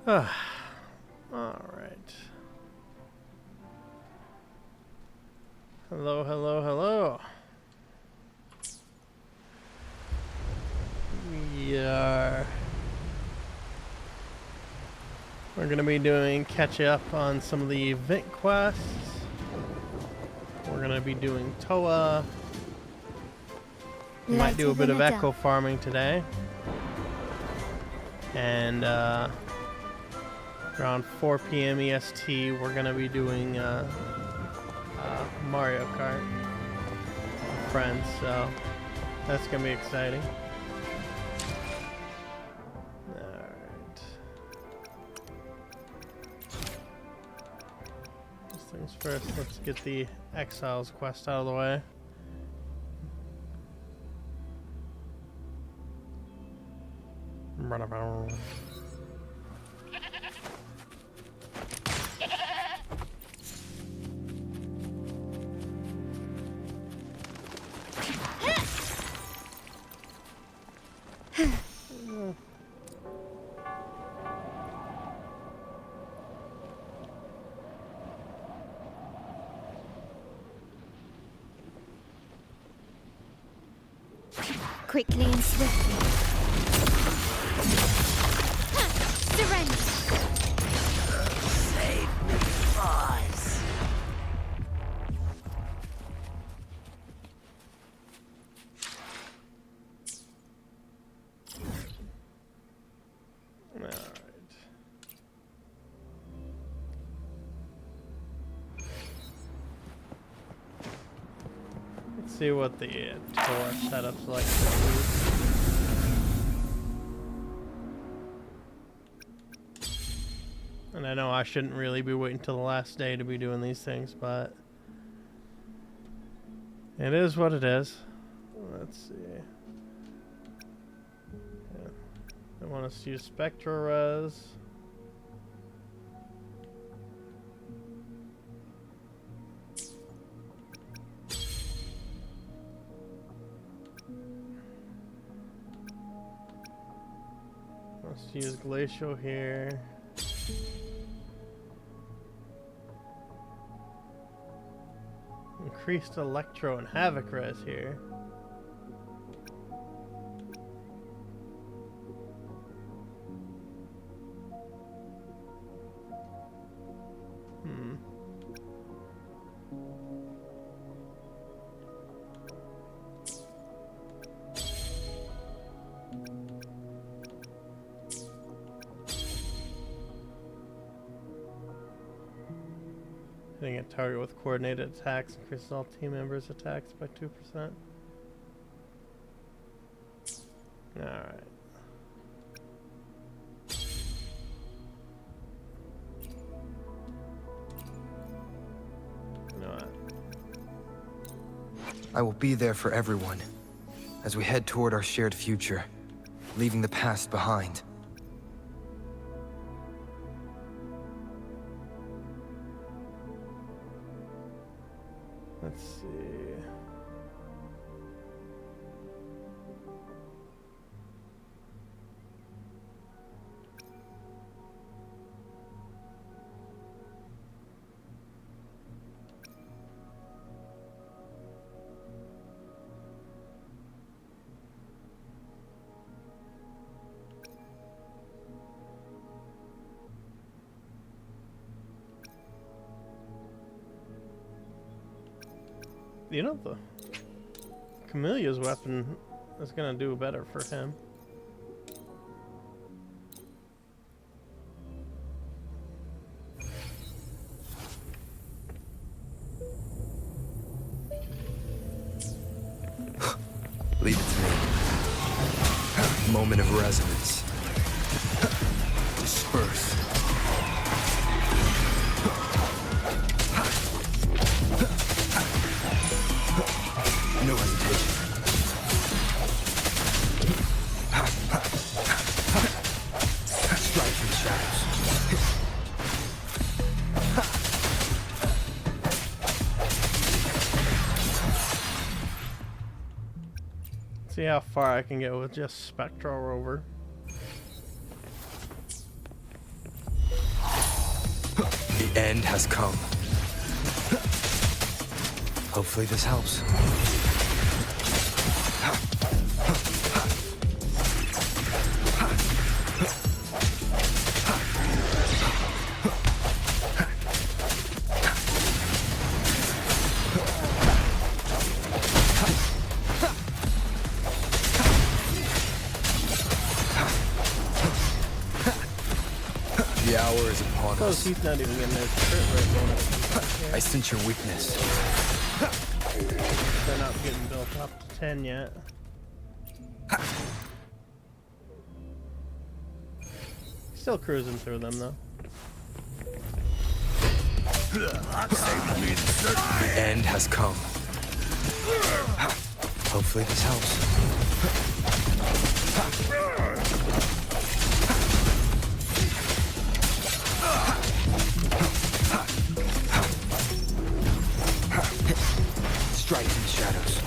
All right. Hello, hello, hello. We're gonna be doing catch up on some of the event quests. We're gonna be doing Toa. We might do a bit of echo farming today. And around 4 p.m. EST, we're gonna be doing Mario Kart with friends, so that's gonna be exciting. Alright. First things first, let's get the Exiles quest out of the way. Quickly and swiftly. Surrender. Save me, boys. Alright. Let's see what the tour setup's like this week. And I know I shouldn't really be waiting till the last day to be doing these things, but it is what it is. Let's see. Yeah. I want us to use Spectral Res. Let's use Glacial here. Increased Electro and Havoc res here. Hitting a target with coordinated attacks increases all team members' attacks by 2%. Alright. You know what? I will be there for everyone as we head toward our shared future, leaving the past behind. Let's see. You know, the Camellia's weapon is gonna do better for him. Leave it to me. Moment of resonance. Disperse. No hesitation. Strike from the shadows. See how far I can get with just Spectral Rover. The end has come. Hopefully this helps. The hour is upon Suppose us. he's not even getting his crit rate bonus. I sense your weakness. They're not getting built up to 10 yet. Still cruising through them though. The end has come. Hopefully this helps. Strike in the shadows.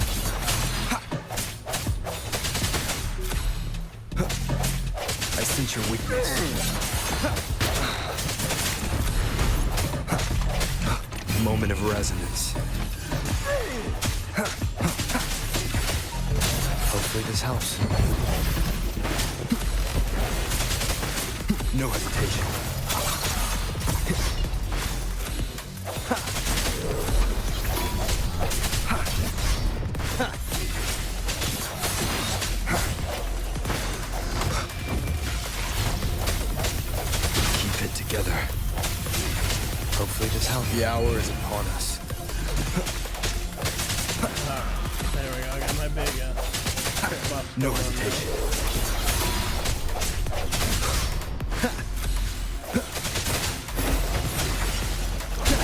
I sense your weakness. Moment of resonance. Hopefully this helps. No hesitation. Keep it together. Hopefully this helps. The hour is upon us. There we go, I got my big crit buff. No hesitation.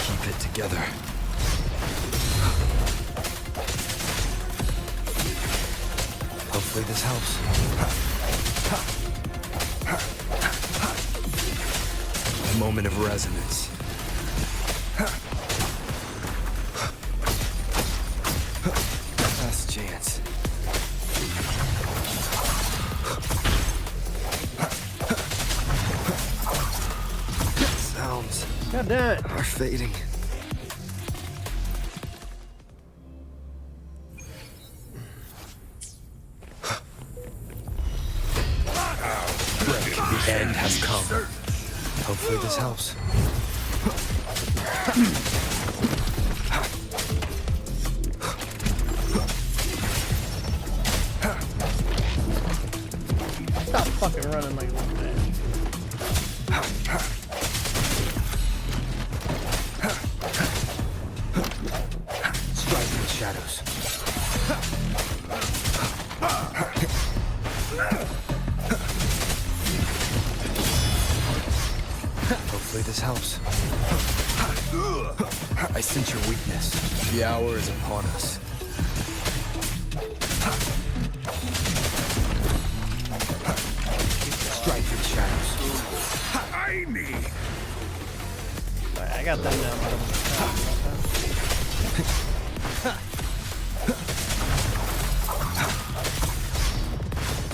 Keep it together. Hopefully this helps. Moment of resonance. Last chance. Sounds God damn it. are fading. The end has come. Hopefully this helps. Stop fucking running like this, man. Strike in the shadows. Hopefully this helps. I sense your weakness. The hour is upon us. Strike in the shadows. Alright, I got them down.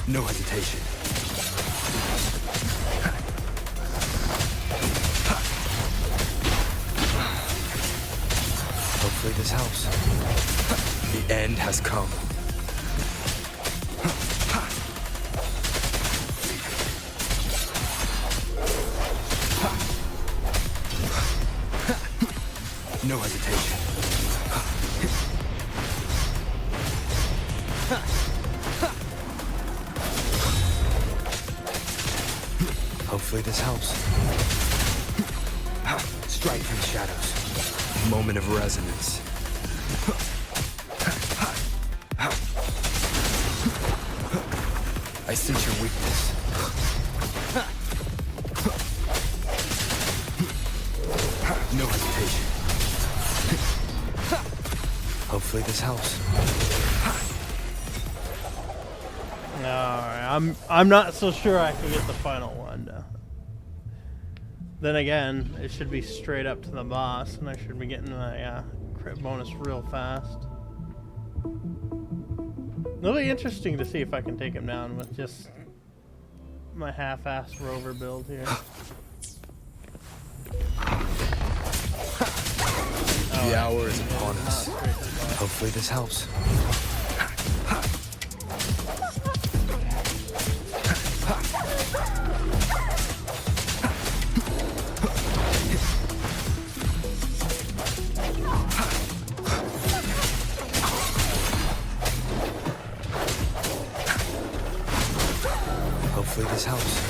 No hesitation. Hopefully this helps. The end has come. No hesitation. Hopefully this helps. Strike in the shadows. Moment of resonance. I sense your weakness. No hesitation. Hopefully this helps. Alright, I'm not so sure I can get the final one though. Then again, it should be straight up to the boss, and I should be getting my crit bonus real fast. It'll be interesting to see if I can take him down with just my half-assed rover build here. The hour is upon us. Hopefully this helps. Hopefully this helps.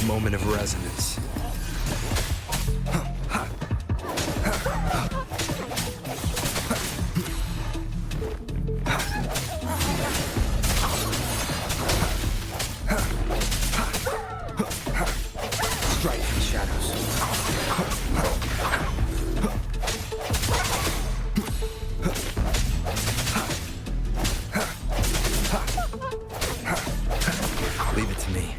Moment of resonance. Strike from the shadows. Leave it to me.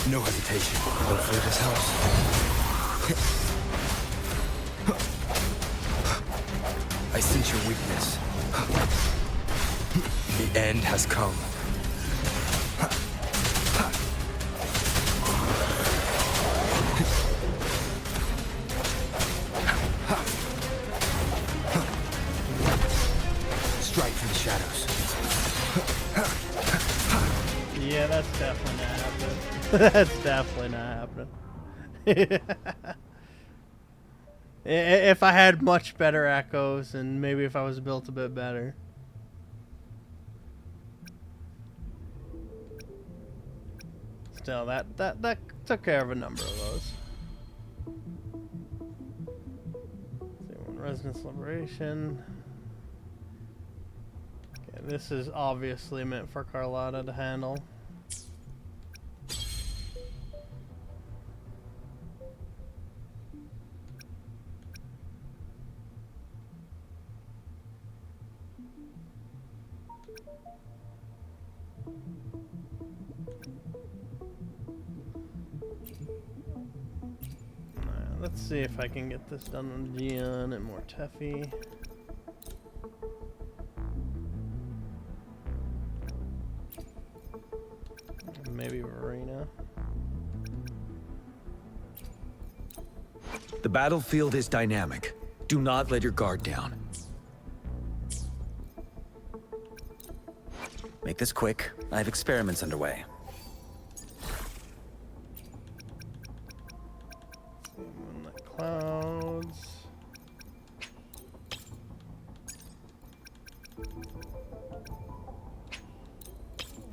No hesitation. Hopefully this helps. I sense your weakness. The end has come. Strike from the shadows. Yeah, that's definitely not happening. That's definitely not happening. If I had much better echoes and maybe if I was built a bit better. Still, that took care of a number of those. Resonance Liberation. Okay, this is obviously meant for Carlotta to handle. Let's see if I can get this done on Gian and more Teffy. Maybe Verena. The battlefield is dynamic. Do not let your guard down. Make this quick. I have experiments underway. Moonlit clouds.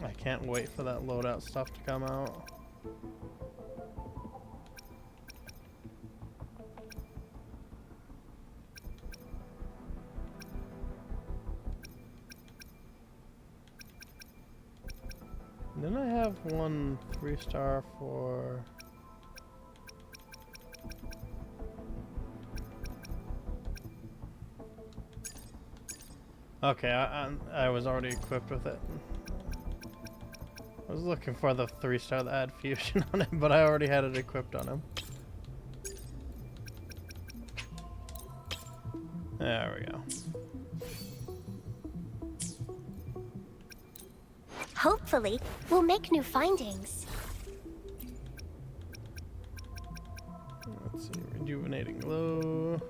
I can't wait for that loadout stuff to come out. Didn't I have one 3-star for... Okay, I was already equipped with it. I was looking for the 3-star that had fusion on it, but I already had it equipped on him. There we go. Hopefully, we'll make new findings. Let's see, rejuvenating glow.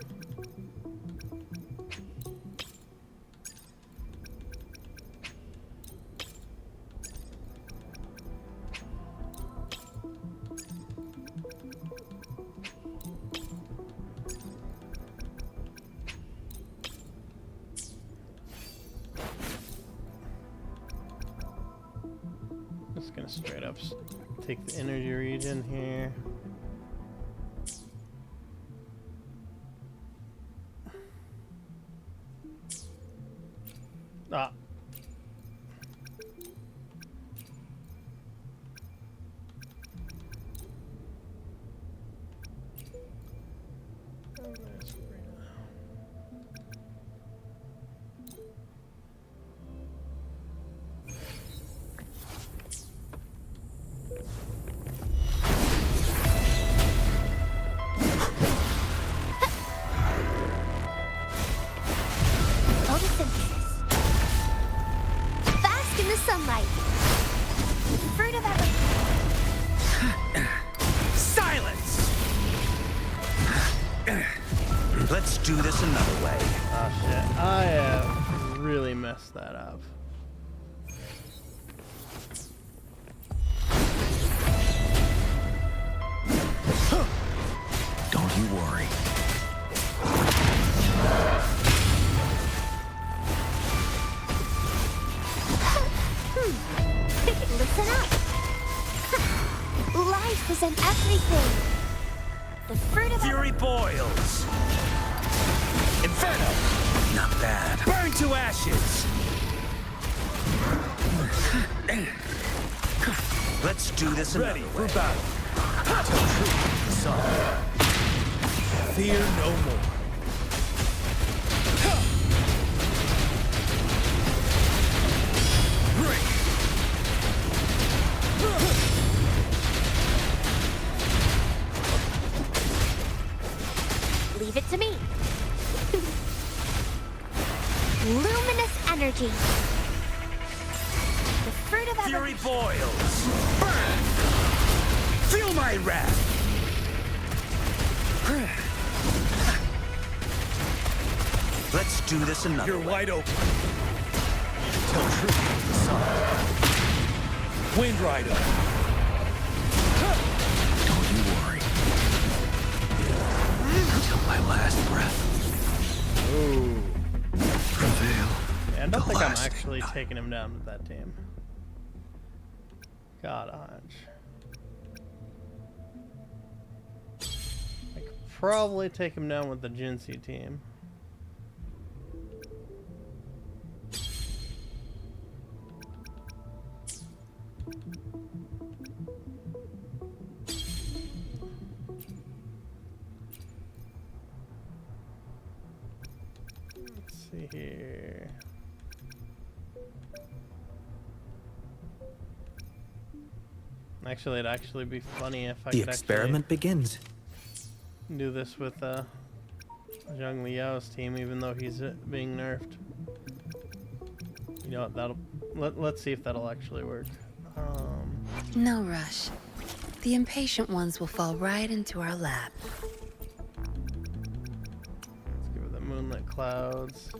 Just gonna straight up take the energy region here. Ah. Photosynthesis. Fast in the Let's do this another way. Oh shit, I have really messed that up. Don't you worry. Listen up. Life is in everything. The fruit of Fury boils. Inferno. Not bad. Burn to ashes. Let's do this another way. Ready for battle. Tell truth to the sun. Fear no more. Leave it to me. Luminous energy. The fruit of Fury boils. Burn. Feel my wrath. Let's do this another way. You're wide open. Tell truth to the sun. Wind Rider. Don't you worry. Until my last breath. Ooh. Prevail. Yeah, I don't think I'm last actually night. taking him down with that team. God, a hunch. I could probably take him down with the Jinsei team. Let's see here. Actually, it'd actually be funny if I The could experiment begins. do this with Zhang Liao's team, even though he's being nerfed. You know what? Let's see if that'll actually work. No rush. The impatient ones will fall right into our lap. Let's give it the moonlit clouds.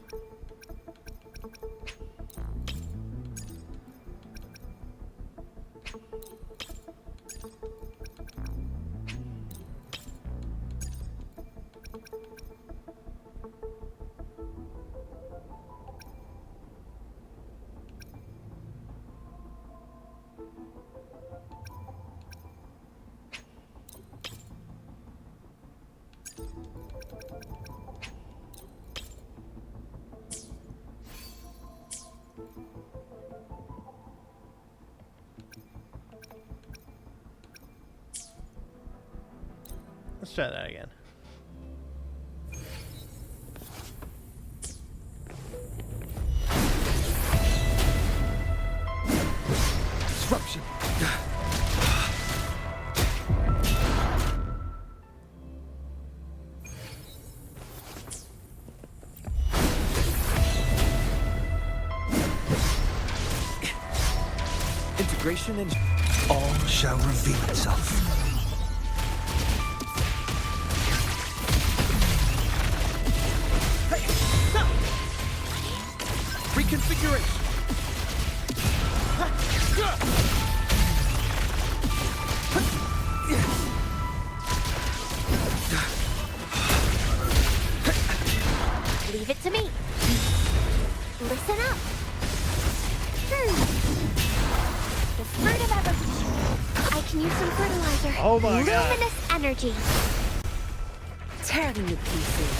Let's try that again. Disruption. Integration and all shall reveal itself. Reconfiguration. Leave it to me. Listen up. The fruit of evolution. I can use some fertilizer. Oh my God. Luminous energy. Tear them to pieces.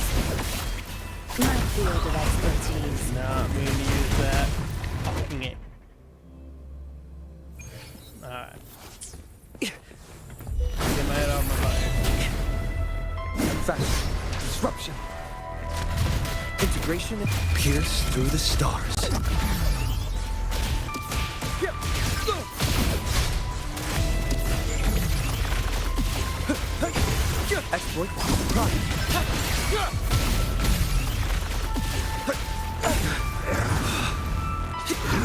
My field of expertise. Not mean to use that. Fucking it. Alright. Get my head out of my body. Fast. Disruption. Integration and pierce through the stars. Exploit. Prime.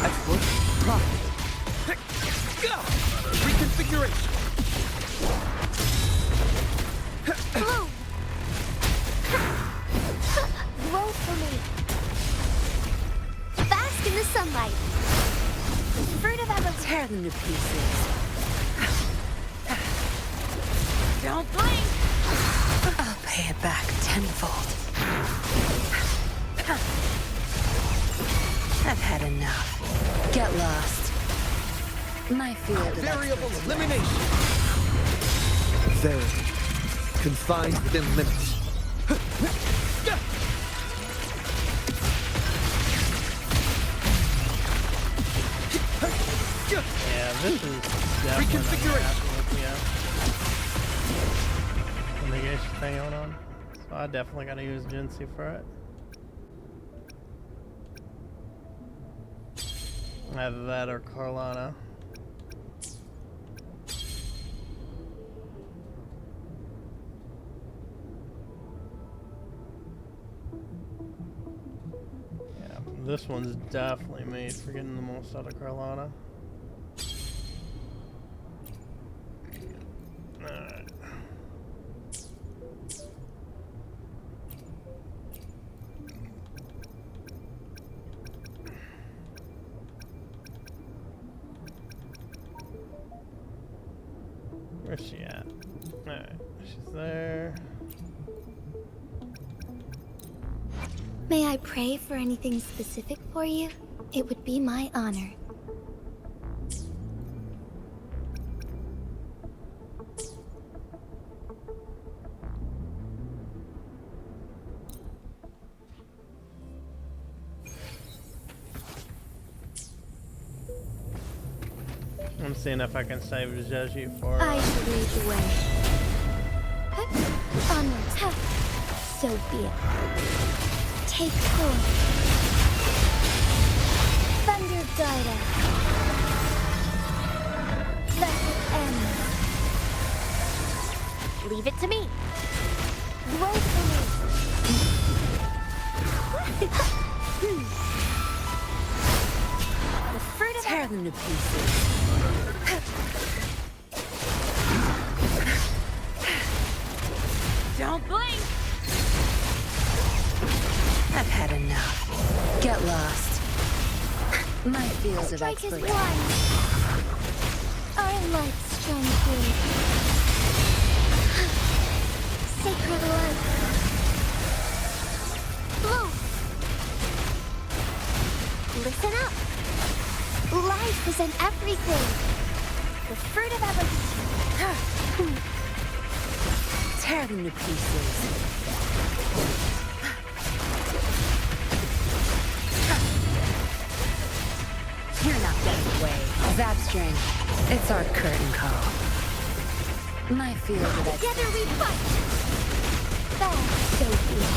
Exploit. Prime. Reconfiguration. Bloom. sunlight. The fruit of evolution. Tear them to pieces. Don't blink. I'll pay it back tenfold. I've had enough. Get lost. My field of Variable expertise. elimination. Very. Confined within limits. Yeah, this is definitely not gonna happen with the negation thing going on. So I definitely gotta use Jinsey for it. Either that or Carlotta. Yeah, this one's definitely made for getting the most out of Carlotta. Alright. Where's she at? Alright, she's there. May I pray for anything specific for you? It would be my honor. I'm seeing if I can save Jeju for I shall lead the way. Hup. Onwards. Hup. So be it. Take hold. Thunder guide us. Let it end. Leave it to me. Gracefully. The fruit of Tear them to pieces. Don't blink. I've had enough. Get lost. My field of Strike is expertise. one. Our lights shine through. Sacred light. Blow. Listen up. Life is in everything. The fruit of evolution. Tear them to pieces. You're not getting away. Zap string. It's our curtain call. My field of Together expertise. we fight. That's so good.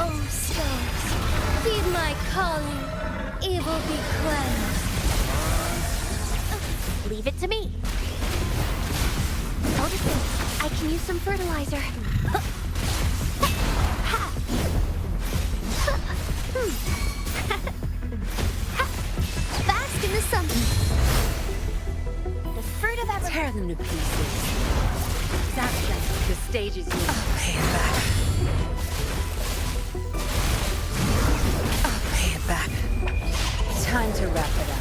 Oh, stars, heed my calling. Evil be cleansed. Leave it to me. Notice this. I can use some fertilizer. Bask in the sun. The fruit of ever. Tear them to pieces. Zap string. The stage is yours. I'll pay it back. I'll pay it back. Time to wrap it up.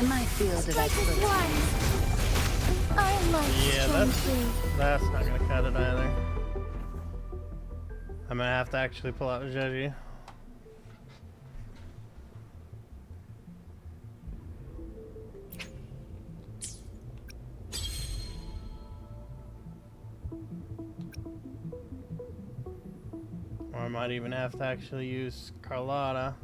My field of Strike is expertise. one. Our lights Yeah, shine through. that's not gonna cut it either. I'm gonna have to actually pull out Jeju. Or I might even have to actually use Carlotta.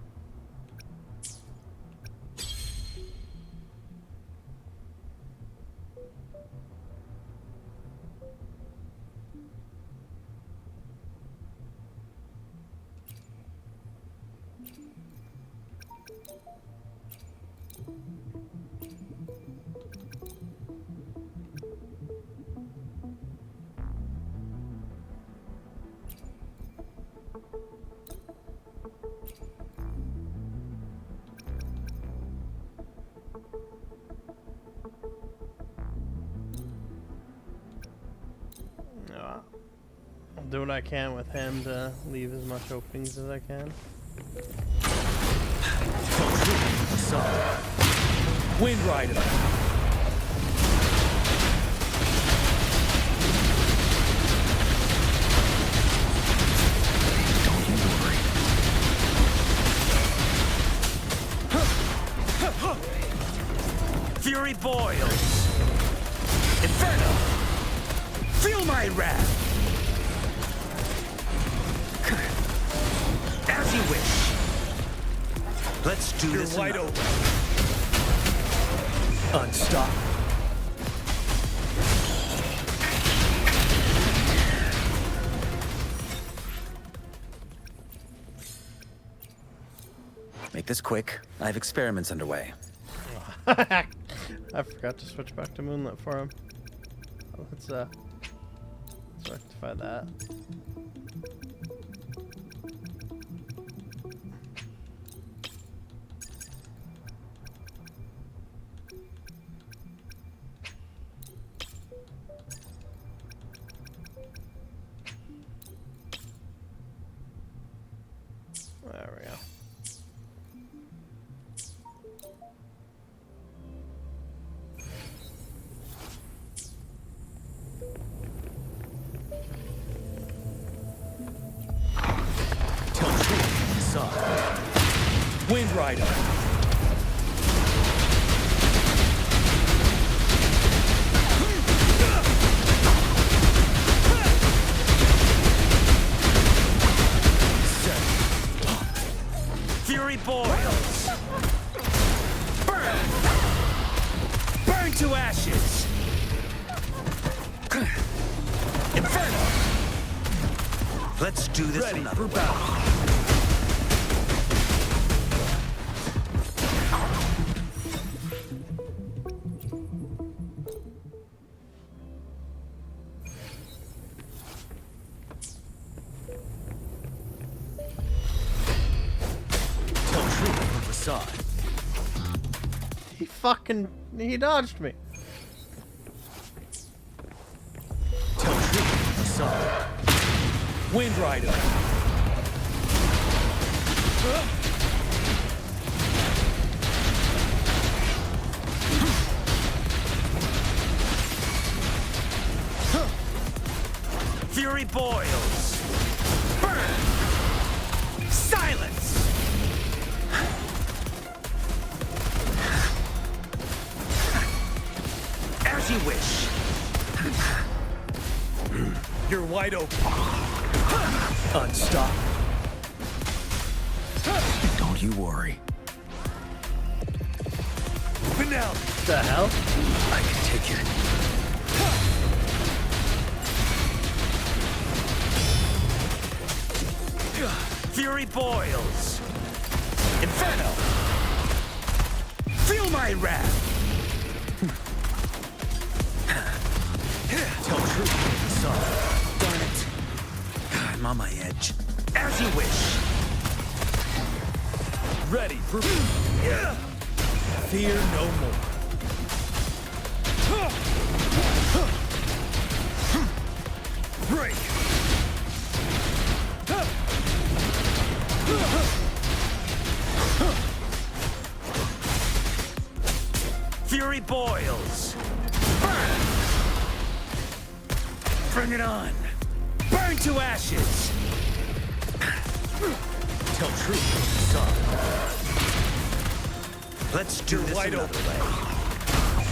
I'll do what I can with him to leave as much openings as I can. Wind Rider. Fury boils. Inferno. Feel my wrath. As you wish. Let's do this. You're wide open. Unstop. Make this quick. I have experiments underway. I forgot to switch back to Moonlit for him. Let's rectify that. There we go. Wind Rider. Fury boils. Burn. Burn to ashes. Inferno. Let's do this. Ready for battle. He dodged me. Wind Rider. Fury boils. Burn. Silence. As you wish. You're wide open. Unstop. Don't you worry. Now. The hell? I can take it. Fury boils. Inferno. Feel my wrath. Tell truth, son. Darn it. I'm on my edge. As you wish. Ready for... Fear no more. Break. Fury boils. Burn. Bring it on. Burn to ashes. Tell truth, son. Let's do this another way.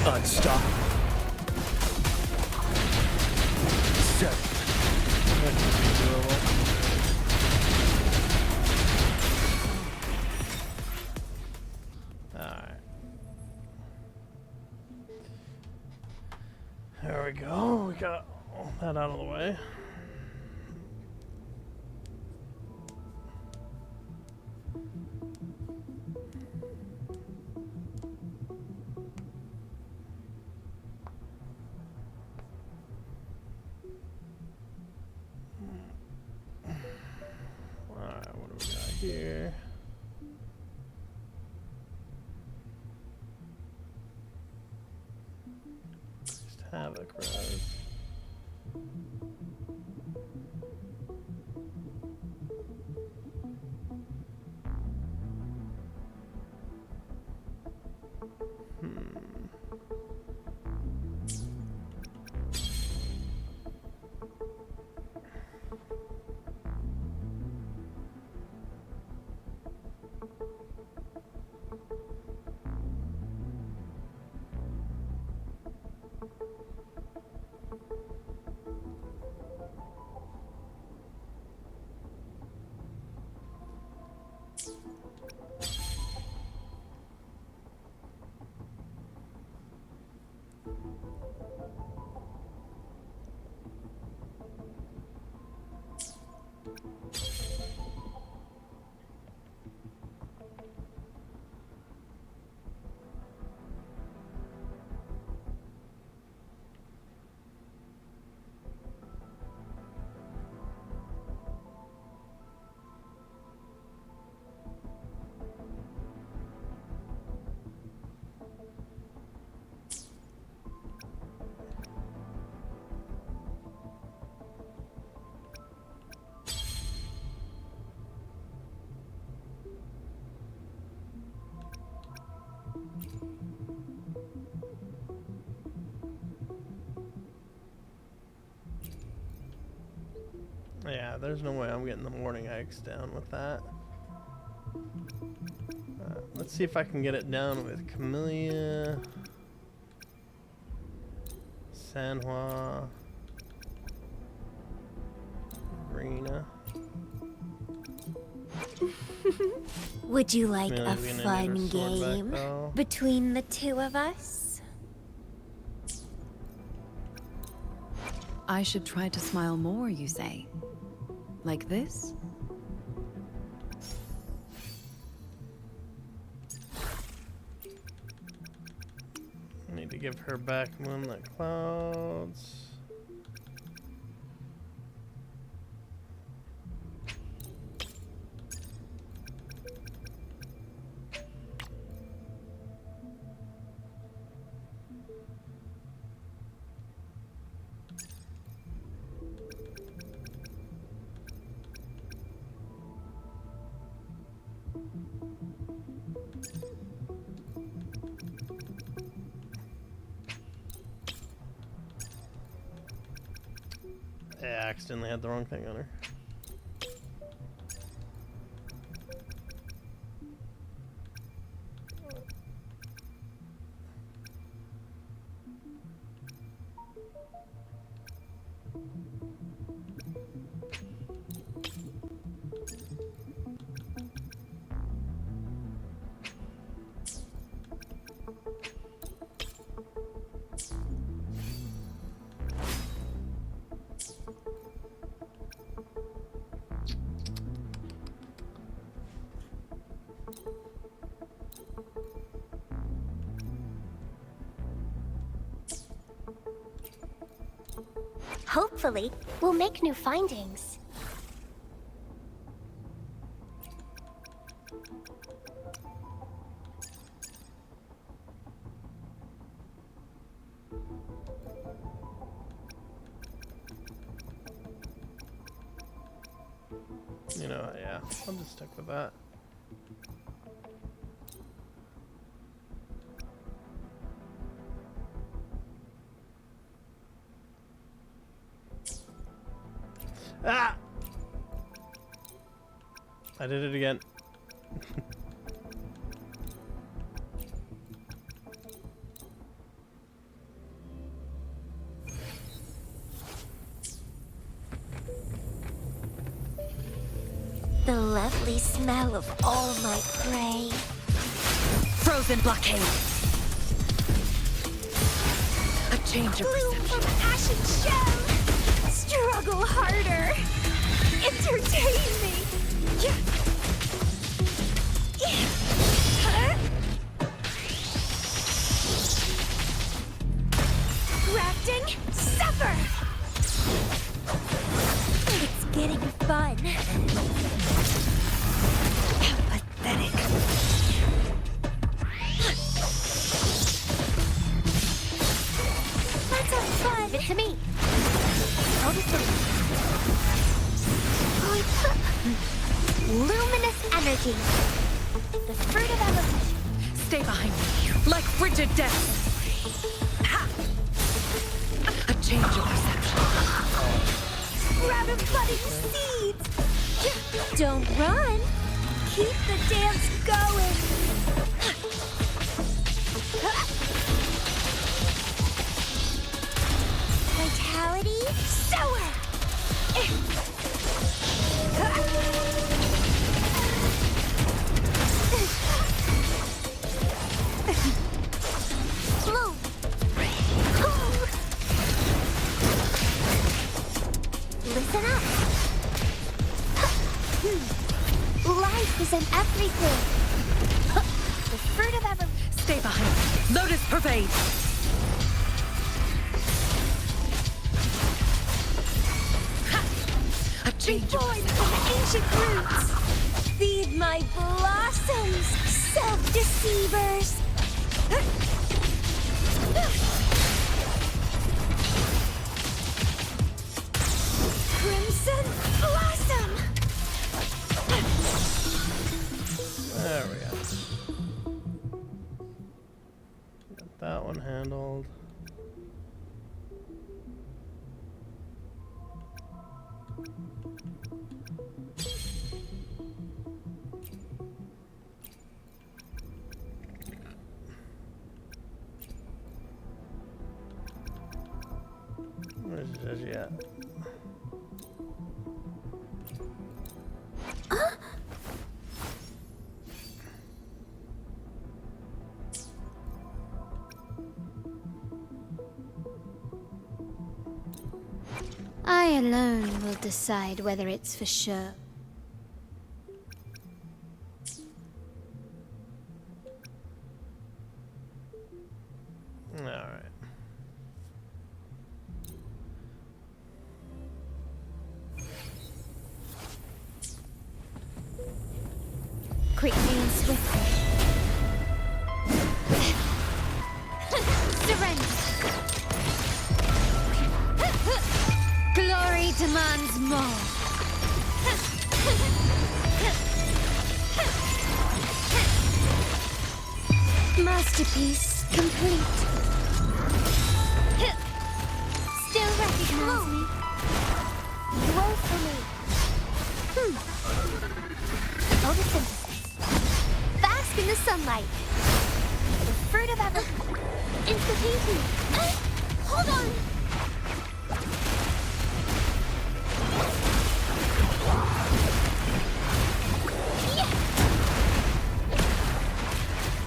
Unstop. 7. Alright. There we go. We got all that out of the way. Alright, what do we got here? Havoc Rose. Yeah, there's no way I'm getting the morning eggs down with that. Let's see if I can get it down with Camellia, Sanhua, Rena. Would you like a Camelia's gonna fun need her sword back, game though. between the two of us? I should try to smile more, you say? Like this? I need to give her back Moonlit Clouds. I accidentally had the wrong thing on her. Hopefully, we'll make new findings. You know, yeah, I'll just stick with that. Ah! I did it again. The lovely smell of all my prey. Frozen blockade. A change of Bloom perception. from ashen shell. Struggle harder. Entertain me. Huh? Grafting, suffer. It's getting fun. How pathetic. Let's have fun. Give it to me. Luminous energy. The fruit of evolution. Stay behind me, like frigid death. Ha! A change of perception. Grab a budding seeds. Don't run. Keep the dance going. Vitality, sower. Bloom. Listen up. Life is in everything. The fruit of ever. Stay behind me. Lotus pervade. Ha! A change of Born from ancient roots. Feed my blossoms, self-deceivers. Crimson blossom. There we go. Got that one handled. Where's this yet? I alone will decide whether it's for sure. Alright. Quickly and swiftly. Surrender. Glory demands more. Masterpiece complete. Still recognize me? Woe for me. Photosynthesis. Bask in the sunlight. The fruit of ever. Instantaneously. Hold on.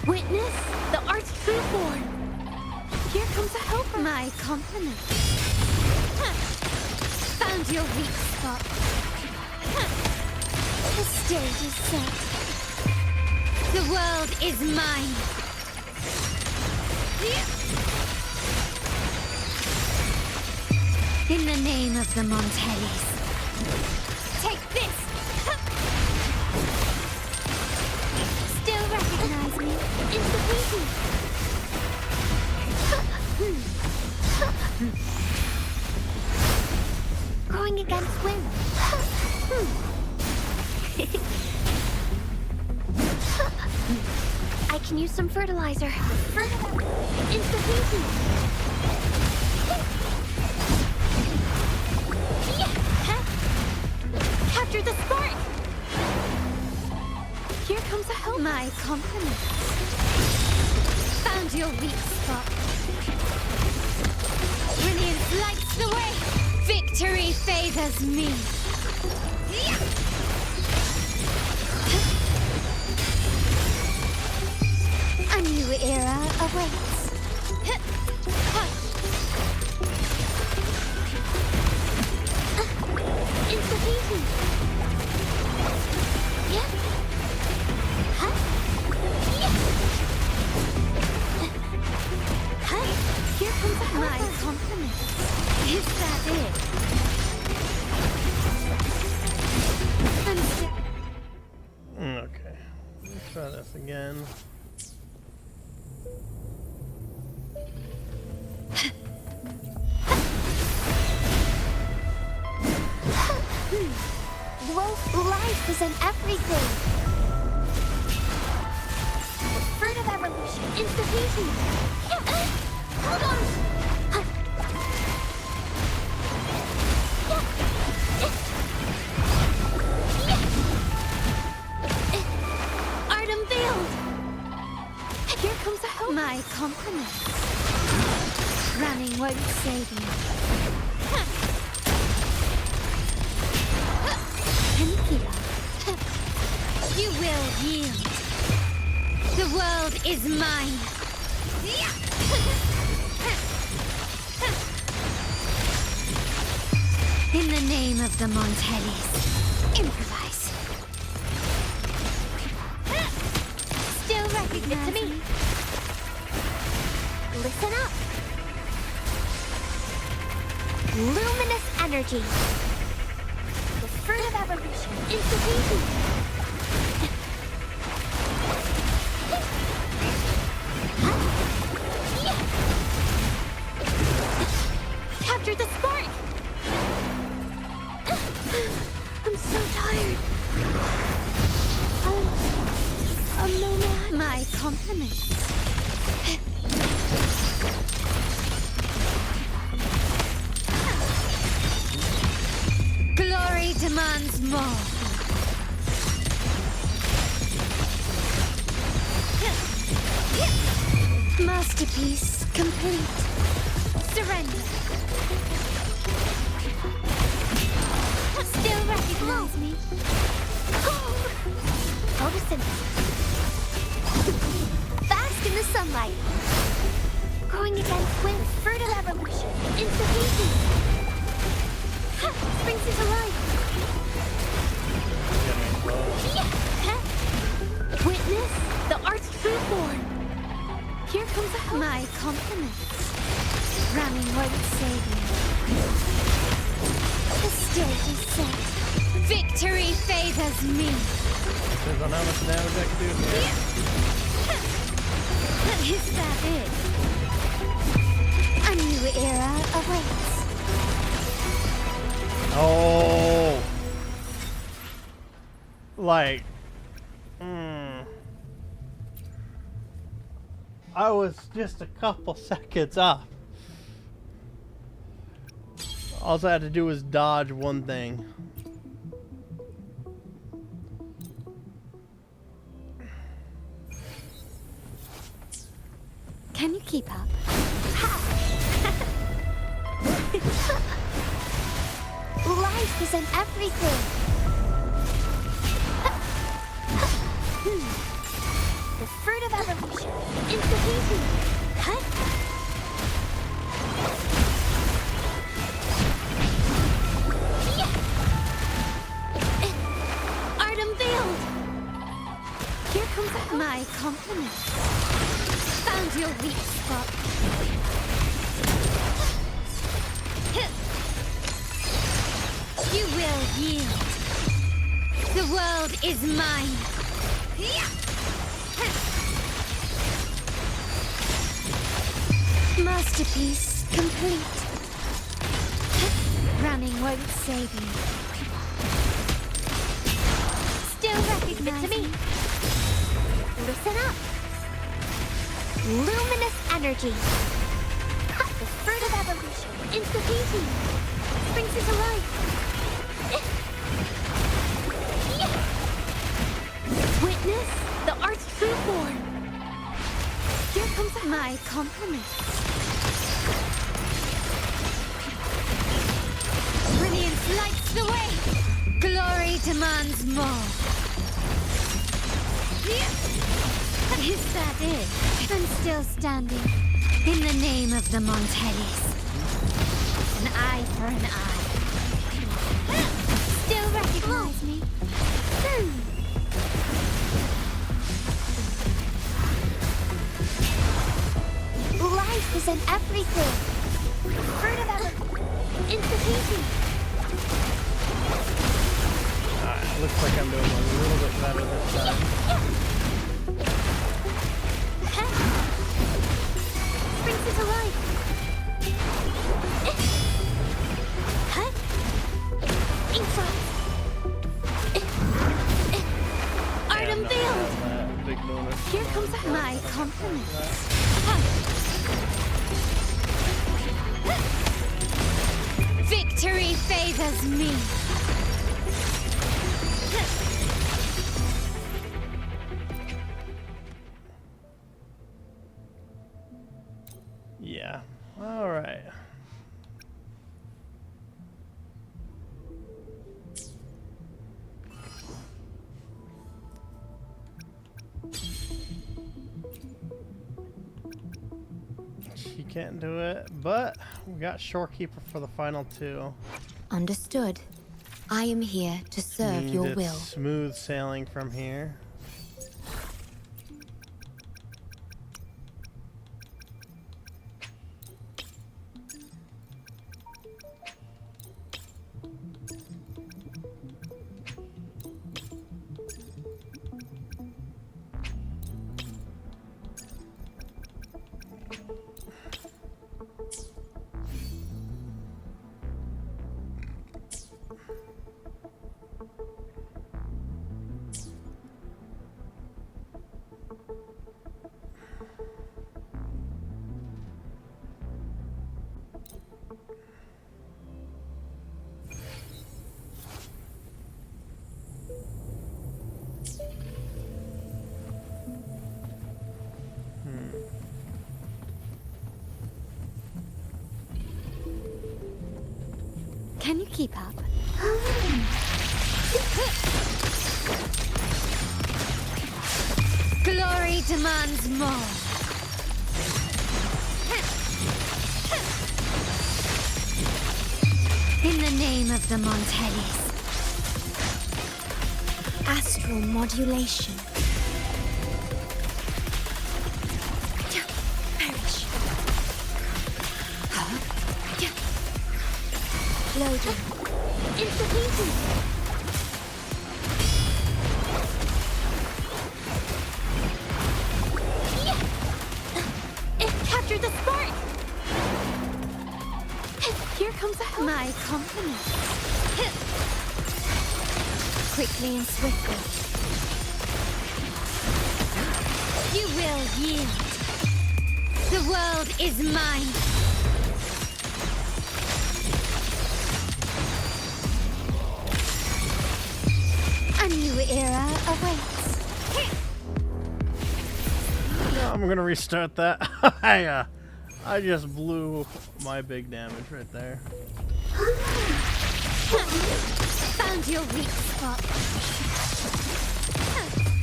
Witness the art's true form. Here comes a helper. My compliments. Found your weak spot. The stage is set. The world is mine. In the name of the Montellis. Take this! Still recognize me? Instantaneously. Going against wind. I can use some fertilizer. Instantaneously. Capture the spark! Here comes a help. My compliments. Found your weak spot. Brilliance lights the way. Victory favors me. A new era awaits. Instantaneously. Yeah. Huh? Yeah. Huh? Here comes a my compliments. Is that it? Okay. Let's try this again. Life is in everything. The fruit of evolution. Instantaneously. Hold on. Art unveiled. Here comes a help. My compliments. Running won't save you. You will yield. The world is mine. In the name of the Montellis, improvise. Still recognize me? Listen up. Luminous energy. The fruit of evolution. Instantaneously. Capture the spark! I'm so tired. I'm no man. My compliments. Glory demands more. Masterpiece complete. Surrender. Still recognize me. Photosynthesis. Bask in the sunlight. Growing against wind, fruit of evolution. Institution. Springs into life. Witness the art's true form. Here comes a hope. My compliments. Ramming won't save you. The stage is set. Victory favors me. Depends on how much damage I can do here. Is that it? A new era awaits. Oh. Like. I was just a couple seconds off. All I had to do was dodge one thing. Can you keep up? Life is in everything. The fruit of evolution. Institution. Cut. Art unveiled. Here comes My compliments. Found your weak spot. You will yield. The world is mine. masterpiece complete. Running won't save you. Still recognize me. Listen up. Luminous energy. The fruit of evolution. Institution. Springs into life. Witness the art's true form. Here comes My compliments. Brilliance lights the way. Glory demands more. Is that it? I'm still standing. In the name of the Montellis. An eye for an eye. still recognize me. Life is in everything. Fruit of institution. Alright, looks like I'm doing a little bit better this time. Springs into life. Art unveiled. Big bonus. Here comes My compliments. Victory favors me. Yeah. All right. She can't do it, but we got Shorekeeper for the final two. Understood. I am here to serve Means your it's will. smooth sailing from here. Can you keep up? Glory demands more. In the name of the Montellis. Astral modulation. Perish. Loading. Insta-beating. It captured the spark. Here comes a help. My compliments. Quickly and swiftly. You will yield. The world is mine. A new era awaits. No, I'm gonna restart that. I just blew my big damage right there. Found your weak spot.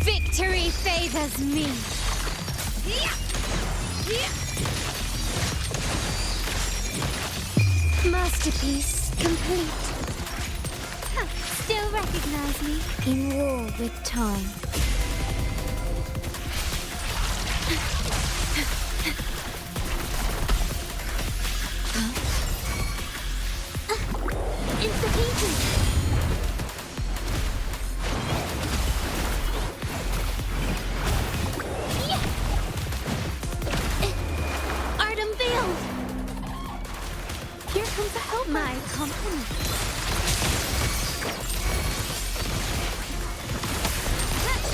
Victory favors me. Masterpiece complete. Still recognize me? In war with time. Insta-beating. Art unveiled. Here comes a help. My compliments.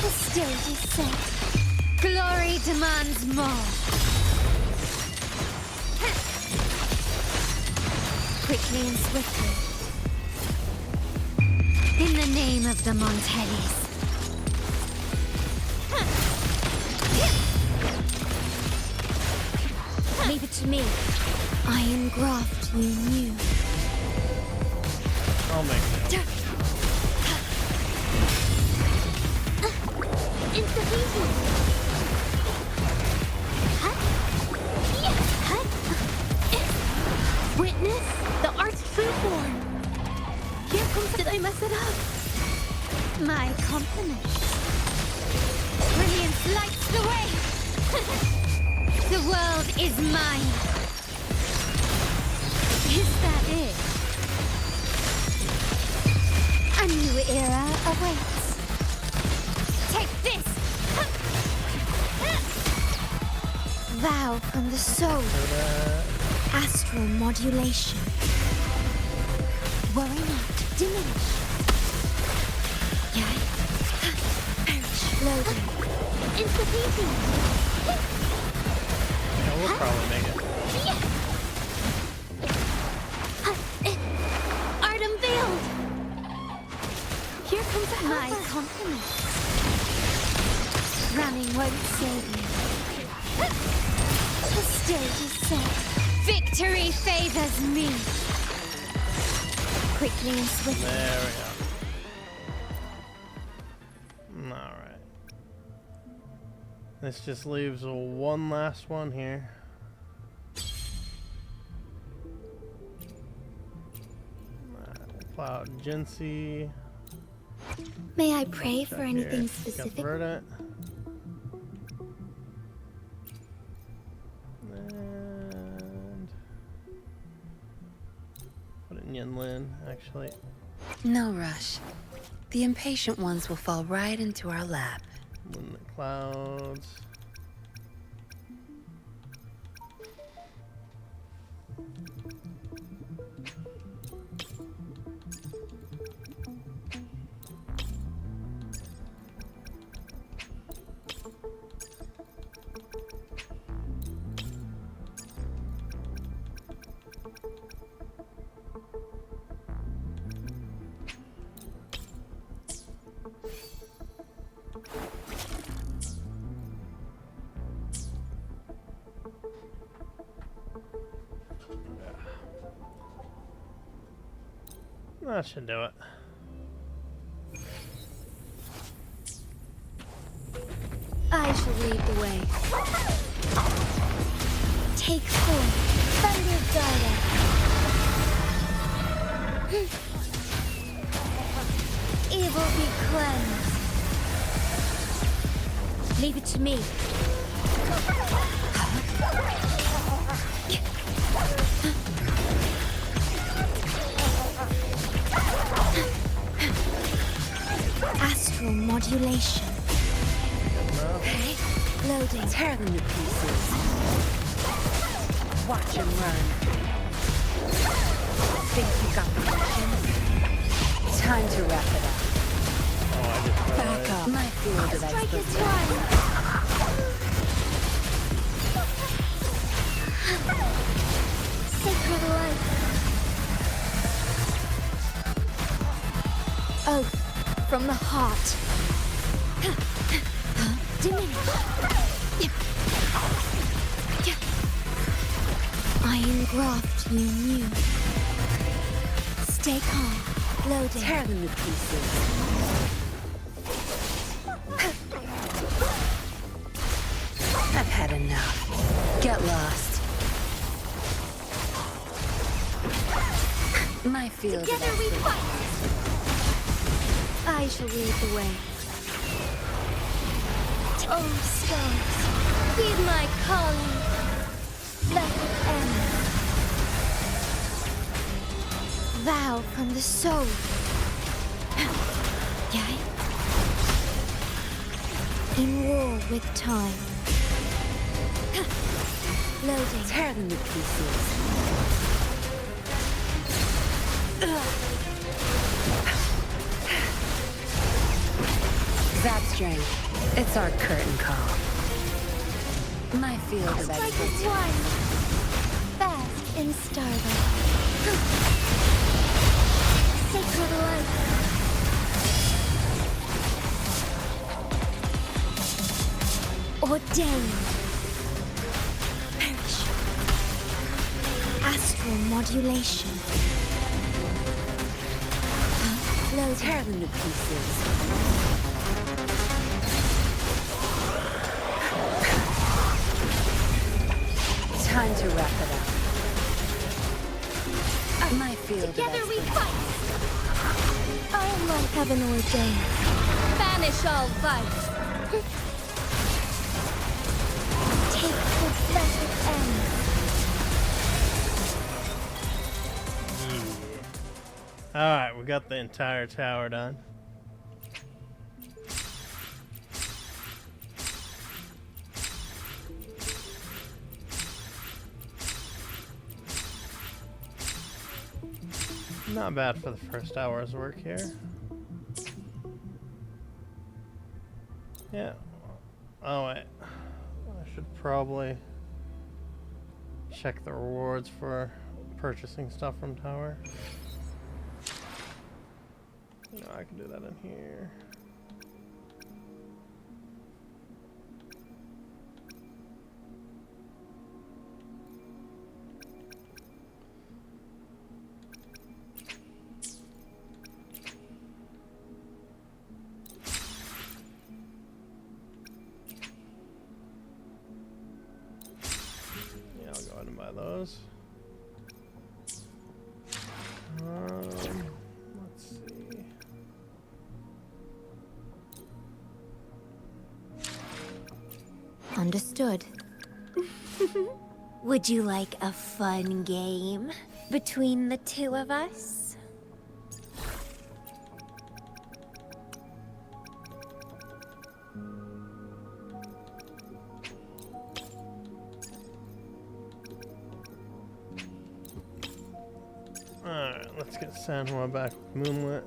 The stage is set. Glory demands more. Quickly and swiftly. In the name of the Montellis. Leave it to me. Iron graft you knew. I'll make it. Insta-beating. Witness the art's true form. Here comes. Did I mess it up? My compliments. Brilliance lights the way. The world is mine. Is that it? A new era awaits. Take this! Vow from the soul. Astral modulation. Worry not. Diminish. Yay. Perish. Loading. Insta-beating. Yeah, we'll probably make it. Art unveiled. Here comes a My helper. compliments. Running won't save you. The stage is set. Victory favors me. Quickly and swiftly. There we go. Alright. This just leaves one last one here. Cloud Jinsey. May I pray for Check anything here. specific? Verdant. And put it in Yinlin, actually. No rush. The impatient ones will fall right into our lap. Moonlit Clouds. That should do it. I shall lead the way. Take form, Thunder Darter. Evil be cleansed. Leave it to me. Astral modulation. Okay, Loading. tear them to pieces. Watch him run. Think you got the mission? Time to wrap it up. Oh, I just Back up. My field of Strike is expertise. one. Sacred life. Oath from the heart. Diminish. I engraft you new. Stay calm. Loading. Tear them to pieces. I've had enough. Get lost. My field of Together we expertise. fight. I shall lead the way. Oh, stars, heed my calling. Let it end. Vow from the soul. Yea. In war with time. Loading. Tear them to pieces. Zap strength. It's our curtain call. My field of Strike expertise. as one. Fast in starlight. Sacred light. Ordained. Perish. Astral modulation. Loading. Tear them to pieces. Time to wrap it up. My field of Together we expertise. fight. I am like heaven ordained. Banish all vice. Take the blessed end. Alright, we got the entire tower done. Not bad for the first hour's work here. Yeah. Oh wait. I should probably check the rewards for purchasing stuff from tower. No, I can do that in here. Yeah, I'll go ahead and buy those. Let's see. Understood. Would you like a fun game between the two of us? Alright, let's get Sanhua back with Moonlit.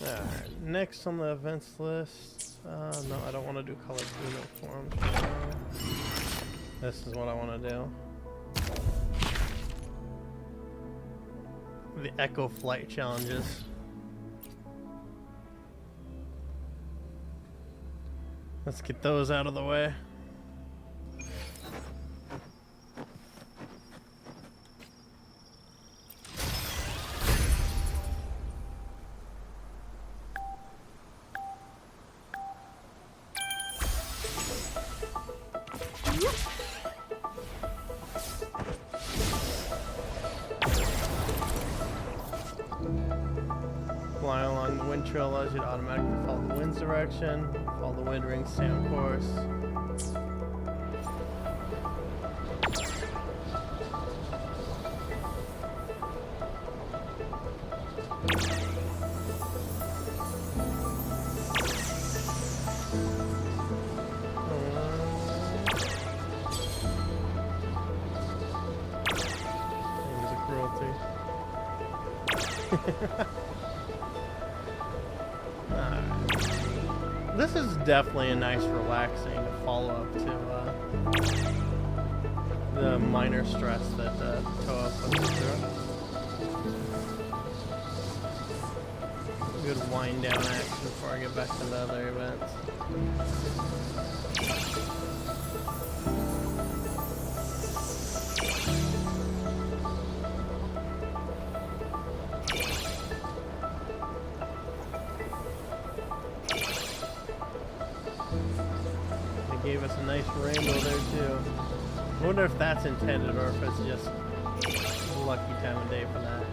Alright, next on the events list. No, I don't want to do colored uniforms. This is what I want to do. The Echo Flight challenges. Let's get those out of the way. Flying along the wind trail allows you to automatically follow the wind's direction, follow the wind rings, stay on course. There's a cruelty. This is definitely a nice relaxing follow-up to the minor stress that Toa puts us through. Good wind down action before I get back to the other events. Gave us a nice rainbow there too. I wonder if that's intended or if it's just a lucky time of day for that.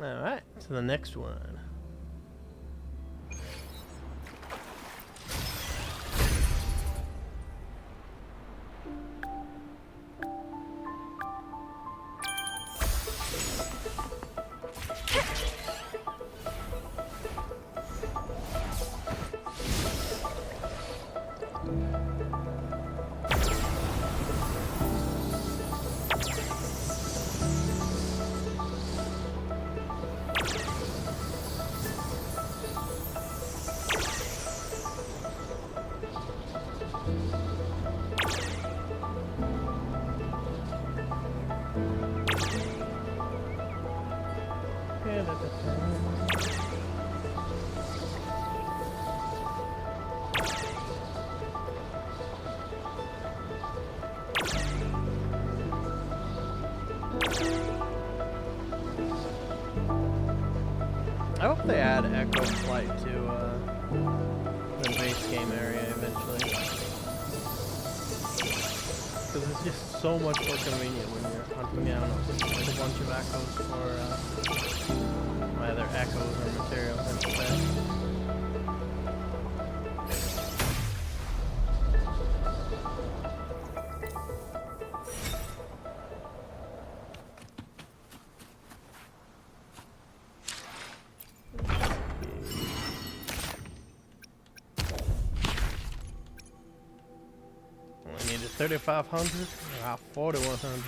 Alright, to the next one. I hope they add Echo Flight to the base game area eventually. Because it's just so much more convenient when you're hunting down a bunch of echoes for either echoes or materials, I should say. Only needed 3,500? Wow, 4,100.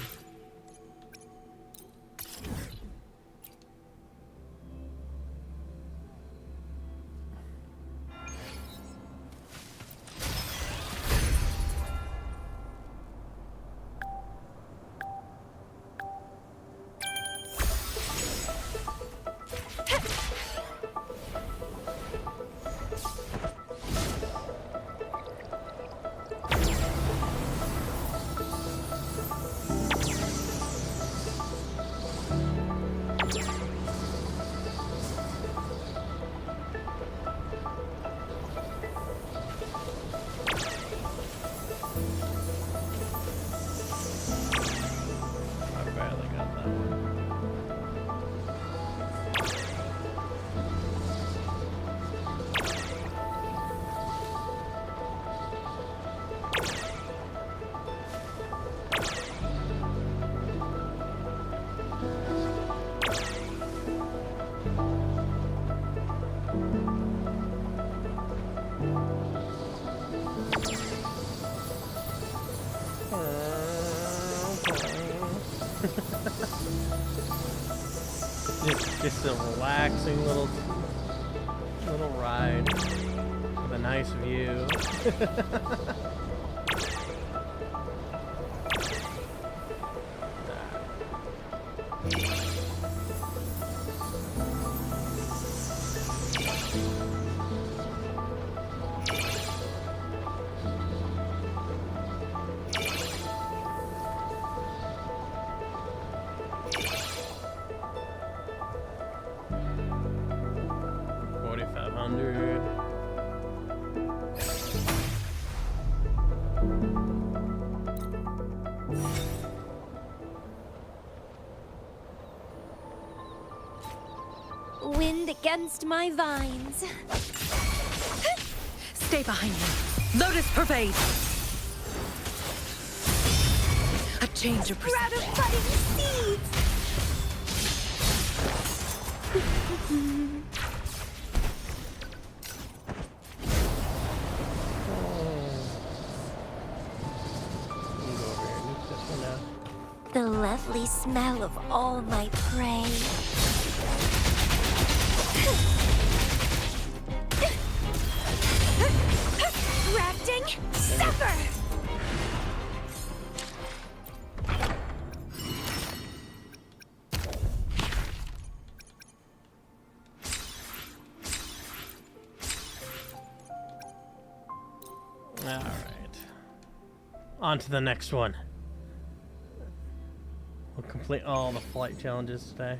Just a relaxing little ride with a nice view. Wind against my vines. Stay behind me. Lotus pervade. A change of Sprout perception. of budding seeds. The lovely smell of all my prey. Grafting, suffer! All right. On to the next one. We'll complete all the flight challenges today.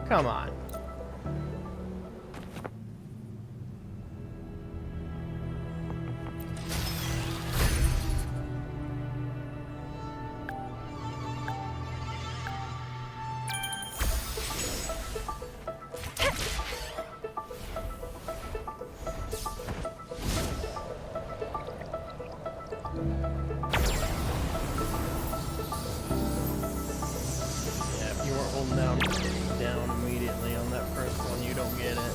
Come on. Yeah, if you weren't holding down immediately on that first one, you don't get it.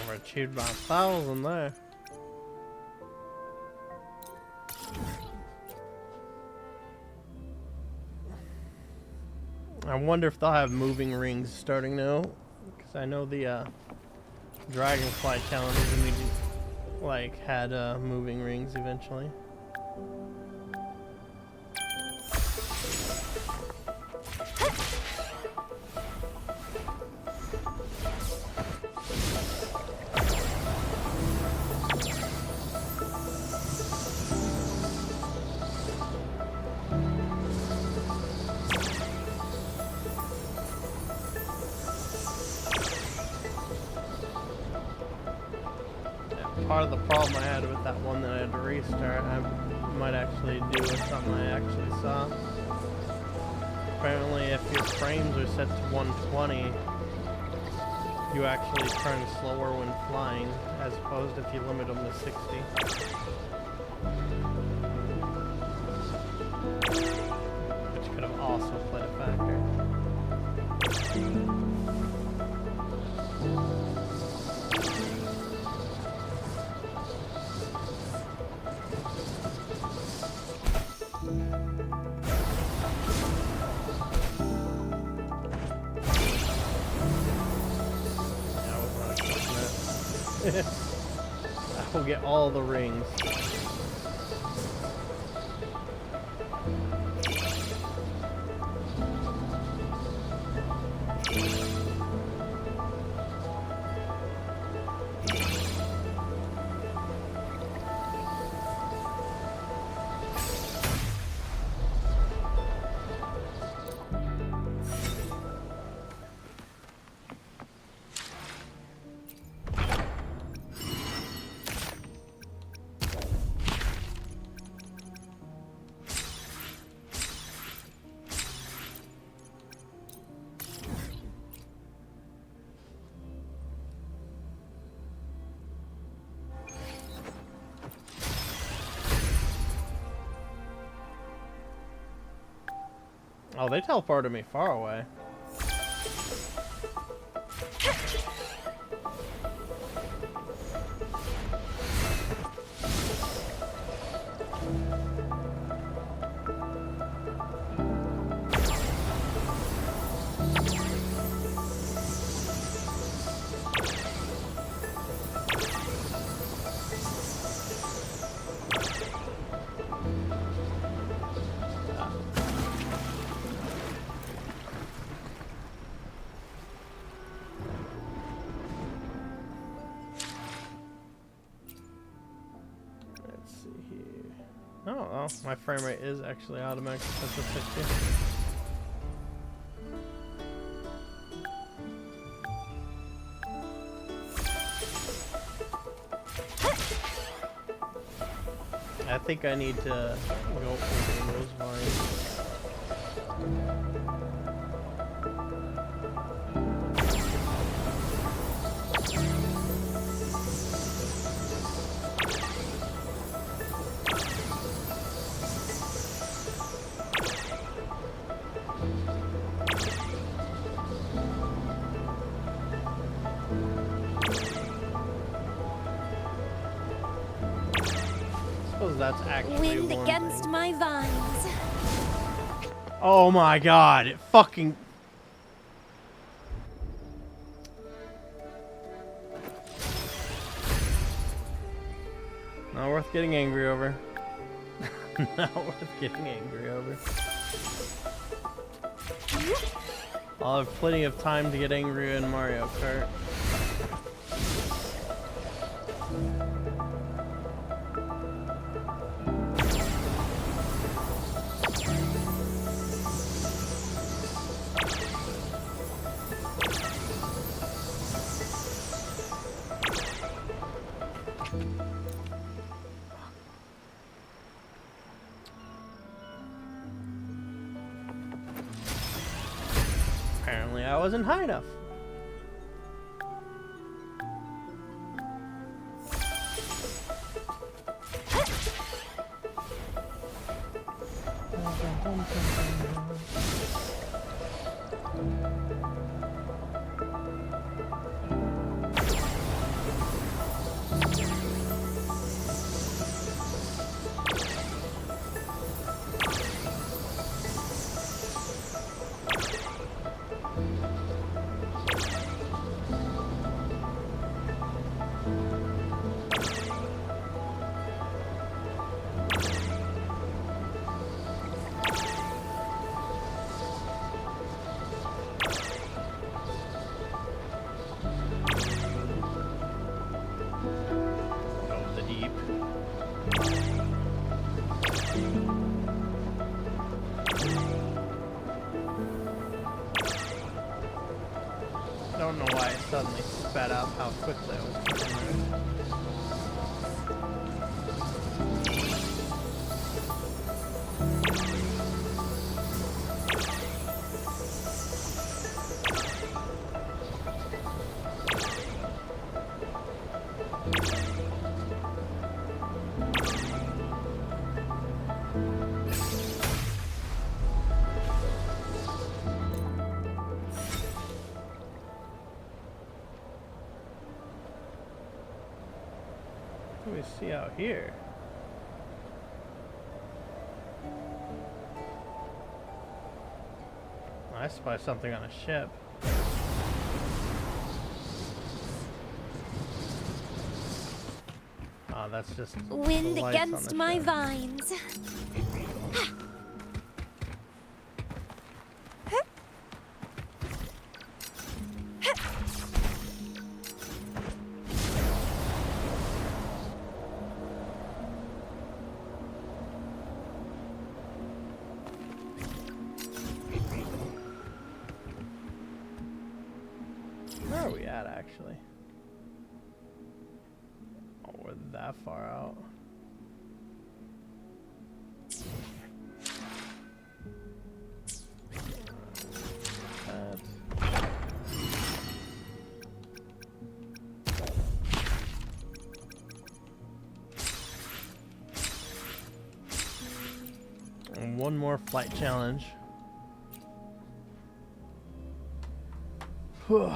We're achieved by 1,000 there. I wonder if they'll have moving rings starting now, because I know the Dragonfly challenges immediately like had moving rings eventually. Part of the problem I had with that one that I had to restart, I might actually do something I actually saw. Apparently, if your frames are set to 120, you actually turn slower when flying, as opposed if you limit them to 60. Which could have also played a factor. I will get all the rings. Oh, they teleported me far away. Oh, my frame rate is actually automatic set to 60. I think I need to go over those vines. That's actually Wind against my vines. Oh my god, it fucking... Not worth getting angry over. Not worth getting angry over. I'll have plenty of time to get angry in Mario Kart. Apparently I wasn't high enough. I don't know why I suddenly spat out how quickly I was getting there. see out here? I spy something on a ship. Oh, that's just the Wind lights on against the my ship. vines. Where are we at, actually? Oh, we're that far out. And one more flight challenge. Whew.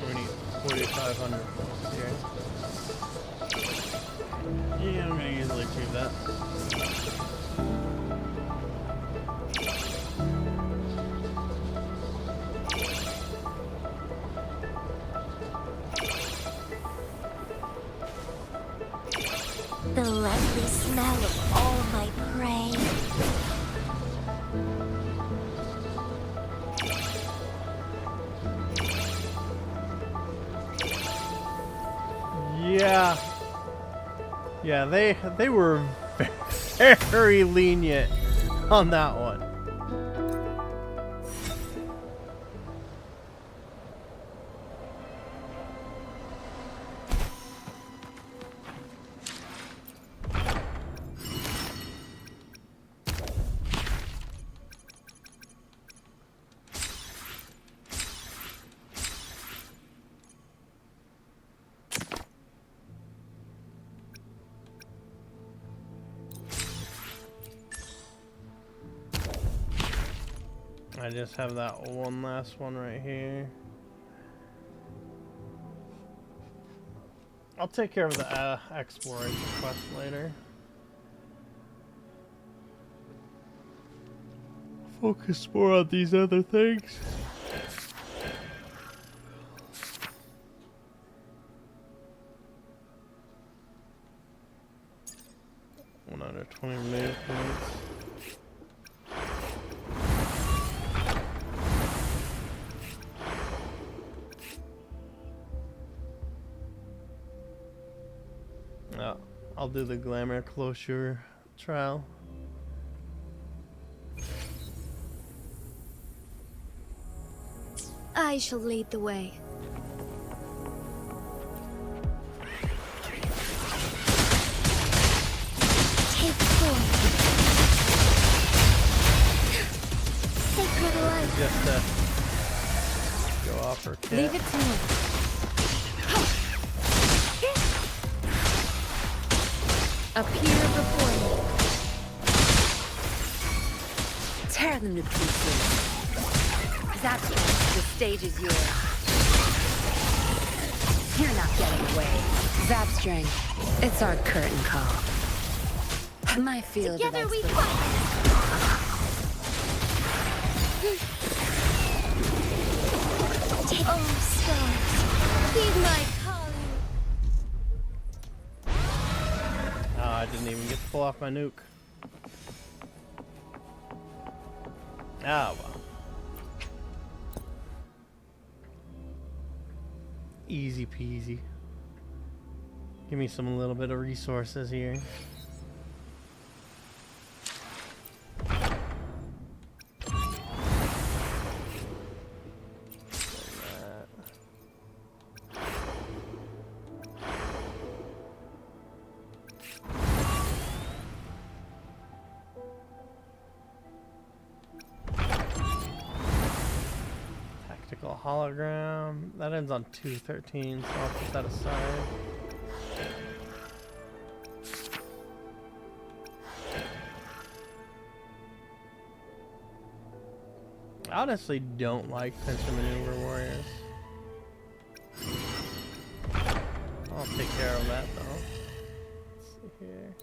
We need 4,500 points here. Yeah, I'm gonna easily achieve that. The lovely smell of all my prey. Yeah. Yeah, they were very lenient on that one. I just have that one last one right here. I'll take care of the exploration quest later. Focus more on these other things. 120 minute points. I'll do the glamour closure trial. I shall lead the way. Take form. Sacred light. Just go off her kit. Leave it to me. Appear before me. Tear them to pieces. That's it. The stage is yours. You're not getting away. Zapstring, it's our curtain call. My field Together of we expertise. fight. Oh, stars, heed my calling. Oh, I didn't even get to pull off my nuke. Ah, well. Easy peasy. Give me some little bit of resources here. Tactical hologram. That ends on 213, so I'll put that aside. I honestly don't like pinch and maneuver warriors. I'll take care of that though. Let's see here.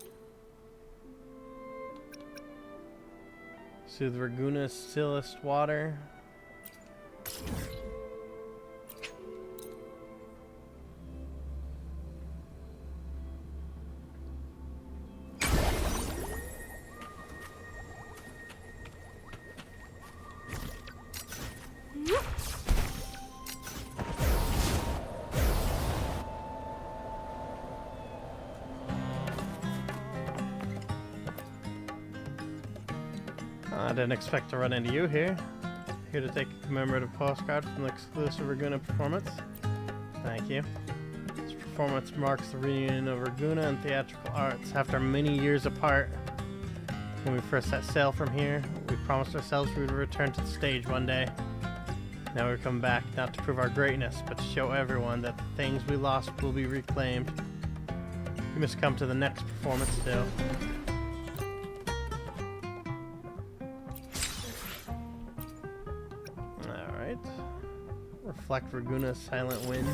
Soothe Raguna's stillest water. I didn't expect to run into you here. Here to take a commemorative postcard from the exclusive Raguna performance. Thank you. This performance marks the reunion of Raguna and theatrical arts. After many years apart, when we first set sail from here, we promised ourselves we would return to the stage one day. Now we're coming back, not to prove our greatness, but to show everyone that the things we lost will be reclaimed. You must come to the next performance too. Reflect Raguna's silent wind.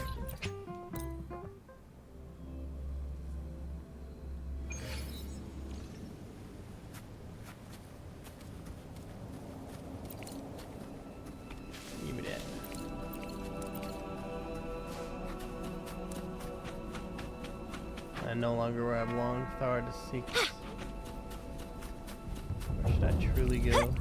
Give me that. I no longer where I belong, Thor to seek. Where should I truly go?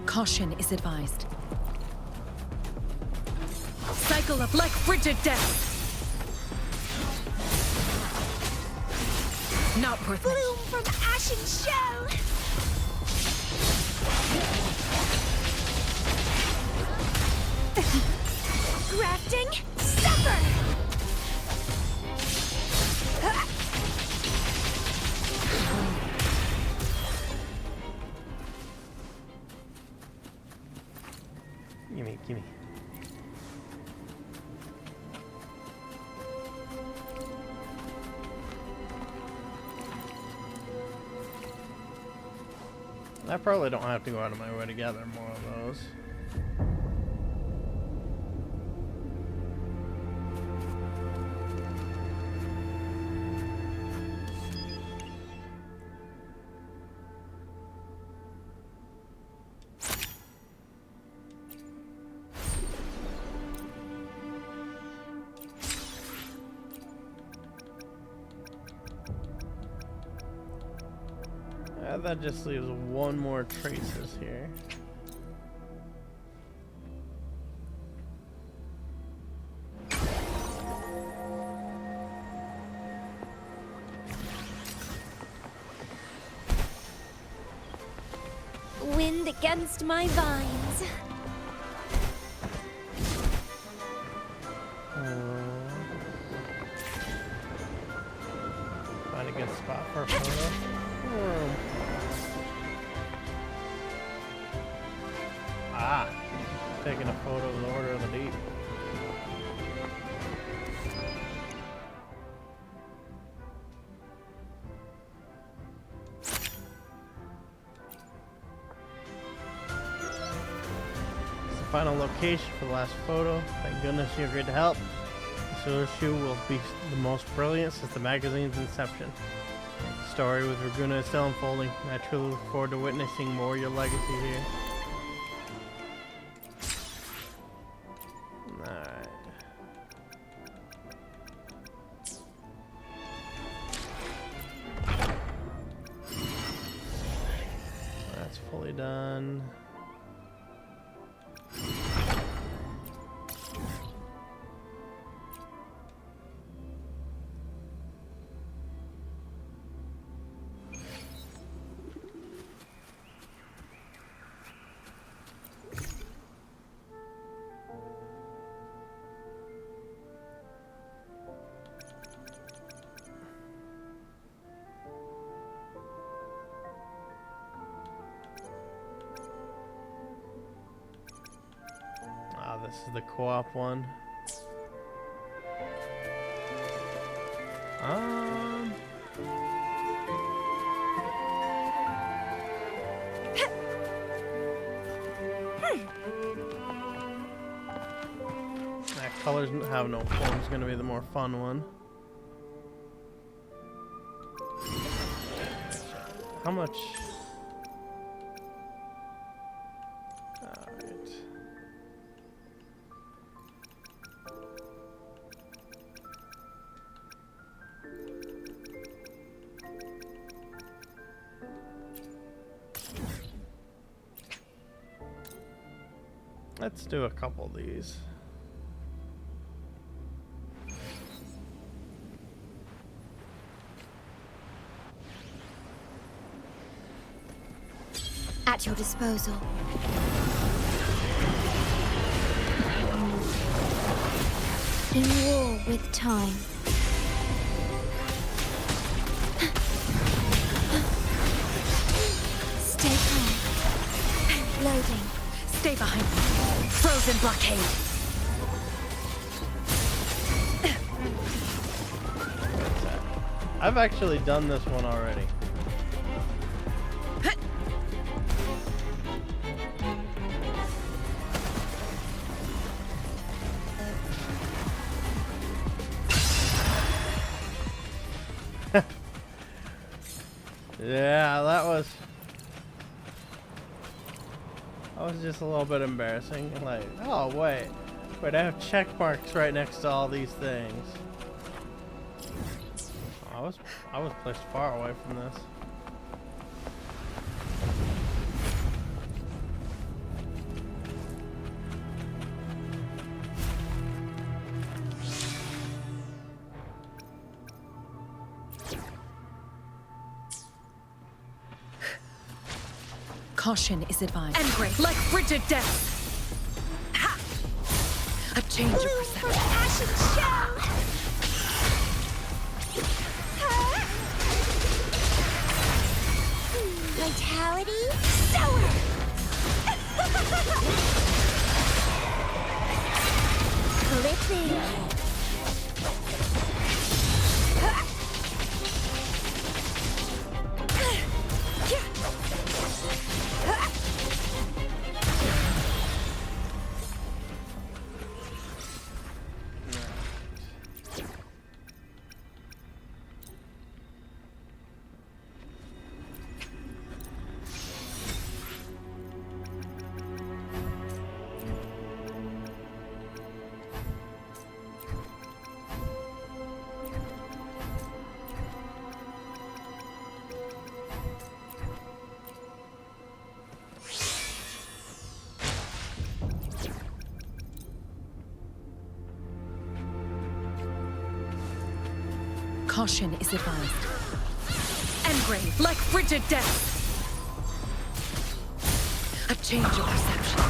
Caution is advised. Cycle of like frigid death. Not worth it. Bloom from ashen shell. Grafting, suffer. Gimme. I probably don't have to go out of my way to gather more of those. That just leaves one more traces here. Wind against my vines. Find a good spot for a photo. Taking a photo of the Order of the Deep. final location for the last photo. Thank goodness you agreed to help. This issue will be the most brilliant since the magazine's inception. The story with Raguna is still unfolding, and I truly look forward to witnessing more of your legacy here. Alright. That's fully done. This is the co-op one. That colors have no form is gonna be the more fun one. How much? Let's do a couple of these. At your disposal. In war with time. Stay calm. Loading. Stay behind me. Frozen blockade. I've actually done this one already. Yeah, that was just a little bit embarrassing. Like, oh wait, I have check marks right next to all these things. I was placed far away from this. Caution is advised. Engrave like frigid death. Ha! A change of perception. Ashen shell. Vitality sour. Clipping. Caution is advised. Engrave like frigid death. A change of perception.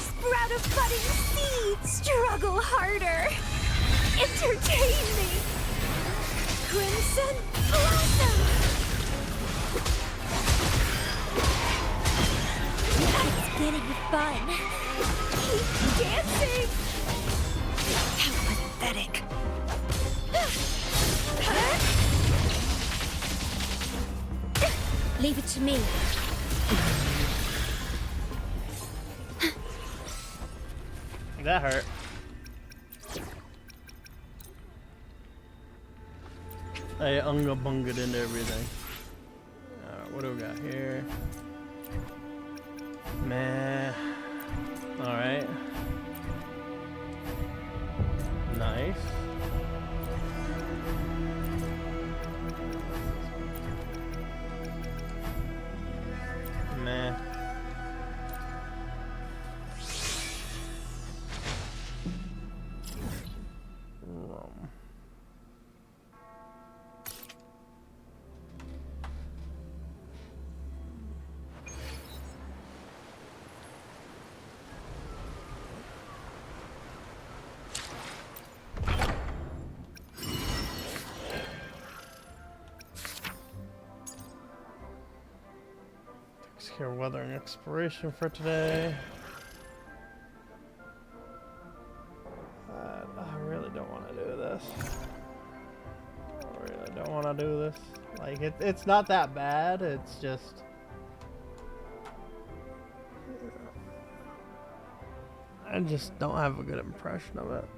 Sprout of budding seeds. Struggle harder. Entertain me. Crimson blossom. It's getting fun. Keep dancing. How pathetic. Leave it to me. That hurt. I unga bunged into everything. What do we got here? Meh. Alright. Nice. Meh. Secure weathering exploration for today. I really don't want to do this. I really don't want to do this. Like, it's not that bad, it's just... I just don't have a good impression of it.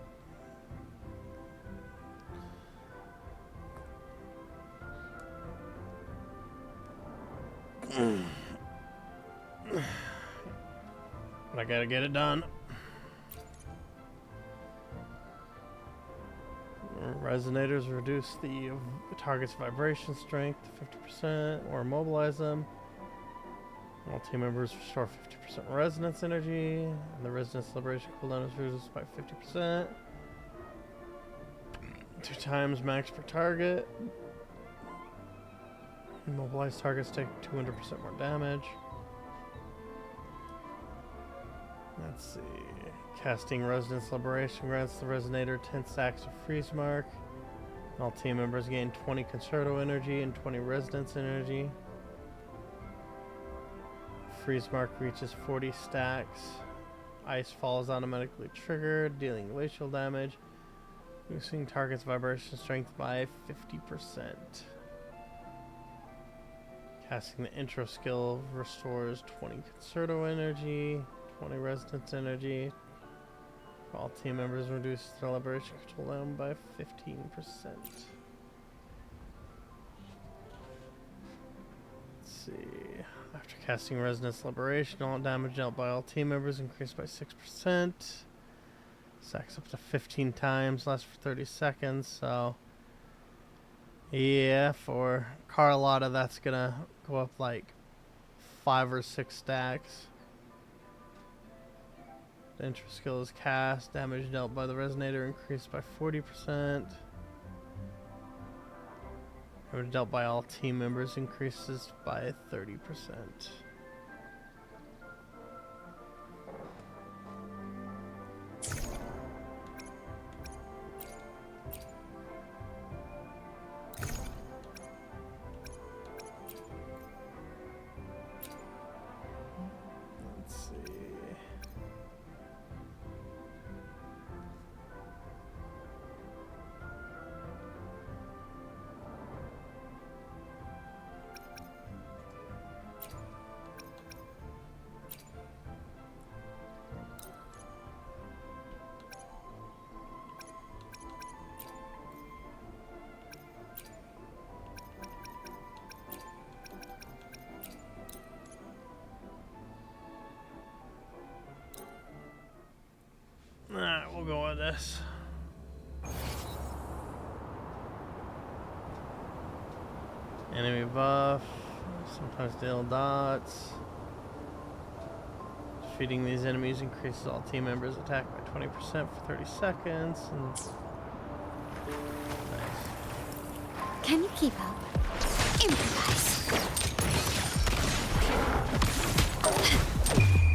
But I gotta get it done. Resonators reduce the target's vibration strength to 50% or immobilize them. All team members restore 50% resonance energy, and the resonance liberation cooldown is reduced by 50%. 2 times max per target. Immobilized targets take 200% more damage. Let's see. Casting Resonance Liberation grants the Resonator 10 stacks of Freeze Mark. All team members gain 20 Concerto energy and 20 Resonance energy. Freeze Mark reaches 40 stacks. Ice Fall is automatically triggered, dealing glacial damage, boosting target's vibration strength by 50%. Casting the Intro skill restores 20 Concerto energy, 20 Resonance energy. All team members reduce their liberation cooldown by 15%. Let's see. After casting Resonance Liberation, all damage dealt by all team members increased by 6%. Stacks up to 15 times, lasts for 30 seconds, so... yeah, for Carlotta, that's gonna go up like 5 or 6 stacks. The intro skill is cast. Damage dealt by the Resonator increased by 40%. Damage dealt by all team members increases by 30%. Alright, we'll go with this. Enemy buff. Sometimes deal dots. Defeating these enemies increases all team members' attack by 20% for 30 seconds. And nice. Can you keep up? Improvise.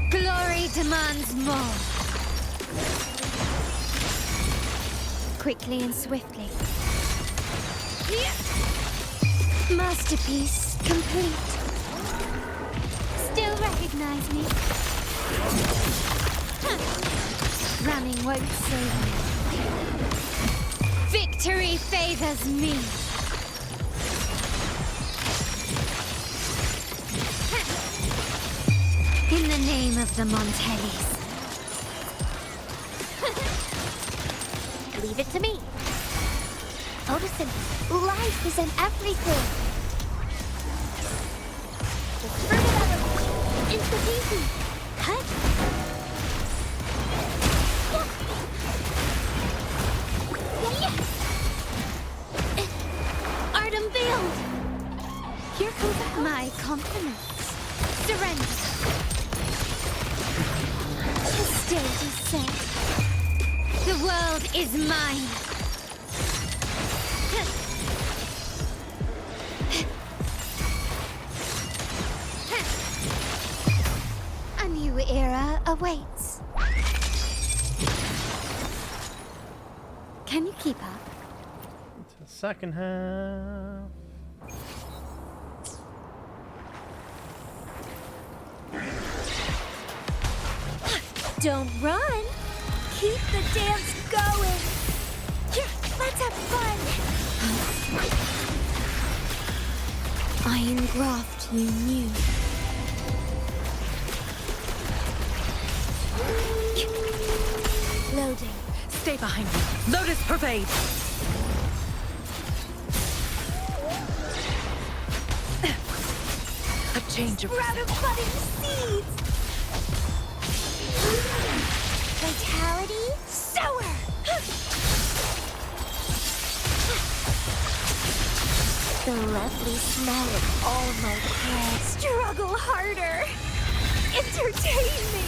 Glory demands more. Quickly and swiftly. Masterpiece complete. Still recognize me? Running won't save me. Victory favors me. In the name of the Montellis. it to me. Photosynthesis. Life is in everything. The fruit of evolution. Insta-peasy. Cut. Art unveiled. Here comes my compliments. Surrender. The stage is set. The world is mine. A new era awaits. Can you keep up? Into the second half. Don't run. Keep the dance going. Here, let's have fun. I engraft you new. Loading. Stay behind me. Lotus pervade. A change of Sprout of budding seeds. Vitality, sour. The lovely smell of all my care. Struggle harder. Entertain me.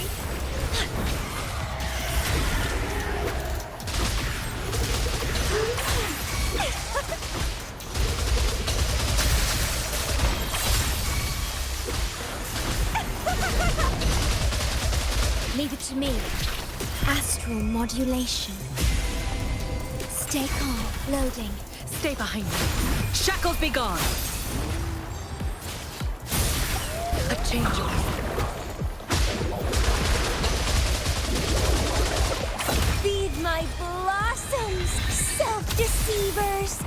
Leave it to me. Astral modulation. Stay calm. Loading. Stay behind me. Shackles be gone. A change of Feed my blossoms, self-deceivers.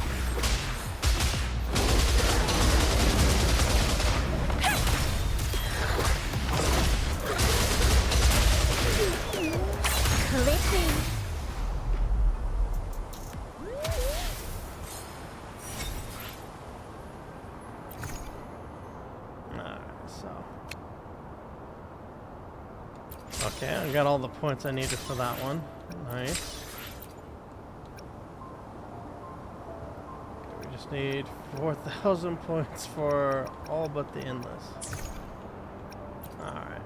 Clipping. Alright, so. Okay, I got all the points I needed for that one. Nice. We just need 4,000 points for all but the endless. Alright.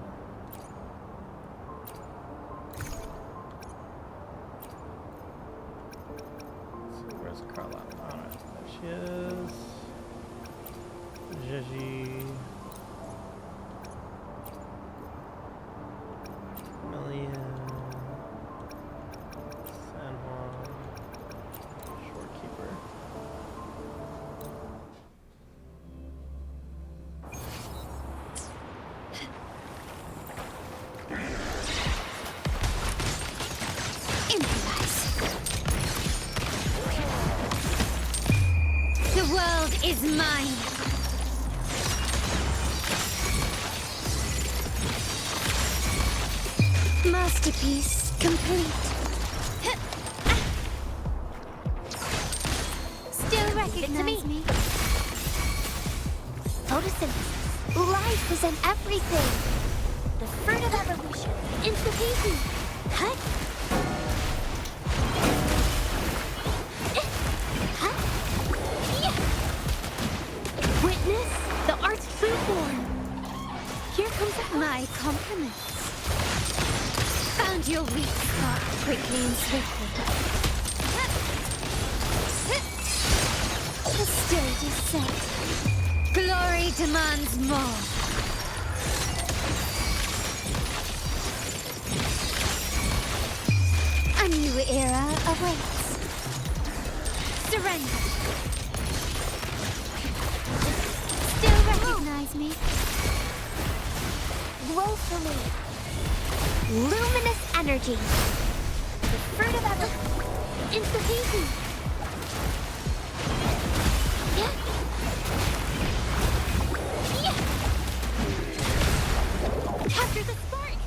So where's Carlotta? Alright, there she is. Gigi. Million. San Juan. Shorekeeper. Improvise. The world is mine. Masterpiece complete. Still recognize me? Photosynthesis. Life is in everything. The fruit of evolution. Insta-peasy. Cut. Witness the art's true form. Here comes my compliments. Found your weak spot quickly and swiftly. The stage is set. Glory demands more. A new era awaits. Surrender. Still recognize me? Glow for me. Luminous energy. The fruit of ever. Insta-peasy. Yeah. Capture the spark.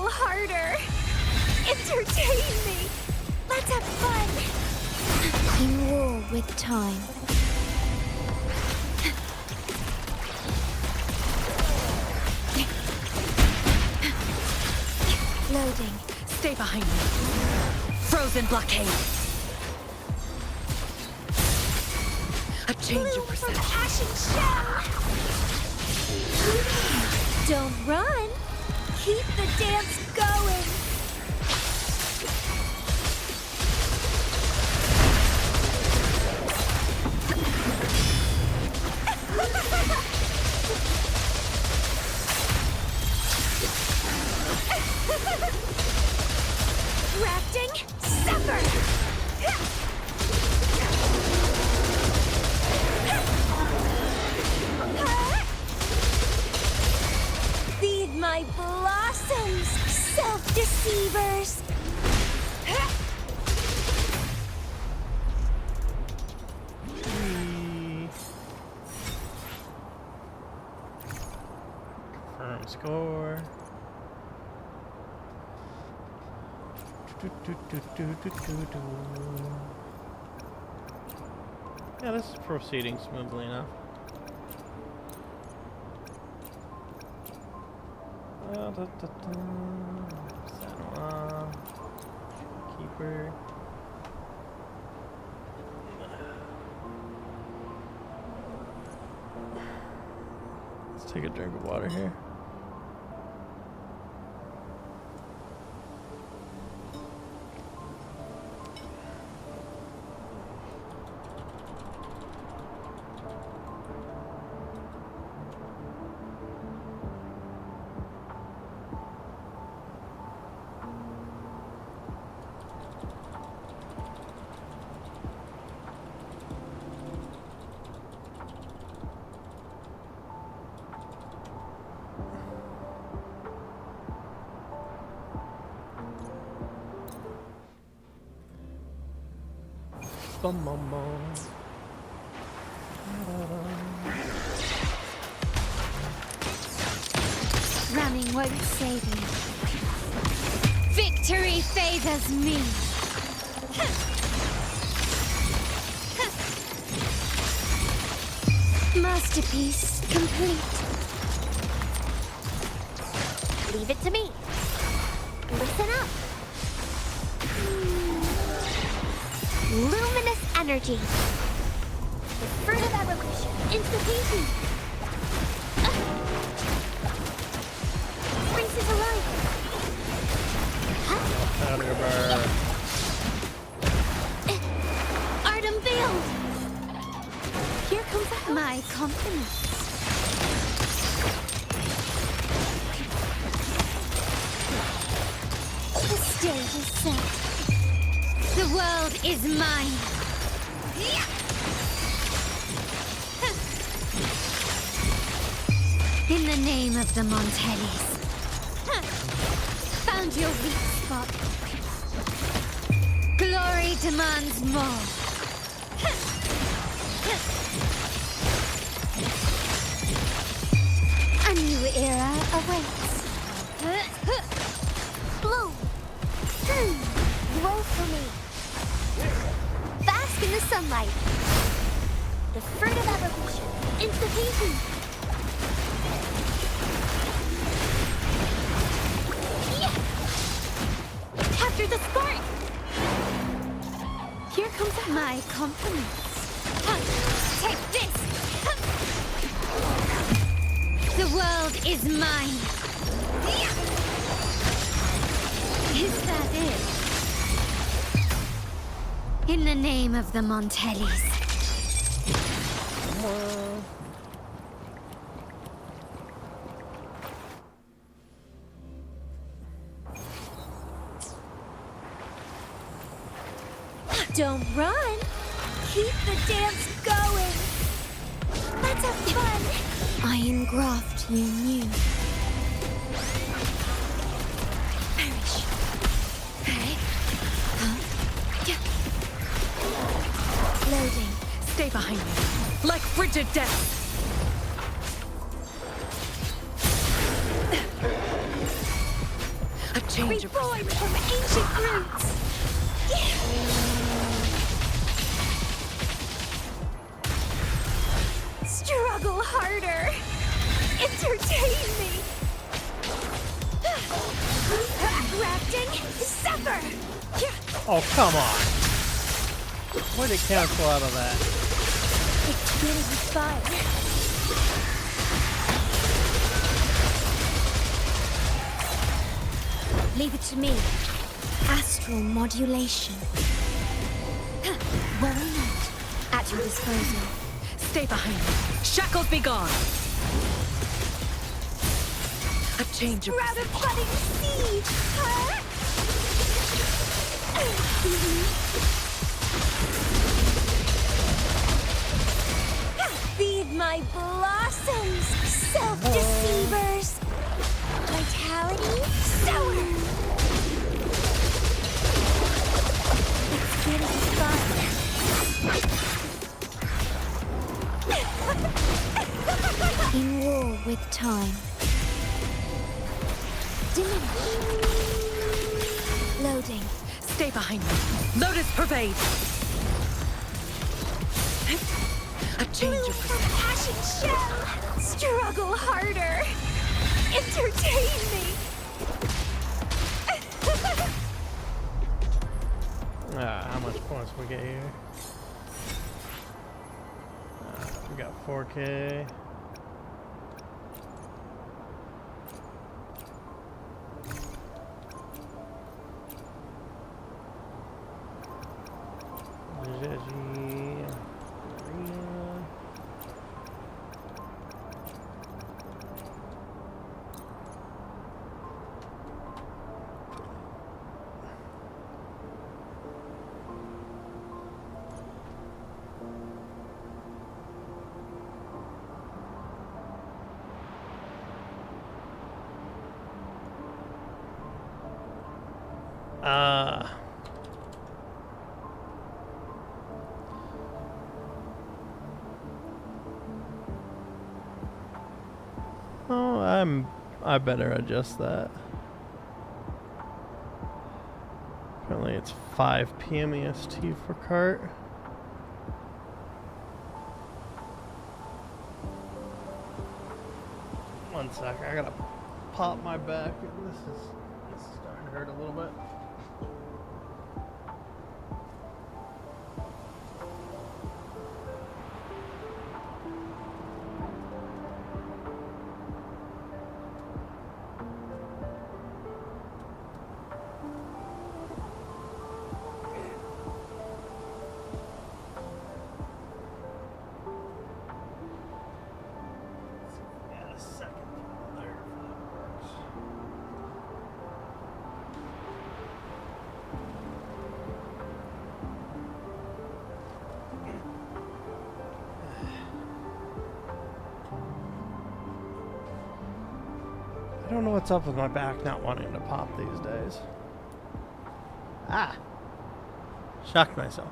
harder. Entertain me. Let's have fun. In war with time. Loading. Stay behind me. Frozen blockade. A change of perception. Ashen shell. Don't run. Keep the dance going. Rafting, suffer! Feed my blossoms, self-deceivers! Confirm score. Yeah, this is proceeding smoothly enough. Sanwa. Keeper. Let's take a drink of water here. Running won't save you. Victory favors me. Masterpiece complete. Leave it to me. Listen up. Luminous energy. The fruit of evolution. Instantaneously. Space is alive. Art unveiled. Here comes My confidence. the stage is set. The world is mine. In the name of the Montellis. Found your weak spot. Glory demands more. A new era awaits. Bloom. Grow for me. Bask in the sunlight. The fruit of evolution. Instantaneously. Capture the spark. Here comes my confidence. Take this! The world is mine. Is that it? In the name of the Montellis. Don't run. Keep the dance going. Let's have fun. Iron graft you knew. Perish. Loading. Stay behind me. Like frigid death. A change of Reborn from ancient roots. Struggle harder. Entertain me. Grafting, suffer. Oh, come on. Where'd it cancel out of that? It's good as fire. Leave it to me. Astral modulation. Worry not. At your disposal. Stay behind me. Shackles be gone. A change of Sprout a budding seed. Huh? Feed my blossoms, self-deceivers. Vitality, sour. It's good as fun. In war with time. Diminish. Loading. Stay behind me. Lotus pervade. A change Bloom of from ashen shell. Struggle harder. Entertain me. How much points we get here? We got 4K. Oh, I better adjust that. Apparently it's 5 p.m. EST for cart. One sec, I gotta pop my back. This is starting to hurt a little bit. I don't know what's up with my back not wanting to pop these days. Ah! Shocked myself.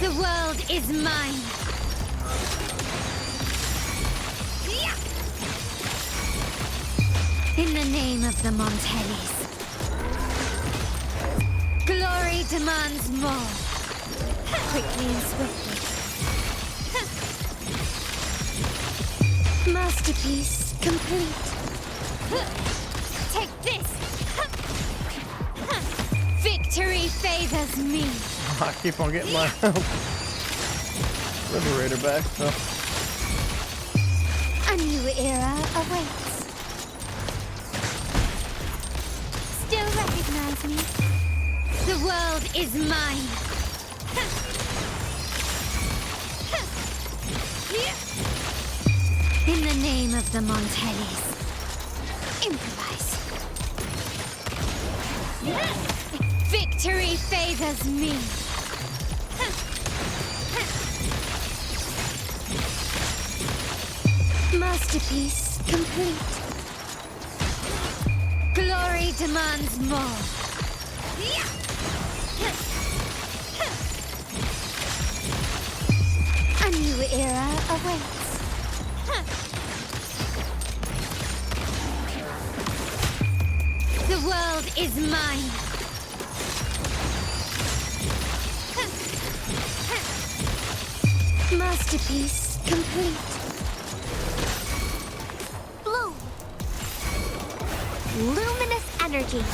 The world is mine. In the name of the Montellis. Glory demands more. Quickly and swiftly. Masterpiece complete. Take this. Victory favors me. I keep on getting my Liberator back, so. A new era awaits. Still recognize me? The world is mine. In the name of the Montellis. Improvise. Victory favors me. Masterpiece complete. Glory demands more. A new era awaits. The world is mine. Masterpiece complete. Bloom. Luminous energy.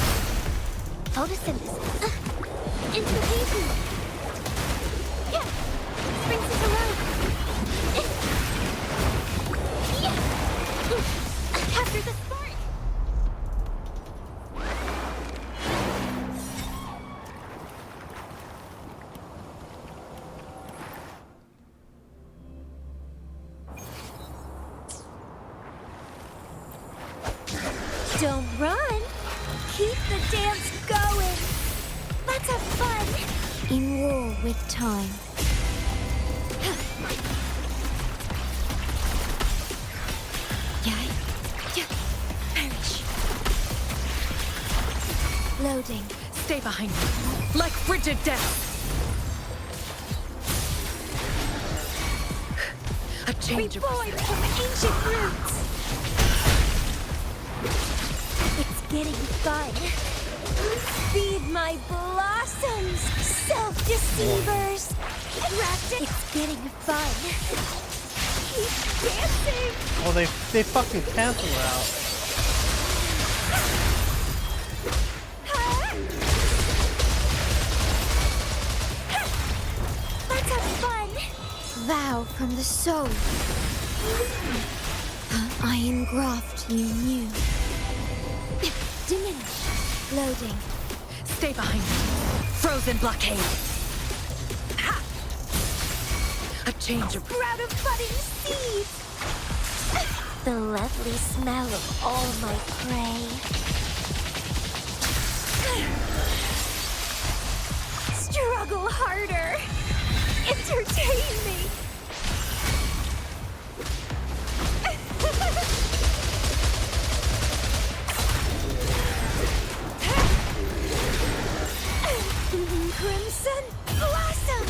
Photosynthesis. Inspiration. Yeah. Springs us alive. Yeah. Capture the spark. Don't run. Keep the dance going. Let's have fun. In war with time. Yeah. Perish. Loading. Stay behind me, like frigid death. A change of Reborn from ancient roots. It's getting fun. Feed my blossoms, self-deceivers. It's getting fun. Keep dancing. Oh, they fucking cancel it out. Let's have fun. Vow from the soul. Iron graft you knew. Diminish. Loading. Stay behind me. Frozen blockade. Ha! A change of Sprout of budding seeds. The lovely smell of all my prey. Struggle harder. Entertain me. Crimson Blossom!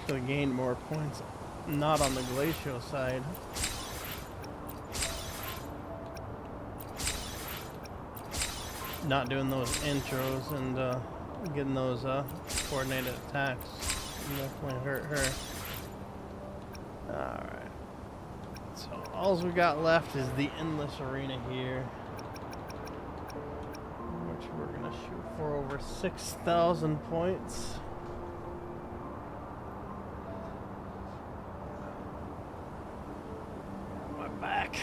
Should have gained more points. Not on the glacial side. Not doing those intros and getting those coordinated attacks definitely hurt her. Alright. So all we got left is the endless arena here, which we're gonna shoot for over 6,000 points. My back.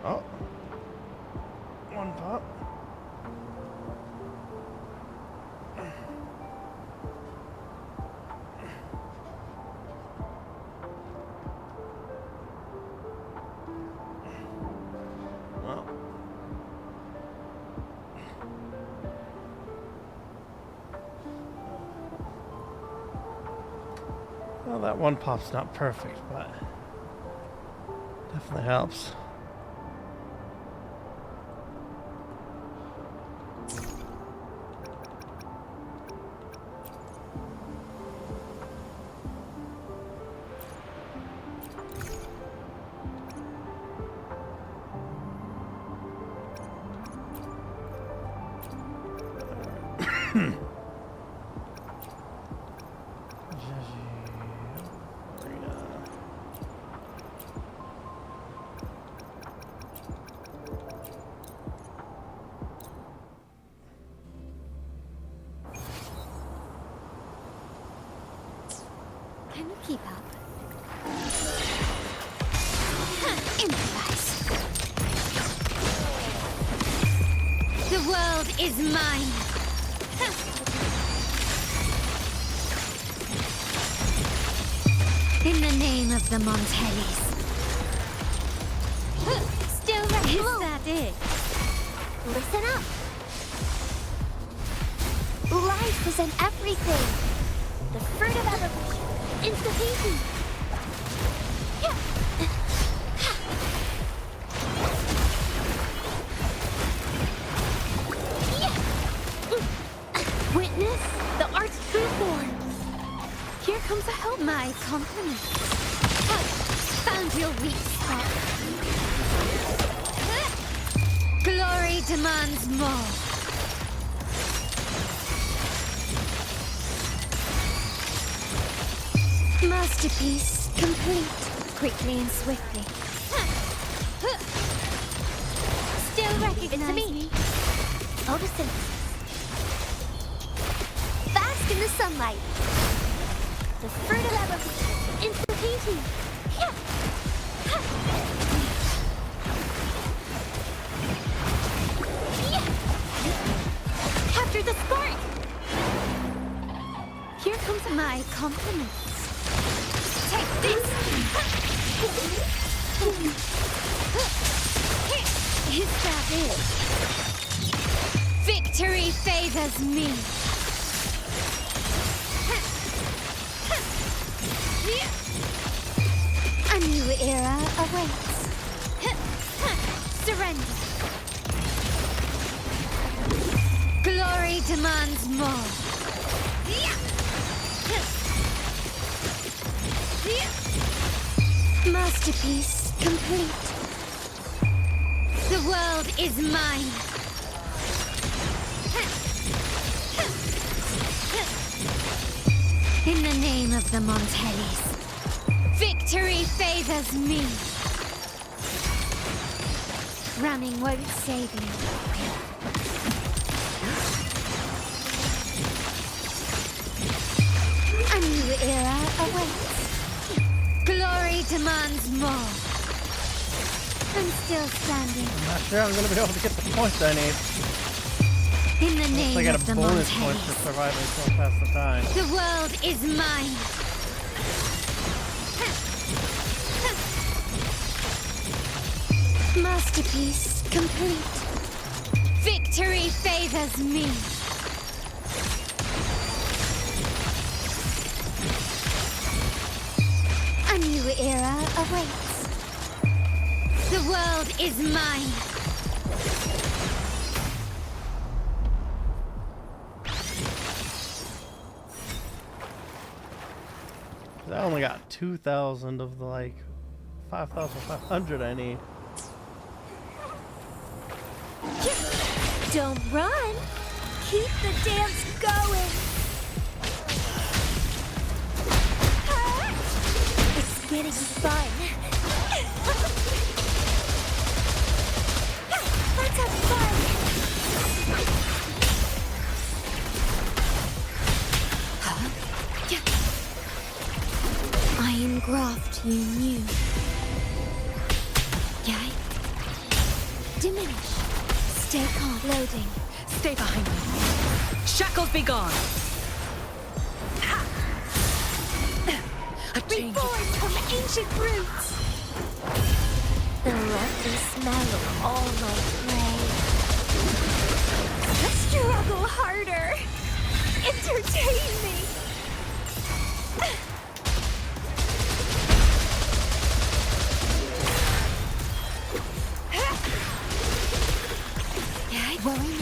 Oh, one pop. Well, that one pop's not perfect, but definitely helps. keep up. Improvise. The world is mine. In the name of the Montellis. Still right. Is that it? Listen up. Life is in everything. The fruit of evolution. Instantaneously. Yeah. Witness the art's true form. Here comes a help. My compliments. Found your weak spot. Glory demands more. Masterpiece complete. Quickly and swiftly. Still recognize me. Photosynthesis. Bask in the sunlight. The fruit of evolution. Instantaneously. Yeah. Capture the spark. Here comes my compliments. Take this! Is that it? Victory favors me. A new era awaits. Surrender. Glory demands more. Masterpiece complete. The world is mine. In the name of the Montellis, victory favors me. Running won't save me. A new era awaits. Glory demands more. I'm still standing. I'm not sure I'm going to be able to get the points I need. In the I name got of a the bonus point Montellis, for surviving so past the time. the world is mine. Masterpiece complete. Victory favors me. A new era awaits. The world is mine. I only got 2,000 of the like 5,500 I need. Don't run. Keep the dance going. It's getting fun. Let's have fun. Iron graft you knew. Yay. Diminish. Stay calm. Loading. Stay behind me. Shackles be gone. A change. Reborn from ancient roots. The lovely smell of all my prey. Struggle harder. Entertain me.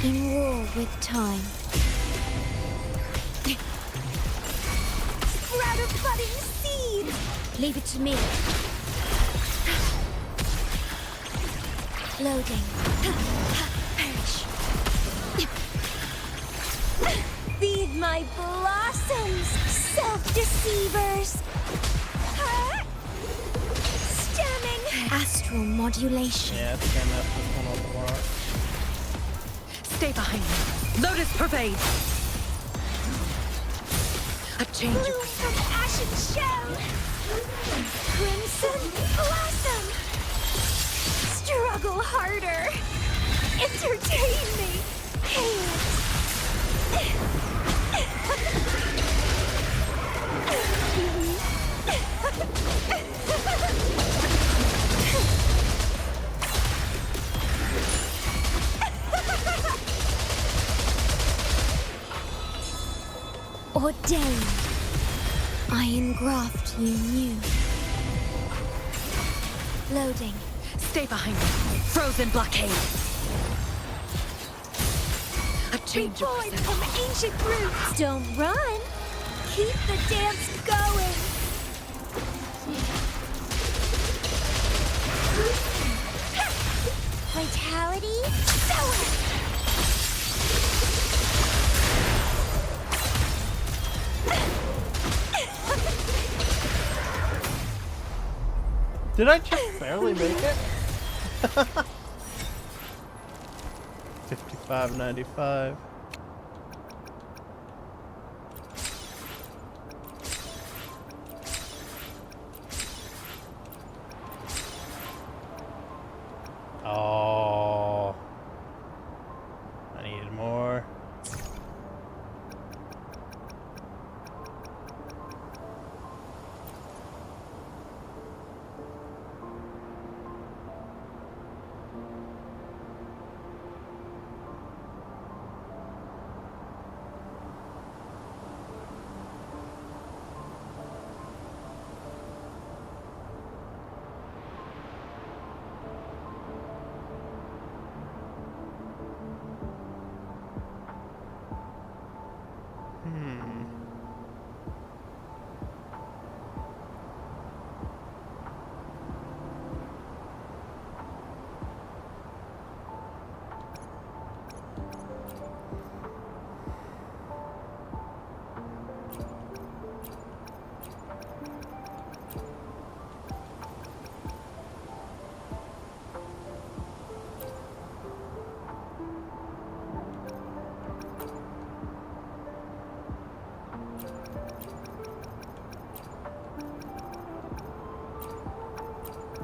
In war with time. Sprout a budding seed! Leave it to me. Loading. Perish. Feed my blossoms, self-deceivers! Stemming! Astral modulation. Yeah, I think I messed this one up a lot. Stay behind me. Lotus pervade. A A change of Bloom from ashen shell. Crimson blossom. Struggle harder. Entertain me. Ordained. I engraft you new. Loading. Stay behind me. Frozen blockade. A change of Reborn perception. from ancient roots. Don't run. Keep the dance going. Vitality. Sour. Did I just barely make it? 55.95. Oh, I needed more.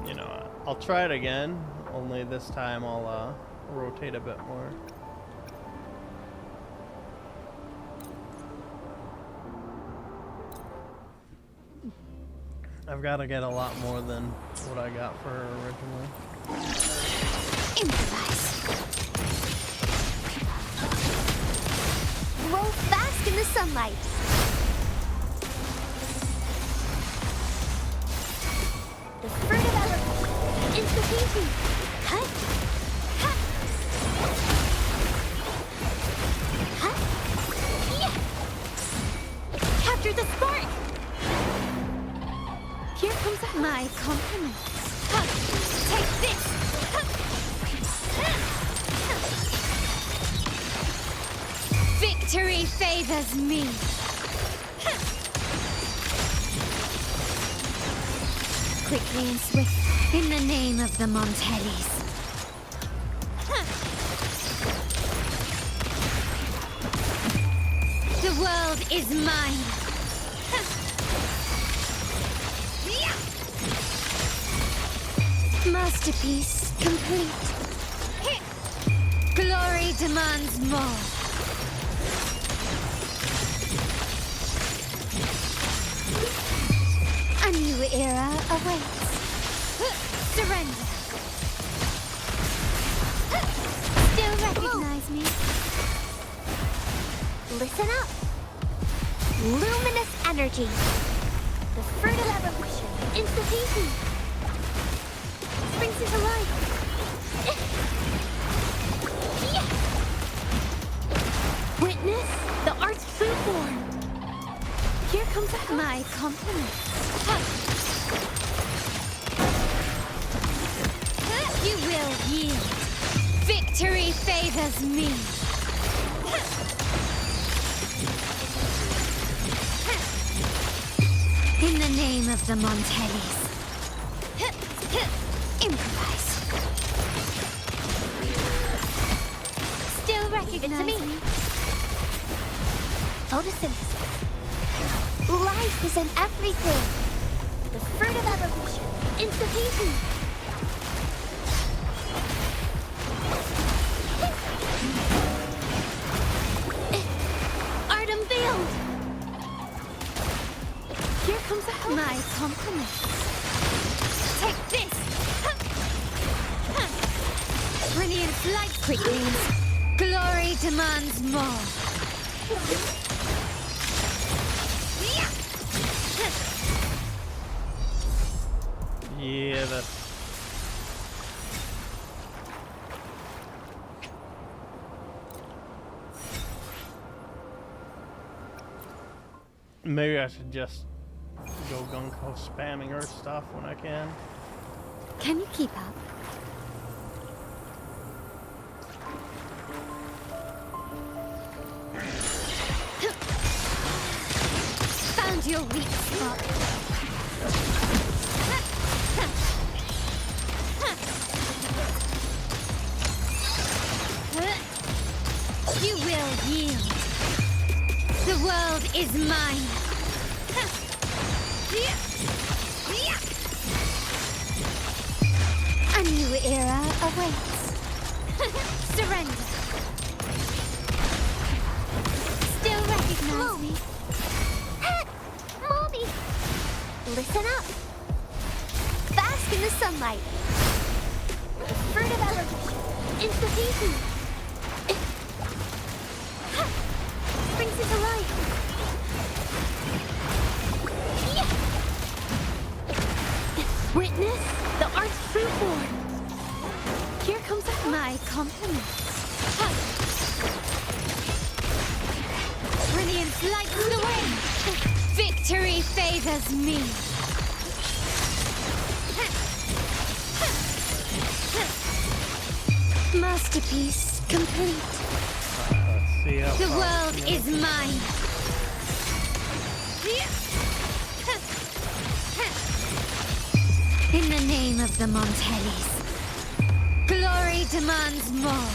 You know, I'll try it again, only this time I'll rotate a bit more. I've got to get a lot more than what I got for her originally. Improvise. Roll fast in the sunlight. The fruit of eloquence. Instantaneity. Cut. Cut. Cut. Yeah. Capture the spark. Here comes my compliments. Huh. Take this. Victory favors me. Quickly and swift, in the name of the Montellis. The world is mine. Masterpiece complete. Glory demands more. A new era awaits. Surrender. Still recognize me? Listen up. Luminous energy. The fertile evolution. Instantaneity. Brings it to life. Witness the art's true form. Here comes my compliments. You will yield. Victory favors me. In the name of the Montellis. Improvise. Still recognize me. Photosynthesis. Life is in everything. The fruit of evolution. It's the beauty. Art unveiled. Here comes a help. My compliments. Take this. Brilliant light quicklings. Glory demands more. Yeah, that's... Maybe I should just go gung-ho spamming her stuff when I can. Can you keep up? Found your weak spot. You will yield. The world is mine. A new era awaits. Surrender. Still recognize me? Mommy! Listen up. Bask in the sunlight. The fruit of evolution. It's the beauty. Brings it to life. Witness the art's fruit born. Here comes my compliments. Brilliance lights the way. Victory favors me. Masterpiece complete. Let's see how The far world we can is mine. In the name of the Montellis, glory demands more.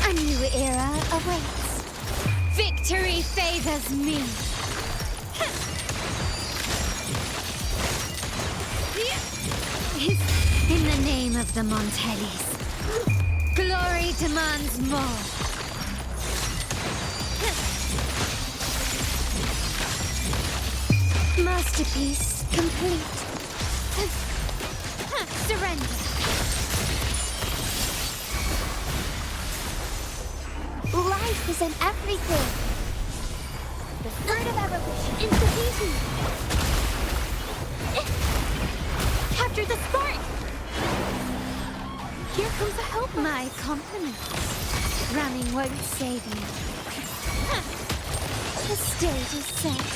A new era awaits. Victory favors me. In the name of the Montellis, glory demands more. Masterpiece complete. Surrender. Life is in everything. The fruit of evolution. It's the beauty. Capture the spark. Here comes a help. My compliments. Running won't save you. The stage is set.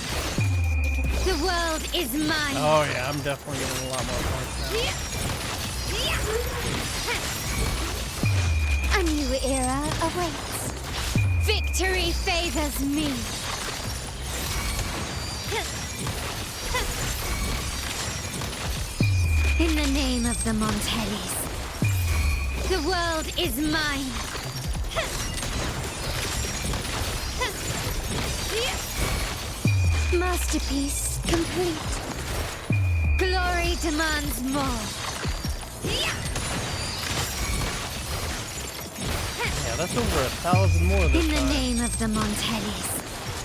The world is mine. Oh yeah, I'm definitely getting a lot more points now. A new era awaits. Victory favors me. In the name of the Montellis, the world is mine. Masterpiece complete. Glory demands more. Yeah, that's over 1,000 more this In the time. name of the Montellis,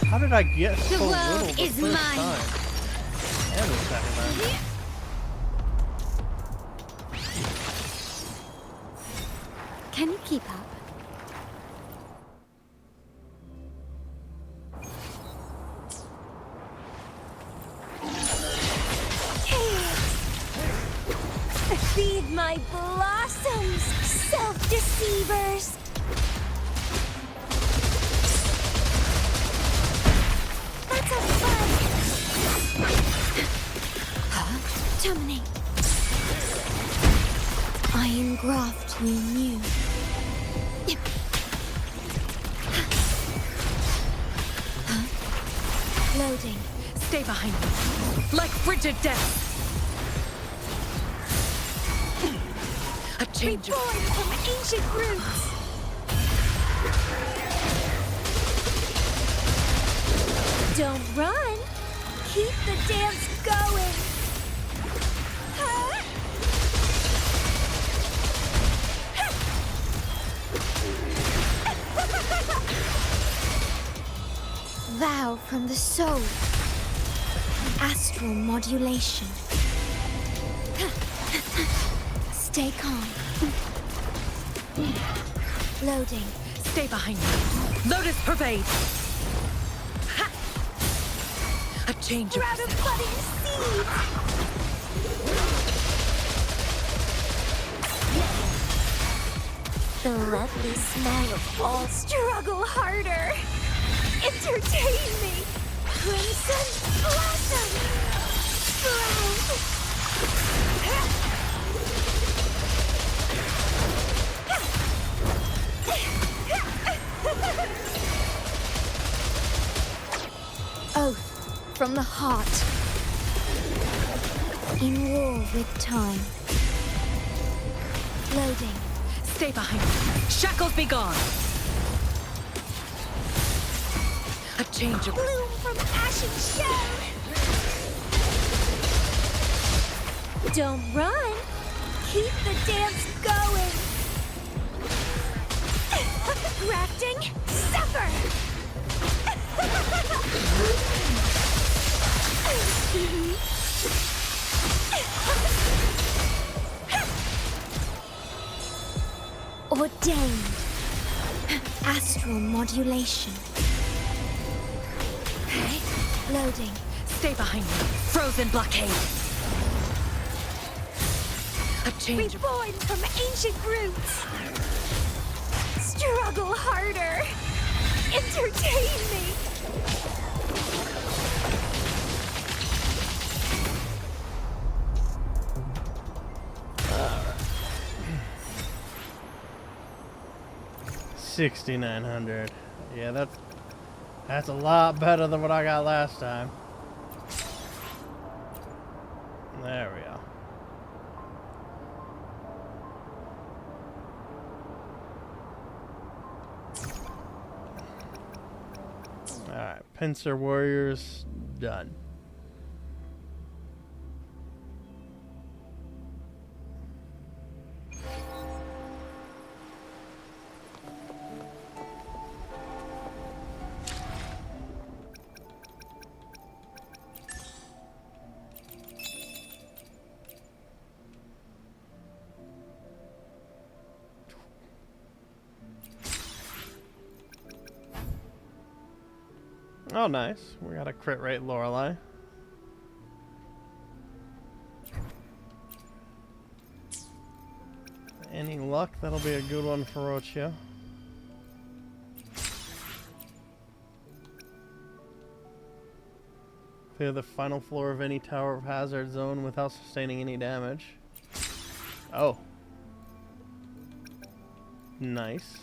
How did I get the so world little the is first mine. time? And the second time. Can you keep up? Feed my blossoms, self-deceivers. Let's have fun. Terminate. I engraft you new. Loading. Stay behind me. Like frigid death. A change of... Reborn from ancient roots. Don't run! Keep the dance going! Huh? Vow from the soul. Astral modulation. Stay calm. Loading. Stay behind me. Lotus pervade. Ha! A change of Round of budding seeds! The lovely smell of all struggle harder. Entertain me. Crimson blossom. Oath from the heart. In war with time. Loading. Stay behind me. Shackles be gone. A change of Bloom from ashen shell. Don't run. Keep the dance going. Grafting, suffer. Ordained. Astral modulation. Loading. Stay behind me. Frozen blockade. A change of Reborn from ancient roots. Struggle harder. Entertain me. Alright. 6,900. Yeah, that's a lot better than what I got last time. There we go. Alright, Pincer Warriors done. Oh, nice. We got a crit rate Lorelei. Any luck? That'll be a good one for Rocio. Clear the final floor of any Tower of Hazard zone without sustaining any damage. Oh. Nice.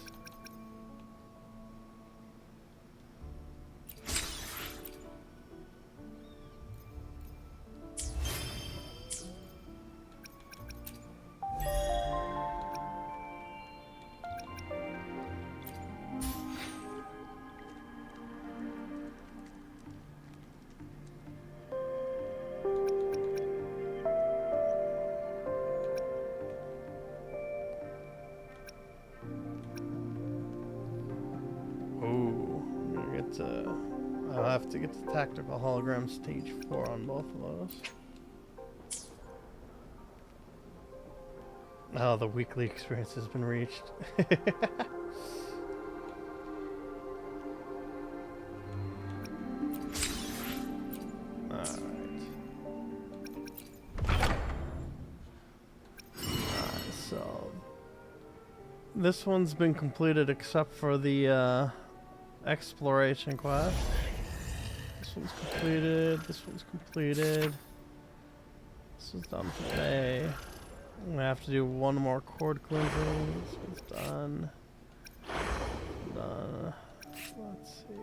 I'll have to get the tactical hologram stage 4 on both of those. Oh, the weekly experience has been reached. Alright, so this one's been completed except for the exploration quest. This one's completed. This one's completed. This is done today. I'm gonna have to do one more cord cleansing. This one's done. Done. Let's see.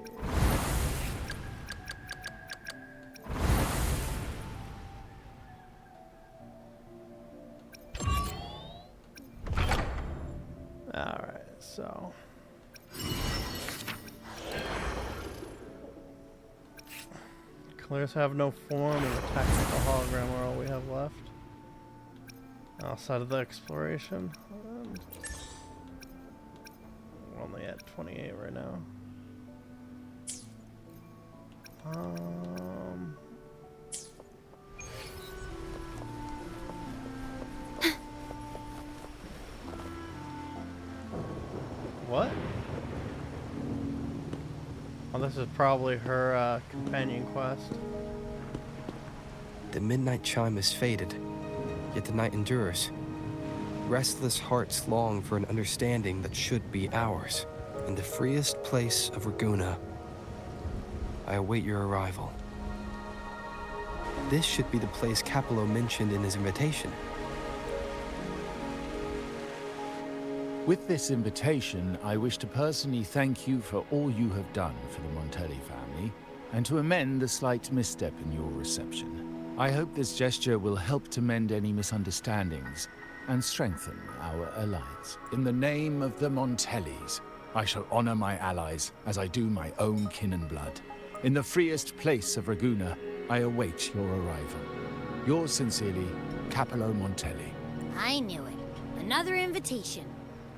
Alright, so Clears have no form and the tactical hologram are all we have left. Outside of the exploration. We're only at 28 right now. What? Oh, this is probably her companion quest. The midnight chime is faded, yet the night endures. Restless hearts long for an understanding that should be ours. In the freest place of Raguna, I await your arrival. This should be the place Capello mentioned in his invitation. With this invitation, I wish to personally thank you for all you have done for the Montelli family, and to amend the slight misstep in your reception. I hope this gesture will help to mend any misunderstandings and strengthen our alliance. In the name of the Montellis, I shall honor my allies as I do my own kin and blood. In the freest place of Raguna, I await your arrival. Yours sincerely, Capello Montelli. I knew it. Another invitation.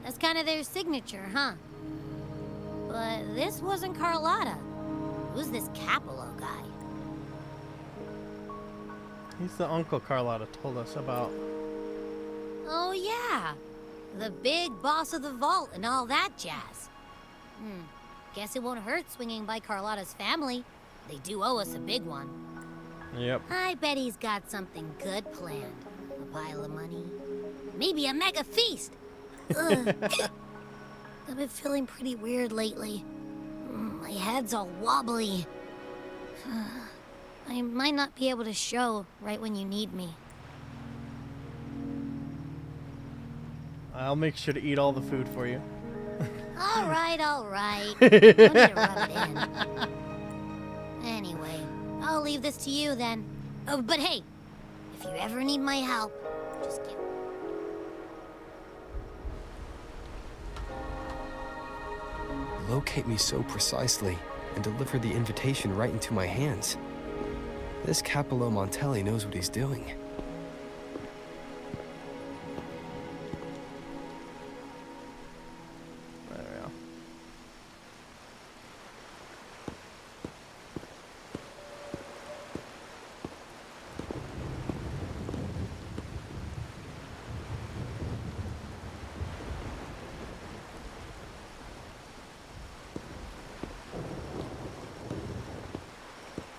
That's kind of their signature, huh? But this wasn't Carlotta. Who's this Capello guy? He's the uncle Carlotta told us about. Oh, yeah. The big boss of the vault and all that jazz. Guess it won't hurt swinging by Carlotta's family. They do owe us a big one. Yep. I bet he's got something good planned. A pile of money. Maybe a mega feast. Ugh. I've been feeling pretty weird lately. My head's all wobbly. I might not be able to show right when you need me. I'll make sure to eat all the food for you. All right, all right. Don't need to rub it in. Anyway, I'll leave this to you then. Oh, but hey, if you ever need my help, just give. Locate me so precisely and deliver the invitation right into my hands. This Capello Montelli knows what he's doing. There we go.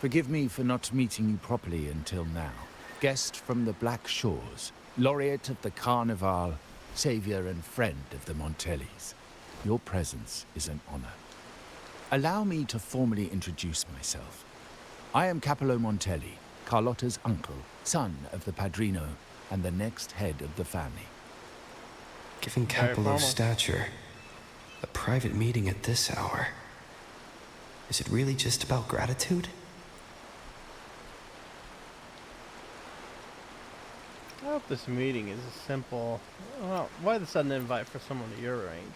Forgive me for not meeting you properly until now. Guest from the Black Shores, laureate of the Carnival, savior and friend of the Montellis. Your presence is an honor. Allow me to formally introduce myself. I am Capello Montelli, Carlotta's uncle, son of the Padrino, and the next head of the family. Given Very formal. Capello's stature, a private meeting at this hour. Is it really just about gratitude? I hope this meeting is a simple. Well, why the sudden invite for someone of your rank?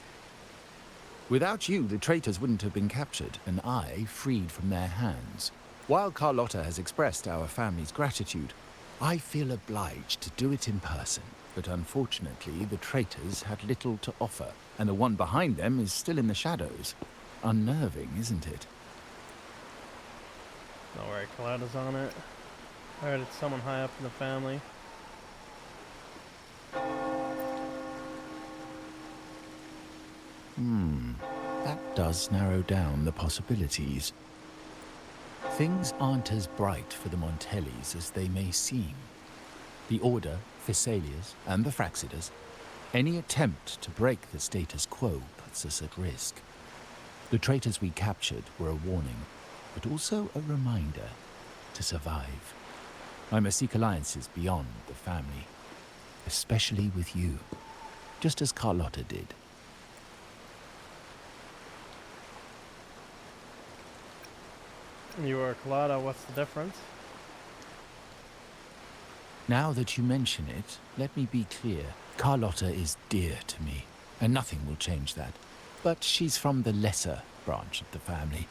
Without you, the traitors wouldn't have been captured, and I freed from their hands. While Carlotta has expressed our family's gratitude, I feel obliged to do it in person. But unfortunately, the traitors had little to offer, and the one behind them is still in the shadows. Unnerving, isn't it? Don't worry, Carlotta's on it. I heard it's someone high up in the family. That does narrow down the possibilities. Things aren't as bright for the Montellis as they may seem. The Order, Thessalias, and the Fraxidas, any attempt to break the status quo puts us at risk. The traitors we captured were a warning, but also a reminder to survive. I must seek alliances beyond the family, especially with you, just as Carlotta did. You are Carlotta, what's the difference? Now that you mention it, let me be clear. Carlotta is dear to me, and nothing will change that. But she's from the lesser branch of the family.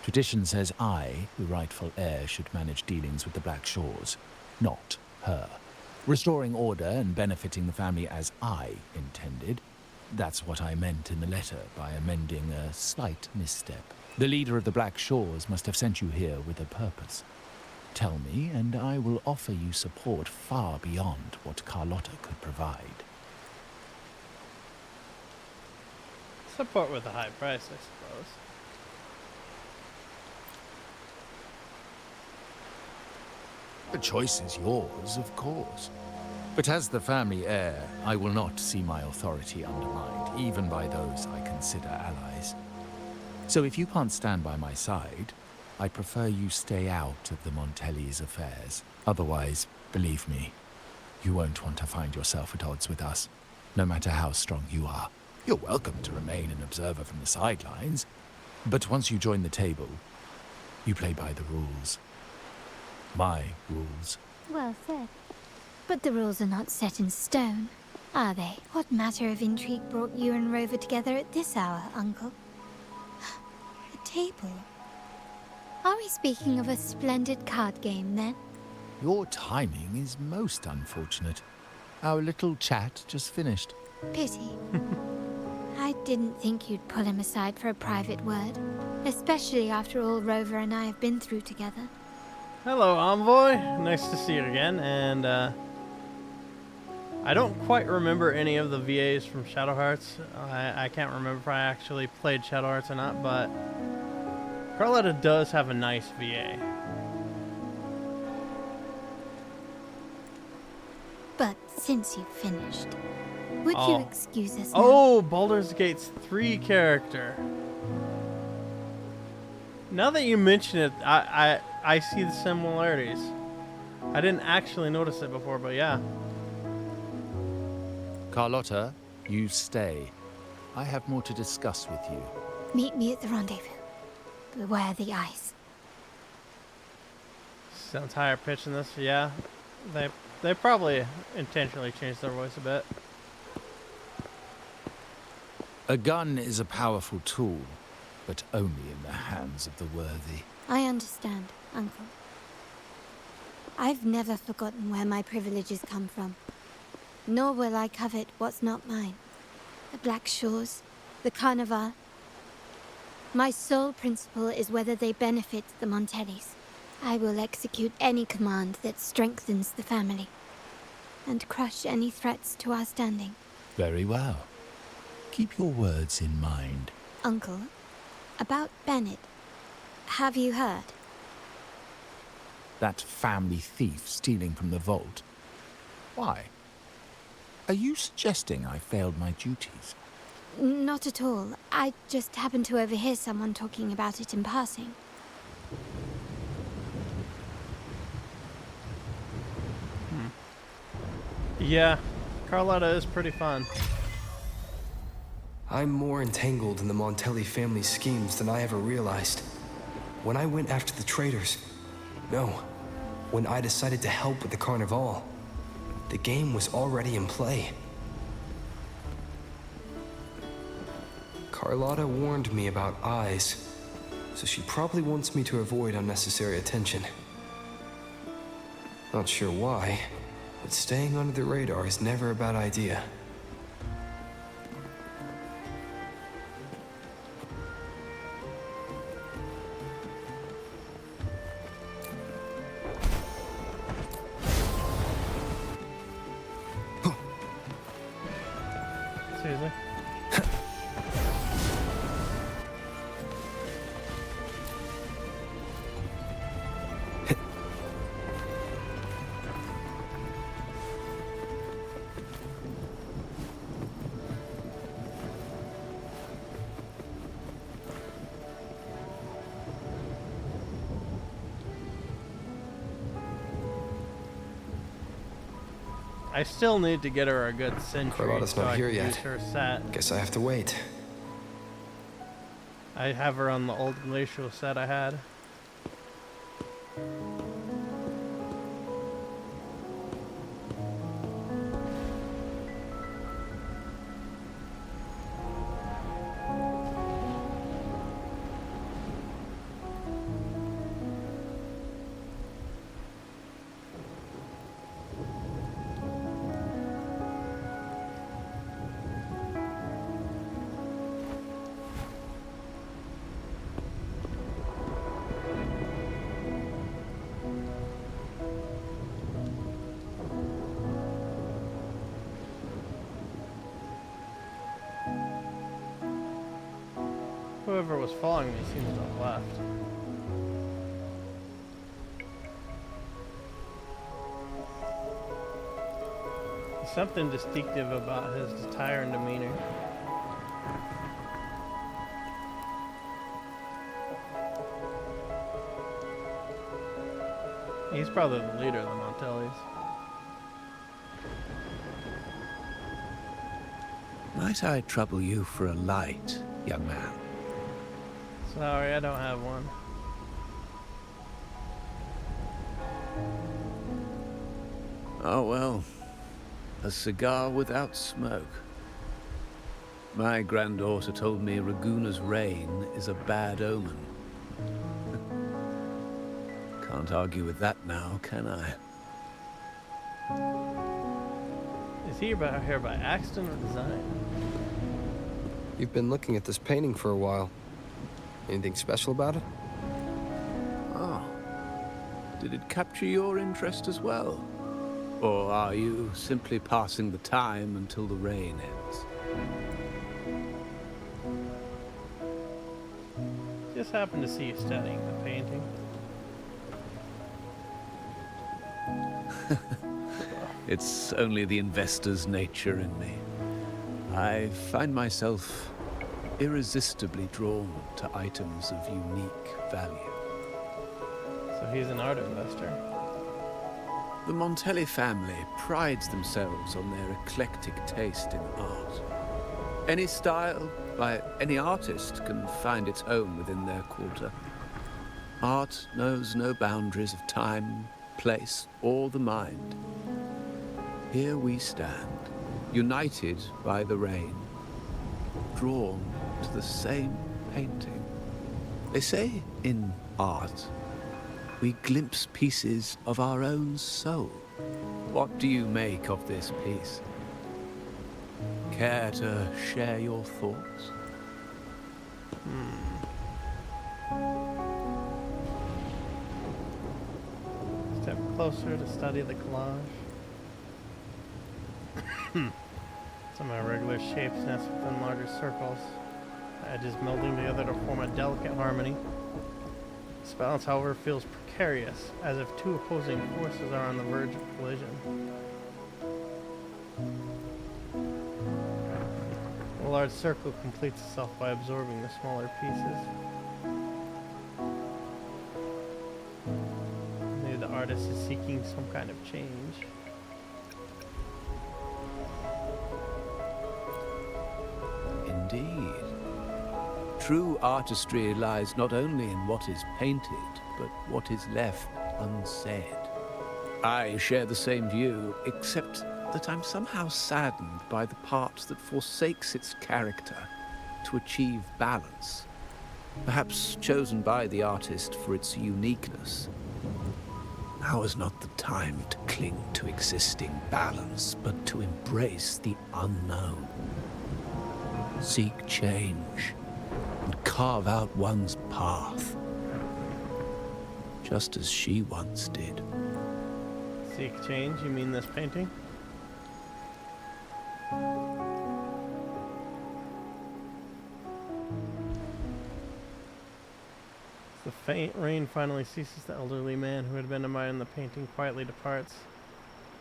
Tradition says I, the rightful heir, should manage dealings with the Black Shores, not her. Restoring order and benefiting the family as I intended, that's what I meant in the letter by amending a slight misstep. The leader of the Black Shores must have sent you here with a purpose. Tell me, and I will offer you support far beyond what Carlotta could provide. Support with a high price, I suppose. The choice is yours, of course. But as the family heir, I will not see my authority undermined, even by those I consider allies. So if you can't stand by my side, I prefer you stay out of the Montelli's affairs. Otherwise, believe me, you won't want to find yourself at odds with us, no matter how strong you are. You're welcome to remain an observer from the sidelines, but once you join the table, you play by the rules. My rules. Well said. But the rules are not set in stone, are they? What matter of intrigue brought you and Rover together at this hour, Uncle? A table? Are we speaking of a splendid card game, then? Your timing is most unfortunate. Our little chat just finished. Pity. I didn't think you'd pull him aside for a private word, especially after all Rover and I have been through together. Hello, Envoy. Nice to see you again. And I don't quite remember any of the VAs from Shadow Hearts. I can't remember if I actually played Shadow Hearts or not, but Carlotta does have a nice VA. But since you've finished, would you excuse us now? Oh, Baldur's Gate's 3 character. Now that you mention it, I see the similarities. I didn't actually notice it before, but yeah. Carlotta, you stay. I have more to discuss with you. Meet me at the rendezvous. Beware the ice. Sounds higher pitch in this, yeah. They probably intentionally changed their voice a bit. A gun is a powerful tool, but only in the hands of the worthy. I understand, Uncle. I've never forgotten where my privileges come from. Nor will I covet what's not mine. The Black Shores, the Carnival. My sole principle is whether they benefit the Montellis. I will execute any command that strengthens the family, and crush any threats to our standing. Very well. Keep your words in mind. Uncle, about Bennett, have you heard? That family thief stealing from the vault. Why? Are you suggesting I failed my duties? Not at all. I just happened to overhear someone talking about it in passing. Yeah, Carlotta is pretty fun. I'm more entangled in the Montelli family's schemes than I ever realized. When I went after the traitors, no, when I decided to help with the Carnival, the game was already in play. Carlotta warned me about eyes, so she probably wants me to avoid unnecessary attention. Not sure why, but staying under the radar is never a bad idea. Seriously? I still need to get her a good sentry. Carlotta's so not I here can yet. use her set. Guess I have to wait. I have her on the old glacial set I had. Whoever was following me seems to have left. There's something distinctive about his attire and demeanor. He's probably the leader of the Montellis. Might I trouble you for a light, young man? Sorry, I don't have one. Oh well, a cigar without smoke. My granddaughter told me Raguna's rain is a bad omen. Can't argue with that now, can I? Is he here by accident or design? You've been looking at this painting for a while. Anything special about it? Oh. Did it capture your interest as well? Or are you simply passing the time until the rain ends? Just happened to see you studying the painting. It's only the investor's nature in me. I find myself irresistibly drawn to items of unique value. So he's an art investor. The Montelli family prides themselves on their eclectic taste in art. Any style by any artist can find its home within their quarter. Art knows no boundaries of time, place, or the mind. Here we stand, united by the rain, drawn to the same painting. They say in art, we glimpse pieces of our own soul. What do you make of this piece? Care to share your thoughts? Step closer to study the collage. Some irregular shapes nest within larger circles, edges melding together to form a delicate harmony. This balance, however, feels precarious, as if two opposing forces are on the verge of collision. The large circle completes itself by absorbing the smaller pieces. Maybe the artist is seeking some kind of change. Indeed. True artistry lies not only in what is painted, but what is left unsaid. I share the same view, except that I'm somehow saddened by the part that forsakes its character to achieve balance, perhaps chosen by the artist for its uniqueness. Now is not the time to cling to existing balance, but to embrace the unknown. Seek change and carve out one's path, just as she once did. Seek change? You mean this painting? The faint rain finally ceases. The elderly man who had been admiring the painting quietly departs,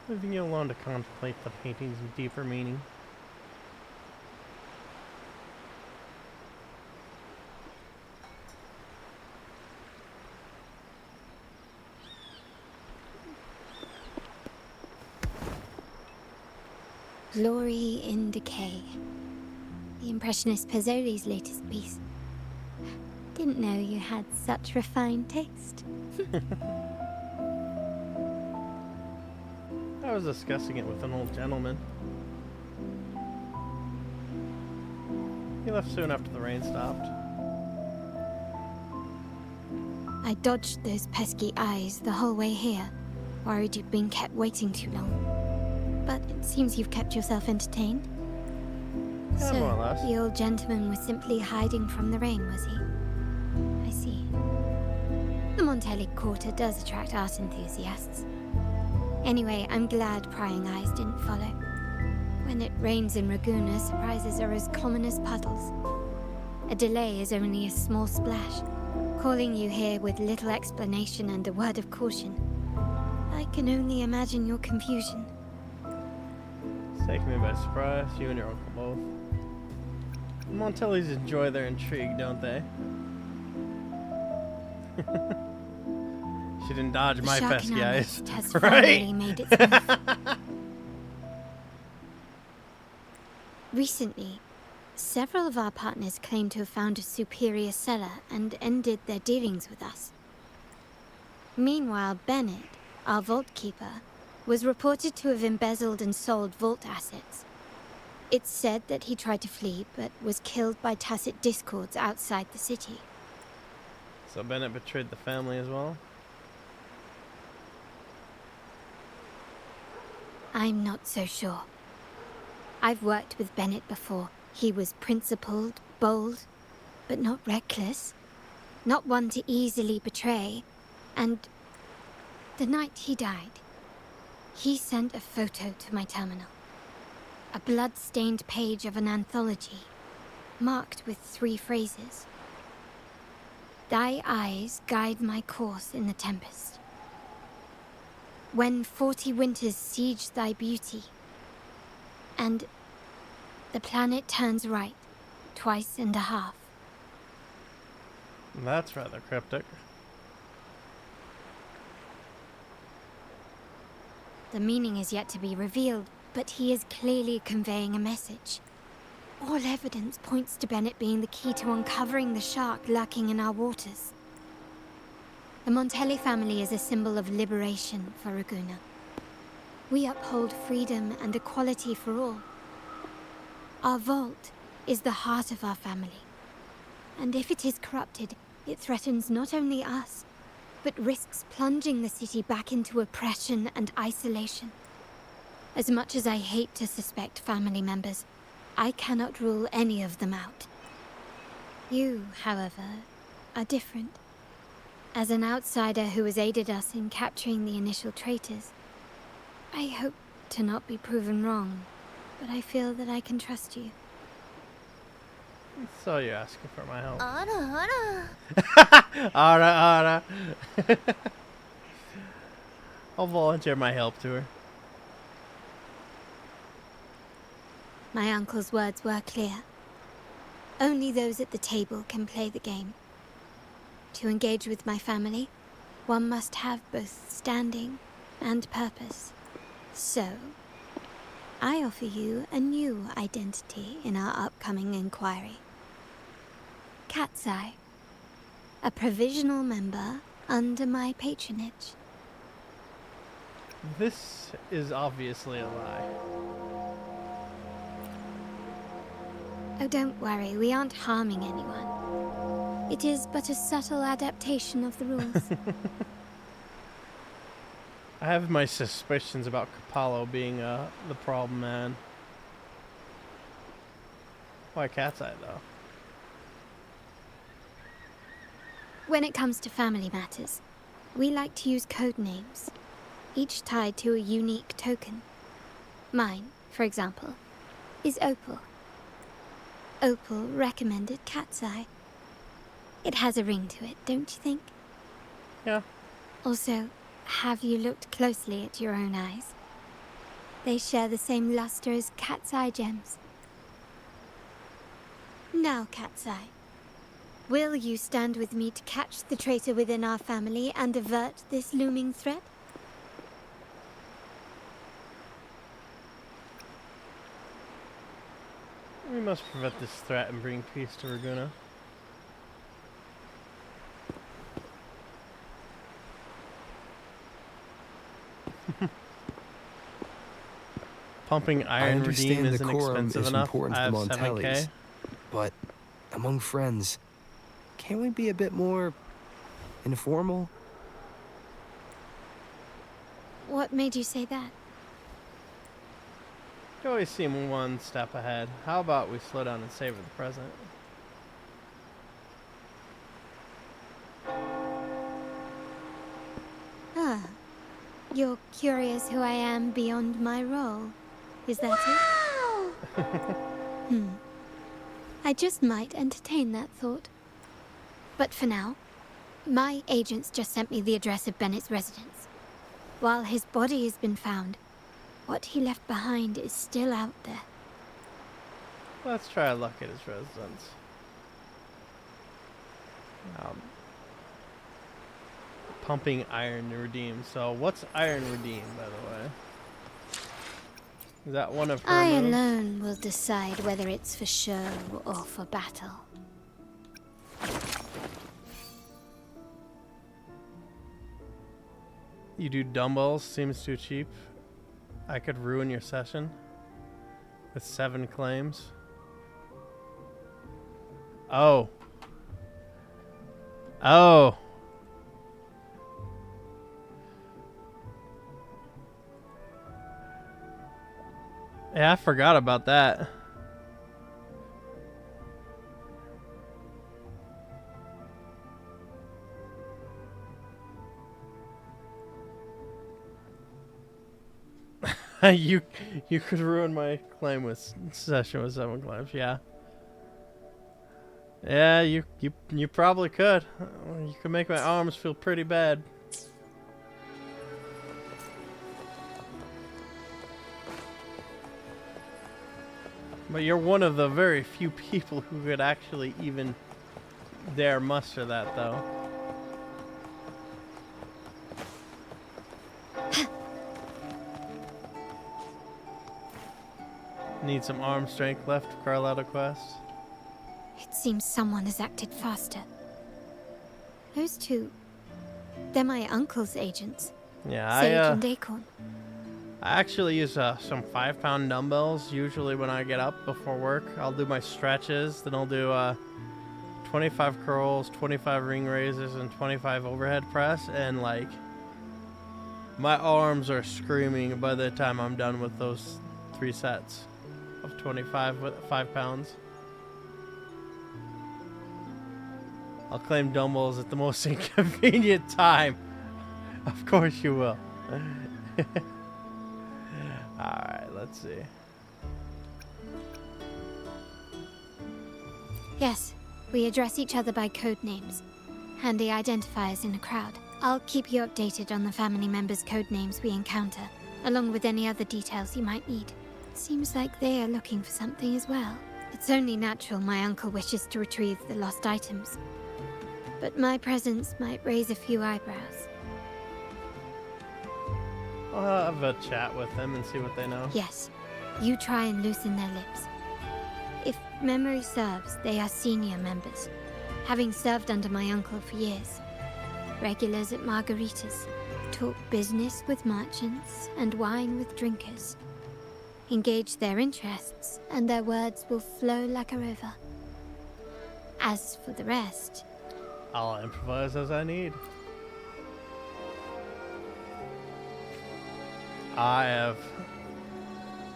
leaving you alone to contemplate the painting's deeper meaning. Glory in Decay. The Impressionist Pazzoli's latest piece. Didn't know you had such refined taste. I was discussing it with an old gentleman. He left soon after the rain stopped. I dodged those pesky eyes the whole way here, worried you'd been kept waiting too long. But it seems you've kept yourself entertained. Yeah, So, more or less. the old gentleman was simply hiding from the rain, was he? I see. The Montelli Quarter does attract art enthusiasts. Anyway, I'm glad prying eyes didn't follow. When it rains in Raguna, surprises are as common as puddles. a delay is only a small splash, calling you here with little explanation and a word of caution. I can only imagine your confusion. It's taking me by surprise, you and your uncle both. The Montellis enjoy their intrigue, don't they? She didn't dodge my The shark pesky in our eyes. midst has Right? finally made its move. Recently, several of our partners claimed to have found a superior cellar and ended their dealings with us. Meanwhile, Bennett, our vault keeper, was reported to have embezzled and sold vault assets. It's said that he tried to flee, but was killed by tacit discords outside the city. So Bennett betrayed the family as well? I'm not so sure. I've worked with Bennett before. He was principled, bold, but not reckless. Not one to easily betray. And the night he died, he sent a photo to my terminal. A blood-stained page of an anthology, marked with 3 phrases. Thy eyes guide my course in the tempest. When 40 winters siege thy beauty, and the planet turns right, twice and a half. That's rather cryptic. The meaning is yet to be revealed, but he is clearly conveying a message. All evidence points to Bennett being the key to uncovering the shark lurking in our waters. The Montelli family is a symbol of liberation for Raguna. We uphold freedom and equality for all. Our vault is the heart of our family. And if it is corrupted, it threatens not only us, but risks plunging the city back into oppression and isolation. As much as I hate to suspect family members, I cannot rule any of them out. You, however, are different. As an outsider who has aided us in capturing the initial traitors, I hope to not be proven wrong, but I feel that I can trust you. So you're asking for my help. Ara. Ara. I'll volunteer my help to her. My uncle's words were clear. Only those at the table can play the game. To engage with my family, one must have both standing and purpose. So, I offer you a new identity in our upcoming inquiry. Cat's Eye, a provisional member under my patronage. This is obviously a lie. Oh, don't worry, we aren't harming anyone. It is but a subtle adaptation of the rules. I have my suspicions about Capallo being the problem man. Why Cat's Eye, though? When it comes to family matters, we like to use code names, each tied to a unique token. Mine, for example, is Opal. Opal recommended Cat's Eye. It has a ring to it, don't you think? Yeah. Also, have you looked closely at your own eyes? They share the same luster as Cat's Eye gems. Now, Cat's Eye, will you stand with me to catch the traitor within our family and avert this looming threat? We must prevent this threat and bring peace to Raguna. Pumping I iron redeem understand isn't decorum expensive is enough. important I to have the 7K. Montellis, but among friends, can't we be a bit more informal? What made you say that? You always seem one step ahead. How about we slow down and savor the present? Ah, you're curious who I am beyond my role. Is that it? I just might entertain that thought. But for now, my agents just sent me the address of Bennett's residence. While his body has been found, what he left behind is still out there. Let's try our luck at his residence. Pumping iron to redeem. So what's iron redeem, by the way? Is that one of her I moves? alone will decide whether it's for show or for battle. You do dumbbells, seems too cheap. I could ruin your session with 7 claims. Oh. Oh. Yeah, I forgot about that. you could ruin my claim with session with 7 claims, yeah. Yeah, you probably could. You could make my arms feel pretty bad. But you're one of the very few people who could actually even dare muster that, though. Need some arm strength left, Carlotta quest. It seems someone has acted faster. Those two, they're my uncle's agents. Yeah, Sage and Acorn. I actually use some 5-pound dumbbells usually when I get up before work. I'll do my stretches, then I'll do 25 curls, 25 ring raises, and 25 overhead press, and like my arms are screaming by the time I'm done with those 3 sets of 25 with 5 pounds. I'll claim dumbbells at the most inconvenient time. Of course you will. Alright, let's see. Yes, we address each other by code names. Handy identifiers in a crowd. I'll keep you updated on the family members' code names we encounter, along with any other details you might need. Seems like they are looking for something as well. It's only natural my uncle wishes to retrieve the lost items. But my presence might raise a few eyebrows. I'll have a chat with them and see what they know. Yes, you try and loosen their lips. If memory serves, they are senior members, having served under my uncle for years. Regulars at margaritas, talk business with merchants and wine with drinkers. Engage their interests, and their words will flow like a river. As for the rest, I'll improvise as I need. I've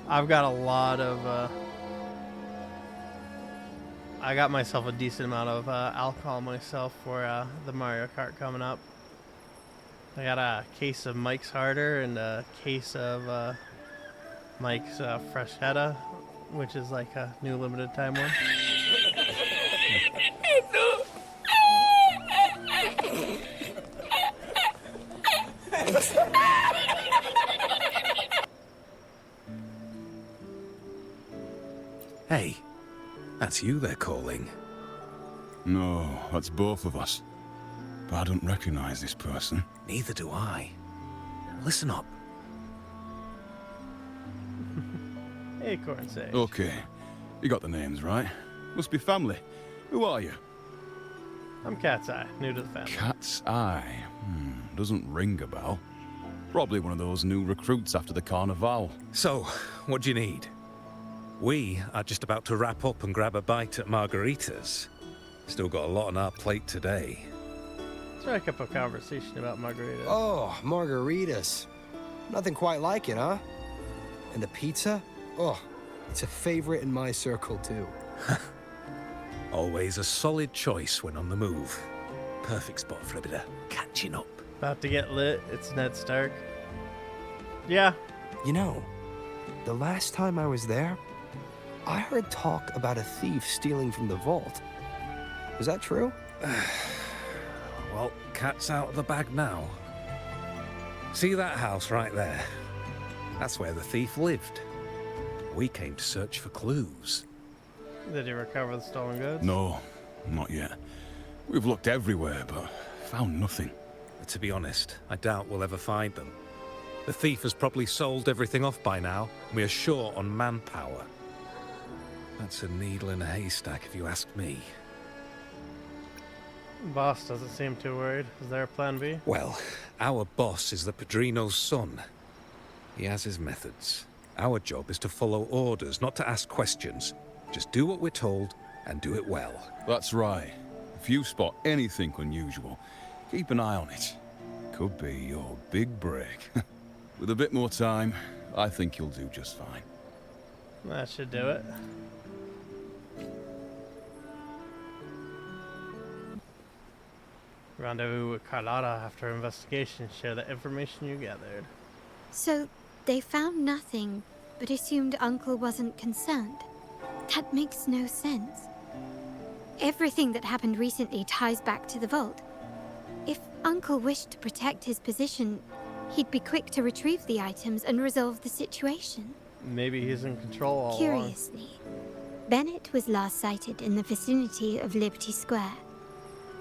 got a lot of I got myself a decent amount of alcohol myself for the Mario Kart coming up. I got a case of Mike's Harder and a case of Mike's Fresh Hetta, which is like a new limited time one. Hey, that's you they're calling. No, that's both of us. But I don't recognize this person. Neither do I. Listen up. Acorn Sage. Okay, you got the names right. Must be family. Who are you? I'm Cat's Eye, new to the family. Cat's Eye. Doesn't ring a bell. Probably one of those new recruits after the carnival. So, what do you need? We are just about to wrap up and grab a bite at margaritas. Still got a lot on our plate today. Strike up a conversation about margaritas. Oh, margaritas. Nothing quite like it, huh? And the pizza? Oh, it's a favorite in my circle, too. Always a solid choice when on the move. Perfect spot for a bit of catching up. About to get lit, it's Ned Stark. Yeah. You know, the last time I was there, I heard talk about a thief stealing from the vault. Is that true? Well, cat's out of the bag now. See that house right there? That's where the thief lived. We came to search for clues. Did you recover the stolen goods? No, not yet. We've looked everywhere, but found nothing. To be honest, I doubt we'll ever find them. The thief has probably sold everything off by now, and we are short on manpower. That's a needle in a haystack, if you ask me. Boss doesn't seem too worried. Is there a plan B? Well, our boss is the Padrino's son. He has his methods. Our job is to follow orders, not to ask questions. Just do what we're told, and do it well. That's right. If you spot anything unusual, keep an eye on it. Could be your big break. With a bit more time, I think you'll do just fine. That should do it. Rendezvous with Carlotta after investigation. Share the information you gathered. So, they found nothing, but assumed Uncle wasn't concerned. That makes no sense. Everything that happened recently ties back to the vault. If Uncle wished to protect his position, he'd be quick to retrieve the items and resolve the situation. Maybe he's in control all along. Curiously, Bennett was last sighted in the vicinity of Liberty Square,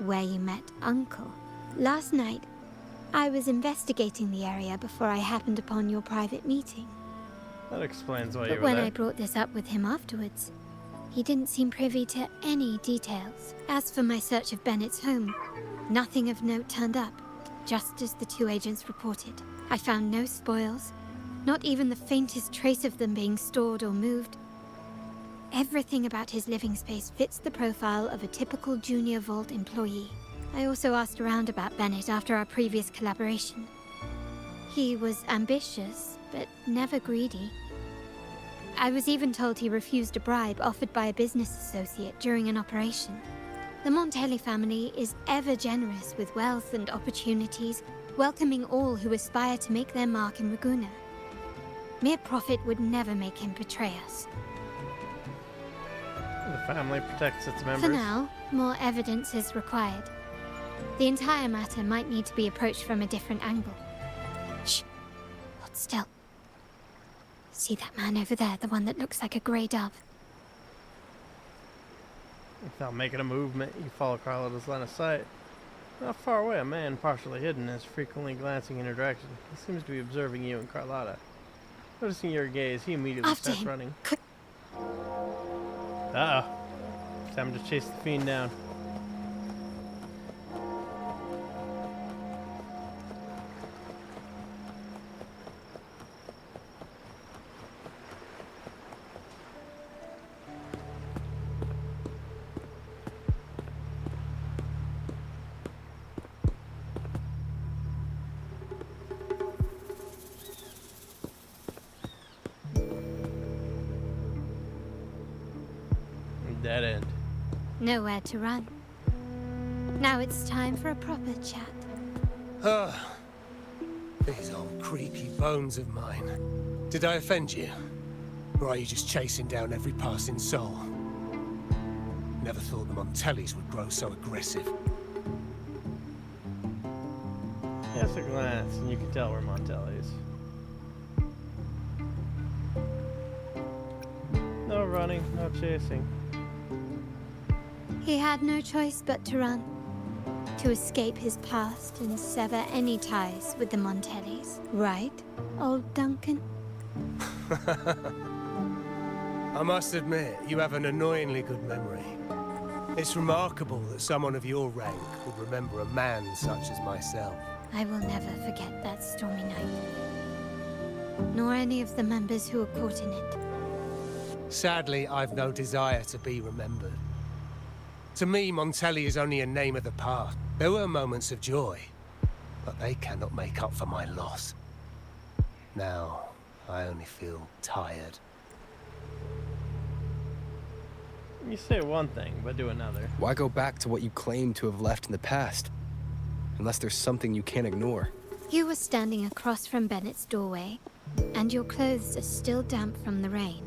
where you met Uncle. Last night, I was investigating the area before I happened upon your private meeting. That explains why you But were when there. I brought this up with him afterwards, he didn't seem privy to any details. As for my search of Bennett's home, nothing of note turned up, just as the two agents reported. I found no spoils, not even the faintest trace of them being stored or moved. Everything about his living space fits the profile of a typical Junior Vault employee. I also asked around about Bennett after our previous collaboration. He was ambitious, but never greedy. I was even told he refused a bribe offered by a business associate during an operation. The Montelli family is ever generous with wealth and opportunities, welcoming all who aspire to make their mark in Ragusa. Mere profit would never make him betray us. The family protects its members. For now, more evidence is required. The entire matter might need to be approached from a different angle. Shh! Hold still. See that man over there, the one that looks like a grey dove? Without making a movement, you follow Carlotta's line of sight. Not far away, a man, partially hidden, is frequently glancing in her direction. He seems to be observing you and Carlotta. Noticing your gaze, he immediately After starts him. running. Uh-oh. Time to chase the fiend down. Dead end. Nowhere to run. Now it's time for a proper chat. Ah, these old creaky bones of mine. Did I offend you? Or are you just chasing down every passing soul? Never thought the Montellis would grow so aggressive. Just a glance, and you can tell we're Montellis. No running, no chasing. He had no choice but to run. To escape his past and sever any ties with the Montellis. Right, old Duncan? I must admit, you have an annoyingly good memory. It's remarkable that someone of your rank would remember a man such as myself. I will never forget that stormy night. Nor any of the members who were caught in it. Sadly, I've no desire to be remembered. To me, Montelli is only a name of the past. There were moments of joy, but they cannot make up for my loss. Now, I only feel tired. You say one thing, but do another. Why go back to what you claim to have left in the past? Unless there's something you can't ignore. You were standing across from Bennett's doorway, and your clothes are still damp from the rain.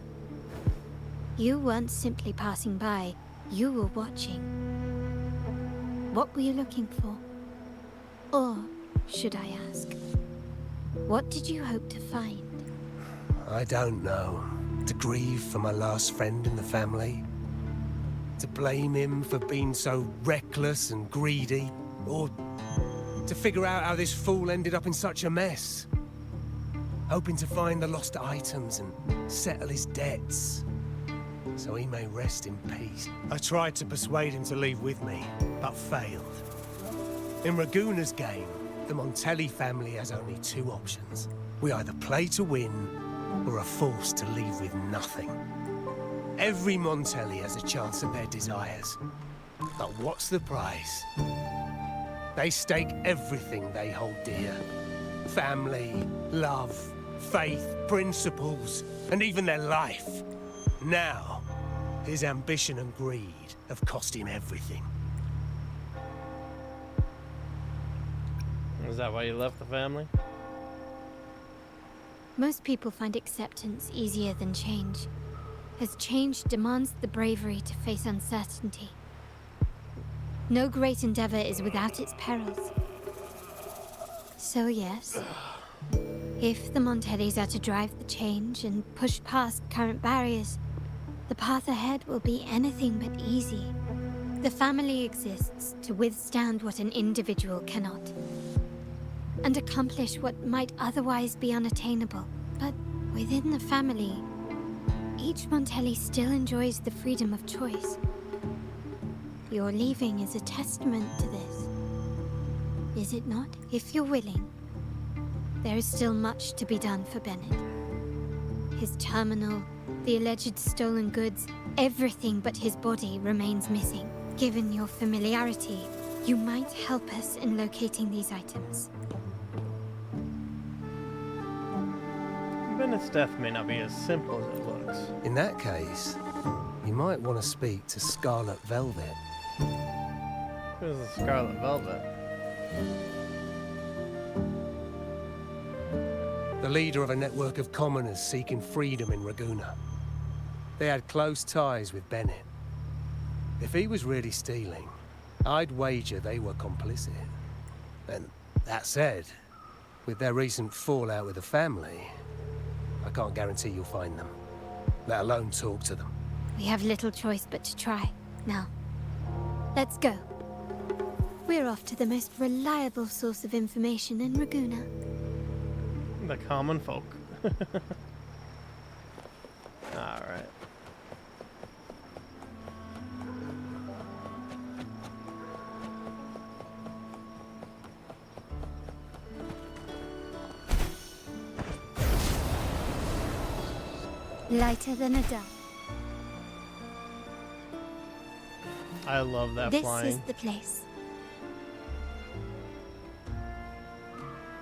You weren't simply passing by, you were watching. What were you looking for? Or, should I ask, what did you hope to find? I don't know. To grieve for my last friend in the family? To blame him for being so reckless and greedy? Or to figure out how this fool ended up in such a mess? Hoping to find the lost items and settle his debts, so he may rest in peace. I tried to persuade him to leave with me, but failed. In Raguna's game, the Montelli family has only two options. We either play to win, or are forced to leave with nothing. Every Montelli has a chance at their desires. But what's the price? They stake everything they hold dear. Family, love, faith, principles, and even their life. Now, his ambition and greed have cost him everything. Is that why you left the family? Most people find acceptance easier than change, as change demands the bravery to face uncertainty. No great endeavor is without its perils. So yes, if the Montellis are to drive the change and push past current barriers, the path ahead will be anything but easy. The family exists to withstand what an individual cannot, and accomplish what might otherwise be unattainable. But within the family, each Montelli still enjoys the freedom of choice. Your leaving is a testament to this, is it not? If you're willing, there is still much to be done for Bennett. His terminal, the alleged stolen goods, everything but his body remains missing. Given your familiarity, you might help us in locating these items. Bennett's death may not be as simple as it looks. In that case, you might want to speak to Scarlet Velvet. Who's the Scarlet Velvet? The leader of a network of commoners seeking freedom in Raguna. They had close ties with Bennett. If he was really stealing, I'd wager they were complicit. And that said, with their recent fallout with the family, I can't guarantee you'll find them, let alone talk to them. We have little choice but to try. Now, let's go. We're off to the most reliable source of information in Raguna. The common folk. Alright. Lighter than a dove. I love that flying. This is the place.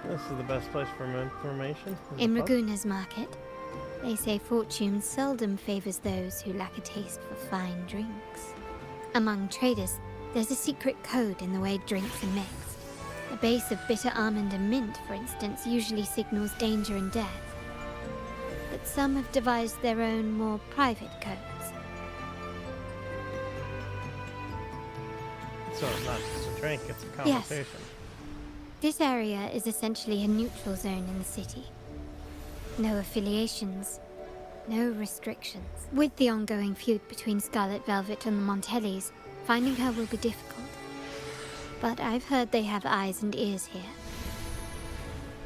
This is the best place for information. In Raguna's market, they say fortune seldom favors those who lack a taste for fine drinks. Among traders, there's a secret code in the way drinks are mixed. A base of bitter almond and mint, for instance, usually signals danger and death. But some have devised their own, more private codes. So it's not just a drink, it's a conversation. Yes. This area is essentially a neutral zone in the city. No affiliations, no restrictions. With the ongoing feud between Scarlet Velvet and the Montellis, finding her will be difficult. But I've heard they have eyes and ears here.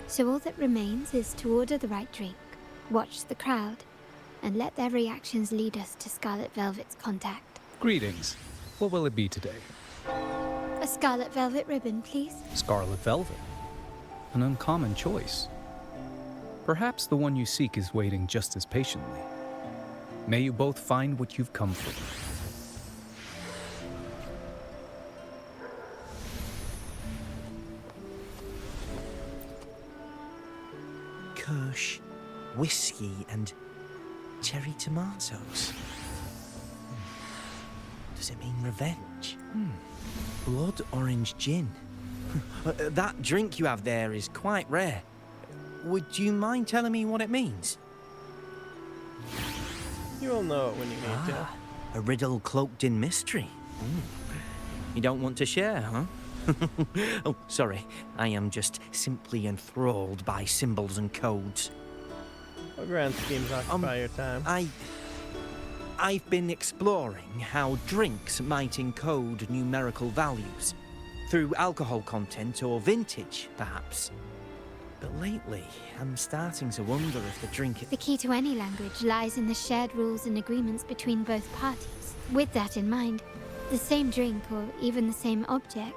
So all that remains is to order the right drink, watch the crowd, and let their reactions lead us to Scarlet Velvet's contact. Greetings. What will it be today? A Scarlet Velvet ribbon, please. Scarlet Velvet. An uncommon choice. Perhaps the one you seek is waiting just as patiently. May you both find what you've come for. Kirsch, whiskey, and cherry tomatoes. Does it mean revenge? Blood orange gin. That drink you have there is quite rare. Would you mind telling me what it means? You'll know it when you need to. A riddle cloaked in mystery. You don't want to share, huh? Oh, sorry. I am just simply enthralled by symbols and codes. What grand schemes occupy your time? I've been exploring how drinks might encode numerical values. Through alcohol content or vintage, perhaps. But lately, I'm starting to wonder if the drink... The key to any language lies in the shared rules and agreements between both parties. With that in mind, the same drink, or even the same object,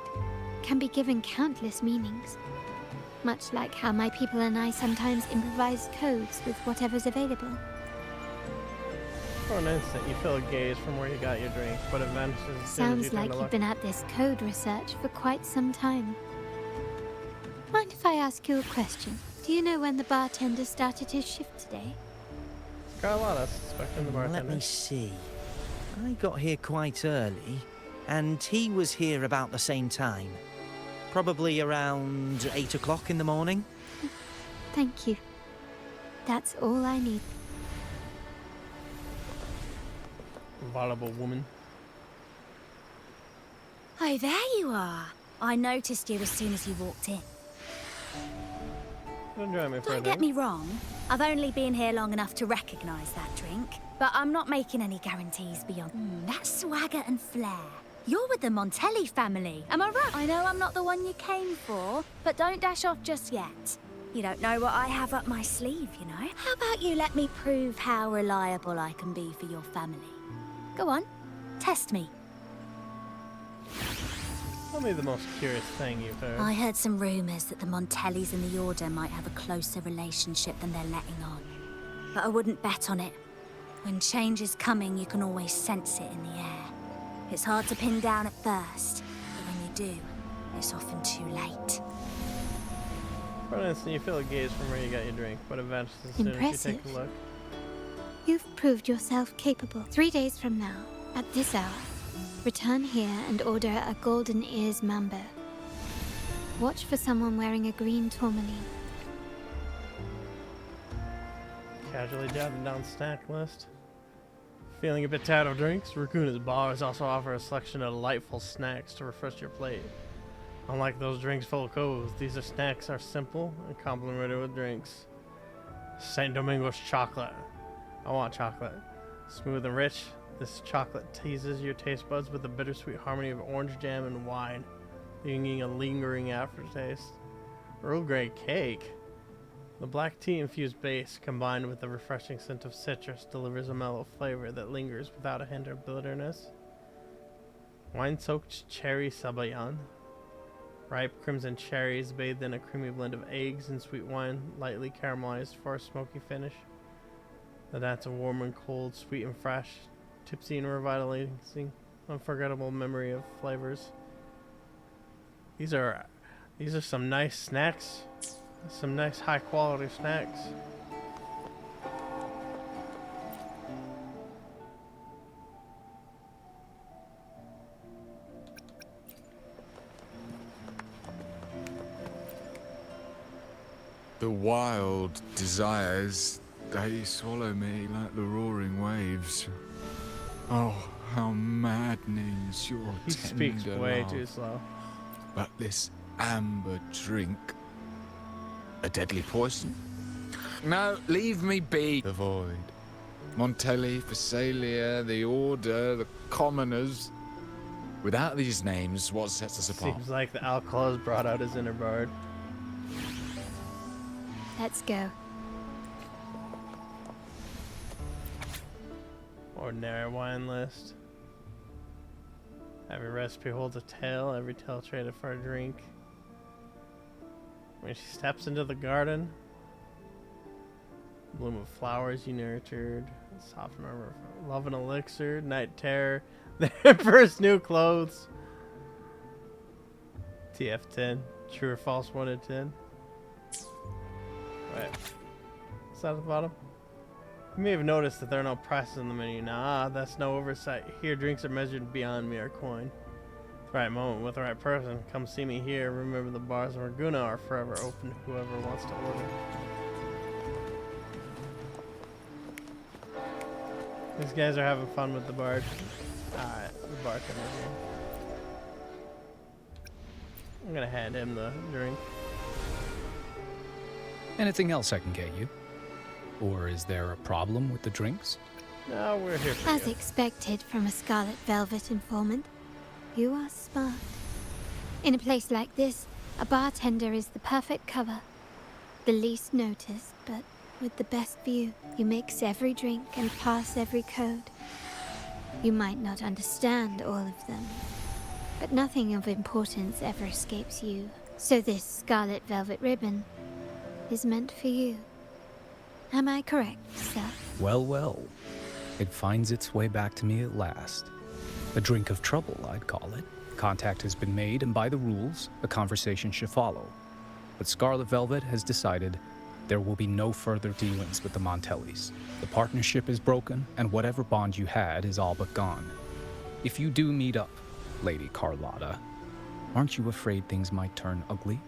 can be given countless meanings. Much like how my people and I sometimes improvise codes with whatever's available. For an instant, you feel a gaze from where you got your drink, but it vanishes as soon as you Sounds turn like to you've look. been at this code research for quite some time. Mind if I ask you a question? Do you know when the bartender started his shift today? Carlotta, suspecting the bartender. Let me see. I got here quite early, and he was here about the same time. Probably around 8 o'clock in the morning. Thank you. That's all I need. Vulnerable woman. Oh, there you are. I noticed you as soon as you walked in. Don't join me for a Don't drink. get me wrong. I've only been here long enough to recognise that drink, but I'm not making any guarantees beyond... that swagger and flair. You're with the Montelli family, am I right? I know I'm not the one you came for, but don't dash off just yet. You don't know what I have up my sleeve, you know? How about you let me prove how reliable I can be for your family? Go on, test me. Tell me the most curious thing you've heard. I heard some rumours that the Montellis and the Order might have a closer relationship than they're letting on. But I wouldn't bet on it. When change is coming, you can always sense it in the air. It's hard to pin down at first, but when you do, it's often too late. For an instant, you feel a gaze from where you got your drink, but it vanishes as soon as you take a look. You've proved yourself capable. 3 days from now, at this hour, return here and order a golden ears mambo. Watch for someone wearing a green tourmaline. Casually jotting down snack list. Feeling a bit tired of drinks? Raguna's bars also offer a selection of delightful snacks to refresh your plate. Unlike those drinks full of codes, these snacks are simple and complemented with drinks. St. Domingo's chocolate. I want chocolate. Smooth and rich, this chocolate teases your taste buds with a bittersweet harmony of orange jam and wine, leaving a lingering aftertaste. Earl Grey cake. The black tea infused base, combined with the refreshing scent of citrus, delivers a mellow flavor that lingers without a hint of bitterness. Wine-soaked cherry sabayon. Ripe crimson cherries bathed in a creamy blend of eggs and sweet wine, lightly caramelized for a smoky finish. The dance of warm and cold, sweet and fresh, tipsy and revitalizing, unforgettable memory of flavors. These are some nice snacks. Some nice high quality snacks. The wild desires, they swallow me like the roaring waves. Oh, how maddening is your He speaks tender way love. too slow. But this amber drink, a deadly poison? No, leave me be. The void. Montelli, Phasalia, the Order, the Commoners. Without these names, what sets us apart? Seems like the alcohol has brought out his inner bard. Let's go. Ordinary wine list. Every recipe holds a tale, every tale traded for a drink. When she steps into the garden, bloom of flowers you nurtured, soft murmur of love and elixir, night terror, the Emperor's new clothes. TF10, true or false 1 in 10. Wait, is that at the bottom? You may have noticed that there are no prices in the menu. Nah, that's no oversight. Here, drinks are measured beyond mere coin. The right moment with the right person. Come see me here. Remember, the bars in Raguna are forever open to whoever wants to order. These guys are having fun with the bard. The bartender here. I'm gonna hand him the drink. Anything else I can get you? Or is there a problem with the drinks? No, we're here for As you. expected from a Scarlet Velvet informant, you are smart. In a place like this, a bartender is the perfect cover. The least noticed, but with the best view. You mix every drink and pass every code. You might not understand all of them, but nothing of importance ever escapes you. So this Scarlet Velvet ribbon is meant for you. Am I correct, sir? Well, well. It finds its way back to me at last. A drink of trouble, I'd call it. Contact has been made, and by the rules, a conversation should follow. But Scarlet Velvet has decided there will be no further dealings with the Montellis. The partnership is broken, and whatever bond you had is all but gone. If you do meet up, Lady Carlotta, aren't you afraid things might turn ugly?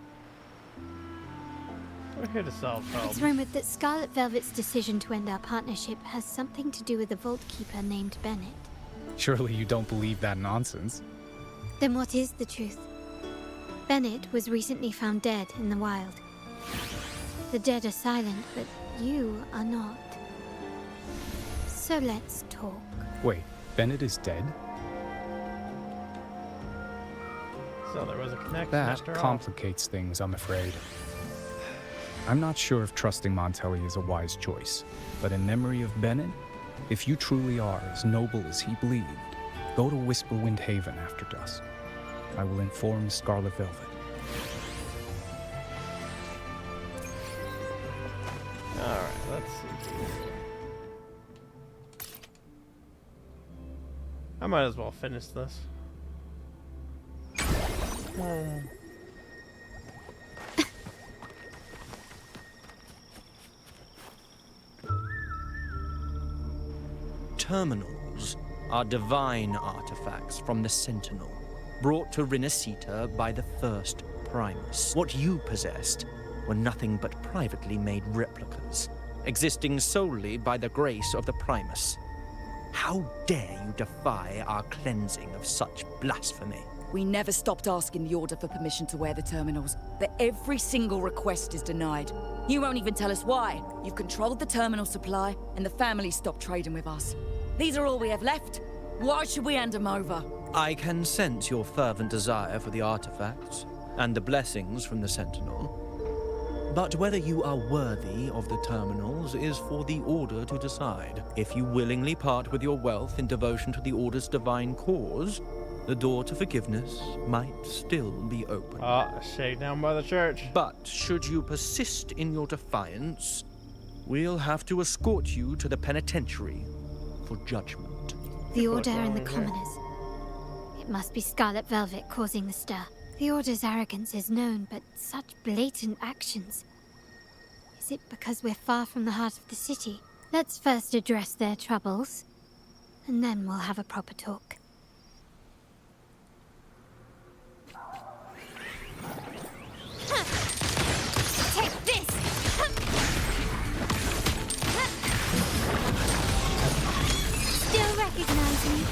We're here to solve It's problems. rumored that Scarlet Velvet's decision to end our partnership has something to do with a vault keeper named Bennett. Surely you don't believe that nonsense. Then what is the truth? Bennett was recently found dead in the wild. The dead are silent, but you are not. So let's talk. Wait, Bennett is dead? So there was a connection That after all. complicates things, I'm afraid. I'm not sure if trusting Montelli is a wise choice, but in memory of Bennett, if you truly are as noble as he believed, go to Whisperwind Haven after dusk. I will inform Scarlet Velvet. Alright, let's see here. I might as well finish this. Terminals are divine artifacts from the Sentinel, brought to Rinascita by the first Primus. What you possessed were nothing but privately made replicas, existing solely by the grace of the Primus. How dare you defy our cleansing of such blasphemy? We never stopped asking the Order for permission to wear the terminals, but every single request is denied. You won't even tell us why. You've controlled the terminal supply, and the family stopped trading with us. These are all we have left. Why should we hand them over? I can sense your fervent desire for the artifacts and the blessings from the Sentinel. But whether you are worthy of the terminals is for the Order to decide. If you willingly part with your wealth in devotion to the Order's divine cause, the door to forgiveness might still be open. Shakedown by the church. But should you persist in your defiance, we'll have to escort you to the penitentiary for judgment. The Order and the Commoners. It must be Scarlet Velvet causing the stir. The Order's arrogance is known, but such blatant actions. Is it because we're far from the heart of the city? Let's first address their troubles, and then we'll have a proper talk. Take this! Still recognize me?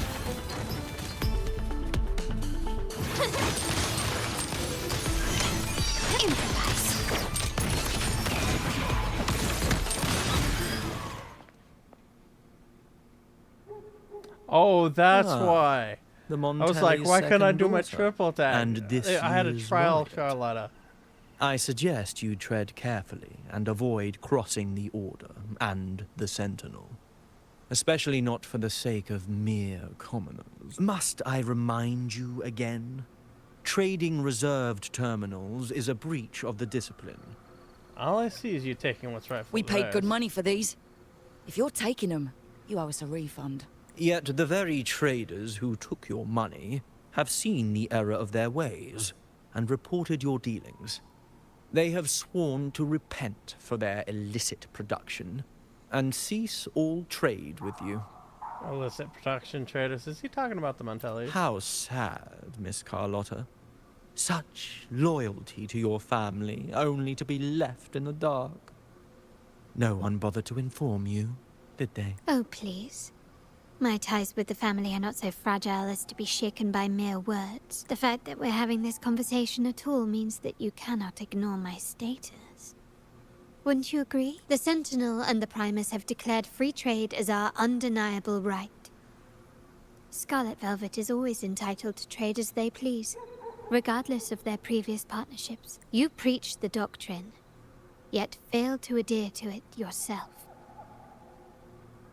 Oh, that's why. The I was like, why couldn't I do my triple tag? And this I had a is trial, right. Carlotta. I suggest you tread carefully and avoid crossing the Order and the Sentinel. Especially not for the sake of mere commoners. Must I remind you again? Trading reserved terminals is a breach of the discipline. All I see is you taking what's rightful. We paid good money for these. If you're taking them, you owe us a refund. Yet the very traders who took your money have seen the error of their ways and reported your dealings. They have sworn to repent for their illicit production and cease all trade with you. Illicit production traders. Is he talking about the Montellis? How sad, Miss Carlotta. Such loyalty to your family, only to be left in the dark. No one bothered to inform you, did they? Oh, please. My ties with the family are not so fragile as to be shaken by mere words. The fact that we're having this conversation at all means that you cannot ignore my status. Wouldn't you agree? The Sentinel and the Primus have declared free trade as our undeniable right. Scarlet Velvet is always entitled to trade as they please, regardless of their previous partnerships. You preach the doctrine, yet fail to adhere to it yourself.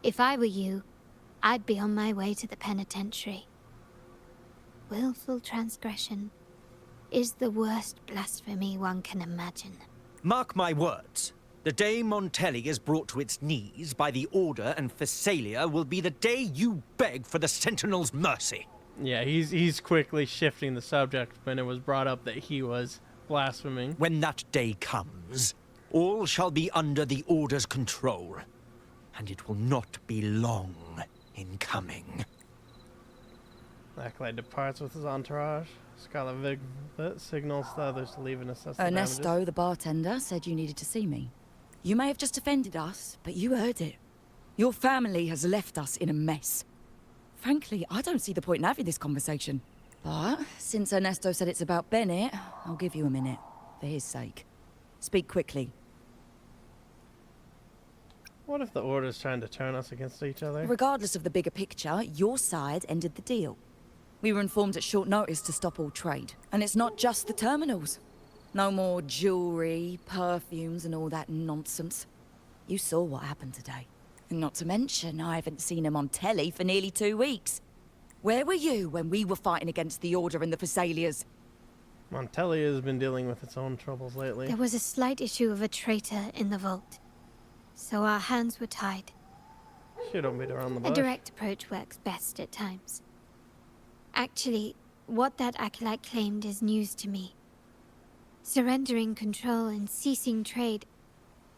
If I were you, I'd be on my way to the penitentiary. Willful transgression is the worst blasphemy one can imagine. Mark my words. The day Montelli is brought to its knees by the Order and Phasalia will be the day you beg for the Sentinel's mercy. Yeah, he's quickly shifting the subject when it was brought up that he was blaspheming. When that day comes, all shall be under the Order's control, and it will not be long in coming. Acolyte departs with his entourage. Scarlet Velvet signals the others to leave and assess the Ernesto, damages. the bartender, said you needed to see me. You may have just offended us, but you heard it. Your family has left us in a mess. Frankly, I don't see the point in having this conversation. But since Ernesto said it's about Bennett, I'll give you a minute, for his sake. Speak quickly. What if the Order's trying to turn us against each other? Regardless of the bigger picture, your side ended the deal. We were informed at short notice to stop all trade. And it's not just the terminals. No more jewelry, perfumes, and all that nonsense. You saw what happened today. And not to mention, I haven't seen a Montelli for nearly 2 weeks. Where were you when we were fighting against the Order and the Phasalias? Montelli has been dealing with its own troubles lately. There was a slight issue of a traitor in the vault, so our hands were tied. She don't beat around the A bush. direct approach works best at times. Actually, what that acolyte claimed is news to me. Surrendering control and ceasing trade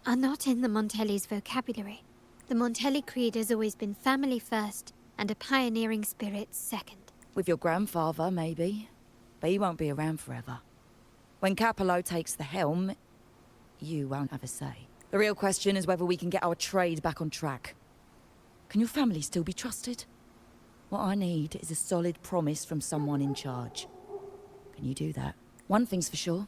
are not in the Montelli's vocabulary. The Montelli creed has always been family first and a pioneering spirit second. With your grandfather, maybe. But he won't be around forever. When Capello takes the helm, you won't have a say. The real question is whether we can get our trade back on track. Can your family still be trusted? What I need is a solid promise from someone in charge. Can you do that? One thing's for sure.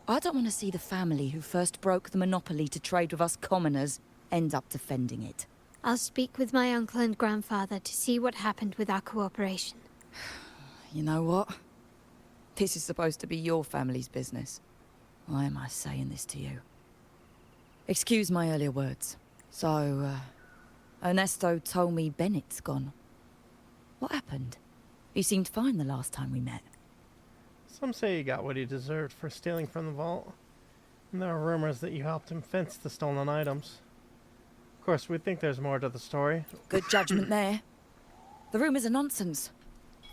I don't want to see the family who first broke the monopoly to trade with us commoners end up defending it. I'll speak with my uncle and grandfather to see what happened with our cooperation. You know what? This is supposed to be your family's business. Why am I saying this to you? Excuse my earlier words. So, Ernesto told me Bennett's gone. What happened? He seemed fine the last time we met. Some say he got what he deserved for stealing from the vault. And there are rumors that you helped him fence the stolen items. Of course, we think there's more to the story. Good judgment there. The rumors are nonsense.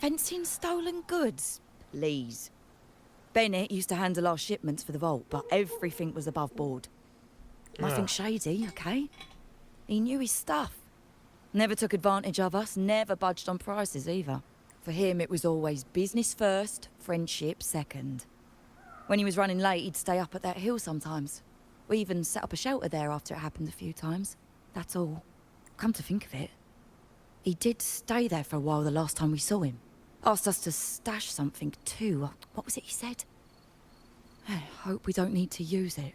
Fencing stolen goods? Please. Bennett used to handle our shipments for the vault, but everything was above board. Nothing shady, okay? He knew his stuff. Never took advantage of us, never budged on prices either. For him, it was always business first, friendship second. When he was running late, he'd stay up at that hill sometimes. We even set up a shelter there after it happened a few times. That's all. Come to think of it, he did stay there for a while the last time we saw him. Asked us to stash something too. What was it he said? I hope we don't need to use it.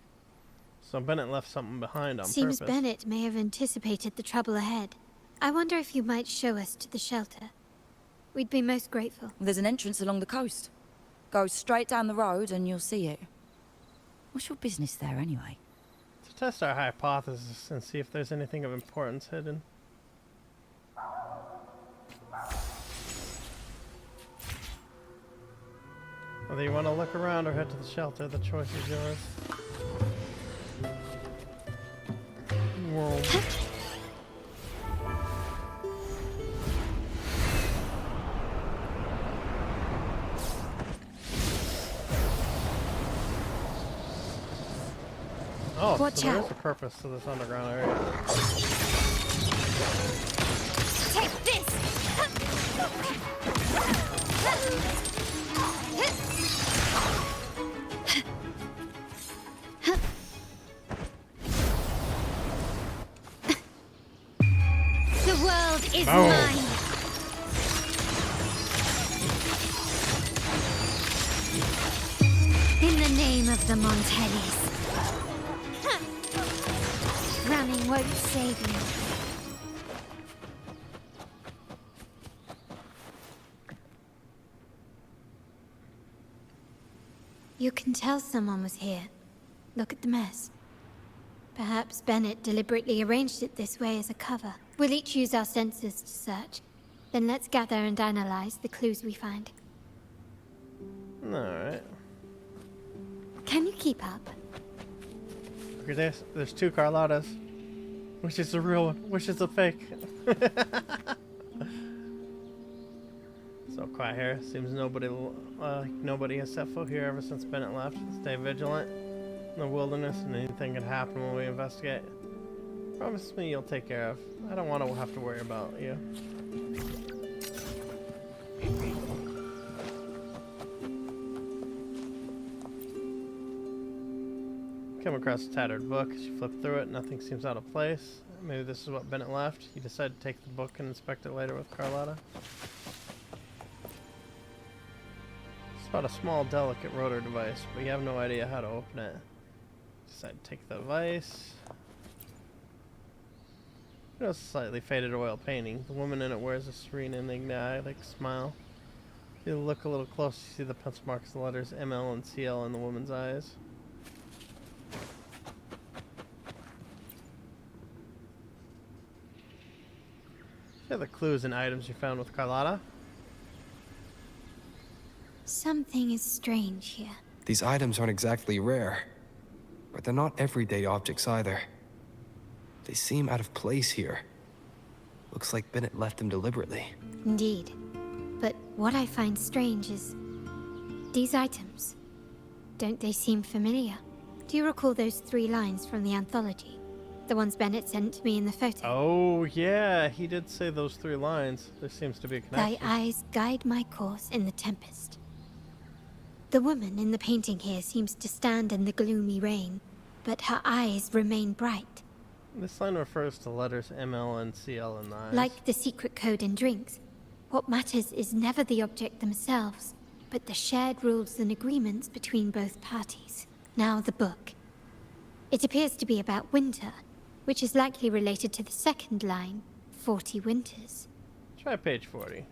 So Bennett left something behind on Seems purpose. Bennett may have anticipated the trouble ahead. I wonder if you might show us to the shelter. We'd be most grateful. There's an entrance along the coast. Go straight down the road and you'll see it. What's your business there anyway? To test our hypothesis and see if there's anything of importance hidden. Whether you want to look around or head to the shelter, the choice is yours. World. Oh, Watch so there out. is a purpose to this underground area. Take this! The world is of the Montellis. Running won't save me. You can tell someone was here. Look at the mess. Perhaps Bennett deliberately arranged it this way as a cover. We'll each use our senses to search. Then let's gather and analyze the clues we find. Alright. Can you keep up? Look at this. There's two Carlottas. Which is the real one? Which is the fake? So quiet here. Seems nobody has set foot here ever since Bennett left. Stay vigilant in the wilderness, and anything can happen when we investigate. Promise me you'll take care of. I don't want to have to worry about you. Come across a tattered book. As you flip through it, nothing seems out of place. Maybe this is what Bennett left. You decide to take the book and inspect it later with Carlotta. It's about a small, delicate rotor device, but you have no idea how to open it. Decide to take the device. You know, slightly faded oil painting. The woman in it wears a serene, enigmatic smile. If you look a little closer, you see the pencil marks, the letters ML and CL in the woman's eyes. Here are the clues and items you found with Carlotta. Something is strange here. These items aren't exactly rare, but they're not everyday objects either. They seem out of place here. Looks like Bennett left them deliberately. Indeed. But what I find strange is these items. Don't they seem familiar? Do you recall those 3 lines from the anthology? The ones Bennett sent me in the photo. Oh, yeah, he did say those 3 lines. There seems to be a connection. Thy eyes guide my course in the tempest. The woman in the painting here seems to stand in the gloomy rain, but her eyes remain bright. This line refers to letters ML and CL in the eyes. Like the secret code in drinks, what matters is never the object themselves, but the shared rules and agreements between both parties. Now the book. It appears to be about winter, which is likely related to the second line, 40 winters. Try page 40.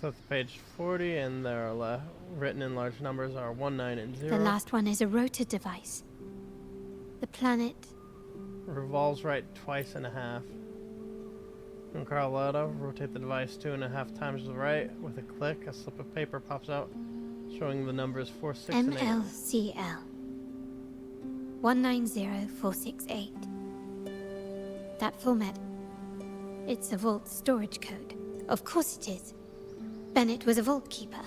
Flip to page 40, and there are written in large numbers are 1, 9, and 0. The last one is a rotor device. The planet revolves right twice and a half. In Carlotta, rotate the device 2.5 times to the right. With a click, a slip of paper pops out, showing the numbers 4, 6, and 8. MLCL 190468. That format. It's a vault storage code. Of course it is. Bennett was a vault keeper.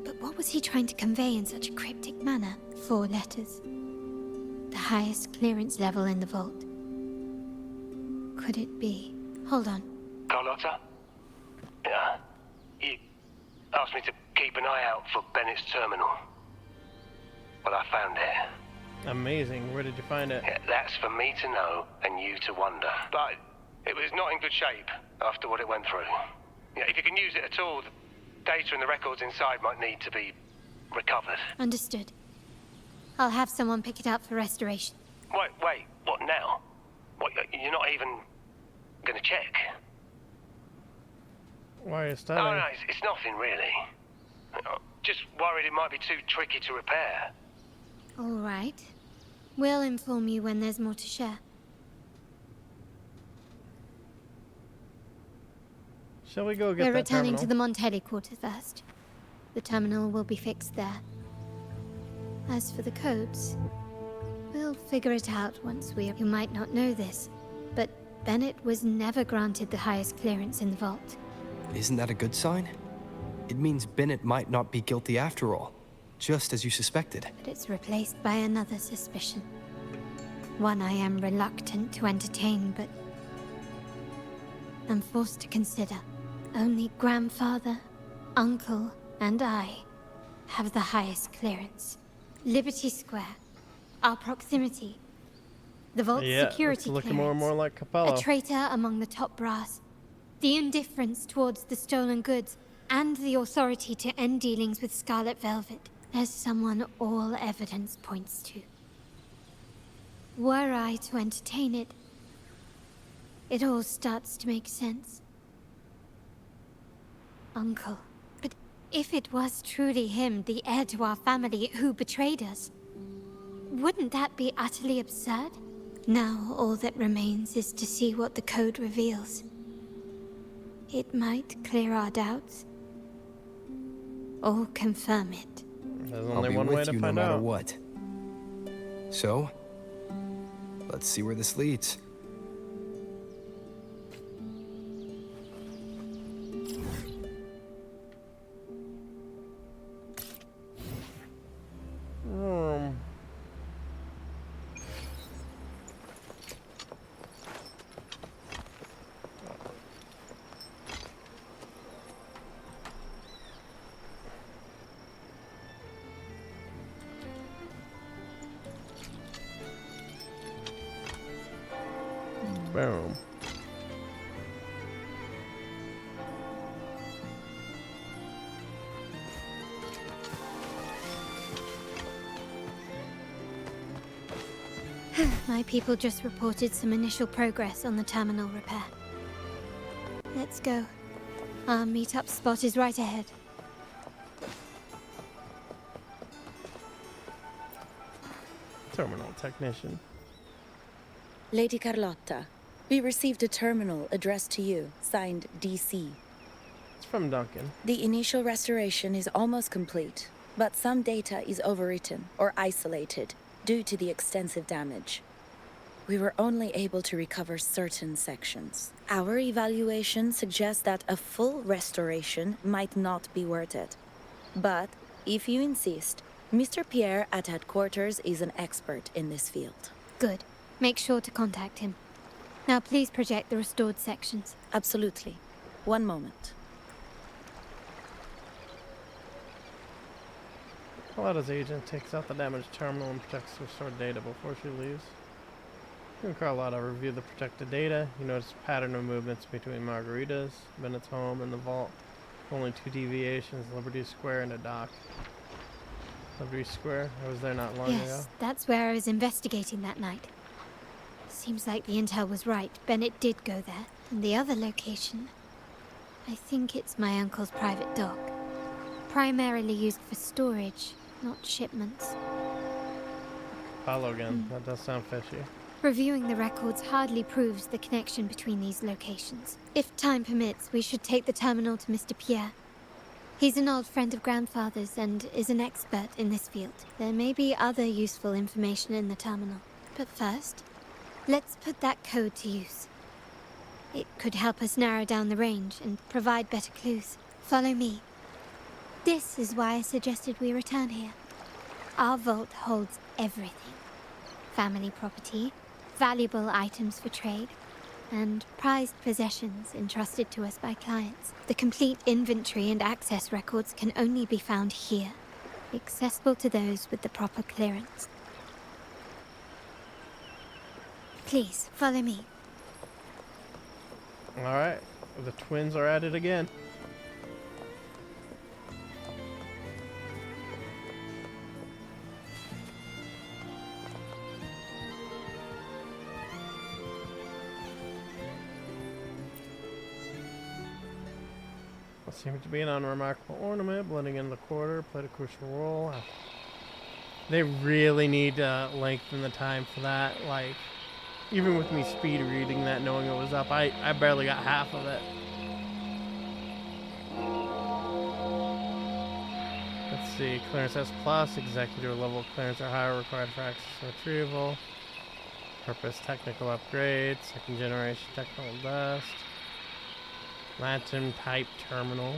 But what was he trying to convey in such a cryptic manner? 4 letters. The highest clearance level in the vault. Could it be? Hold on. Carlotta? Yeah. You asked me to keep an eye out for Bennett's terminal. Well, I found it. Amazing. Where did you find it? Yeah, that's for me to know and you to wonder. But it was not in good shape after what it went through. Yeah, if you can use it at all, the data and the records inside might need to be recovered. Understood. I'll have someone pick it up for restoration. Wait, what now? What, you're not even gonna check? Why are you studying? Oh, no, it's nothing really. Just worried it might be too tricky to repair. All right. We'll inform you when there's more to share. Shall we go get We're that returning terminal? to the Montelli quarter first. The terminal will be fixed there. As for the codes, we'll figure it out once we... You might not know this, but Bennett was never granted the highest clearance in the vault. Isn't that a good sign? It means Bennett might not be guilty after all, just as you suspected. But it's replaced by another suspicion. One I am reluctant to entertain, but I'm forced to consider. Only grandfather, uncle, and I have the highest clearance. Liberty Square, our proximity, the vault's security it's looking clearance, more and more like Capello. a traitor among the top brass, the indifference towards the stolen goods, and the authority to end dealings with Scarlet Velvet. There's someone all evidence points to. Were I to entertain it, it all starts to make sense. Uncle, but if it was truly him, the heir to our family, who betrayed us, wouldn't that be utterly absurd? Now all that remains is to see what the code reveals. It might clear our doubts, or confirm it. There's I'll only be one way with to you no find matter out. what. So, let's see where this leads. Boom. My people just reported some initial progress on the terminal repair. Let's go. Our meetup spot is right ahead. Terminal technician. Lady Carlotta, we received a terminal addressed to you, signed DC. It's from Duncan. The initial restoration is almost complete, but some data is overwritten or isolated due to the extensive damage. We were only able to recover certain sections. Our evaluation suggests that a full restoration might not be worth it. But, if you insist, Mr. Pierre at headquarters is an expert in this field. Good. Make sure to contact him. Now please project the restored sections. Absolutely. One moment. Carlotta's agent takes out the damaged terminal and protects the restored data before she leaves. You and Carlotta review the protected data. You notice a pattern of movements between Margarita's, Bennett's home, and the vault. Only 2 deviations, Liberty Square and a dock. Liberty Square? I was there not long ago. Yes, that's where I was investigating that night. Seems like the intel was right. Bennett did go there. And the other location, I think it's my uncle's private dock. Primarily used for storage, not shipments. Apollo again. That does sound fishy. Reviewing the records hardly proves the connection between these locations. If time permits, we should take the terminal to Mr. Pierre. He's an old friend of Grandfather's and is an expert in this field. There may be other useful information in the terminal. But first, let's put that code to use. It could help us narrow down the range and provide better clues. Follow me. This is why I suggested we return here. Our vault holds everything. Family property, valuable items for trade, and prized possessions entrusted to us by clients. The complete inventory and access records can only be found here, accessible to those with the proper clearance. Please, follow me. Alright, the twins are at it again. What seems to be an unremarkable ornament, blending in the quarter, played a crucial role. They really need to lengthen the time for that. Like, even with me speed reading that, knowing it was up, I barely got half of it. Let's see, clearance S+, executor level clearance or higher required for access and retrieval. Purpose technical upgrade, second generation technical dust. Lantern type terminal.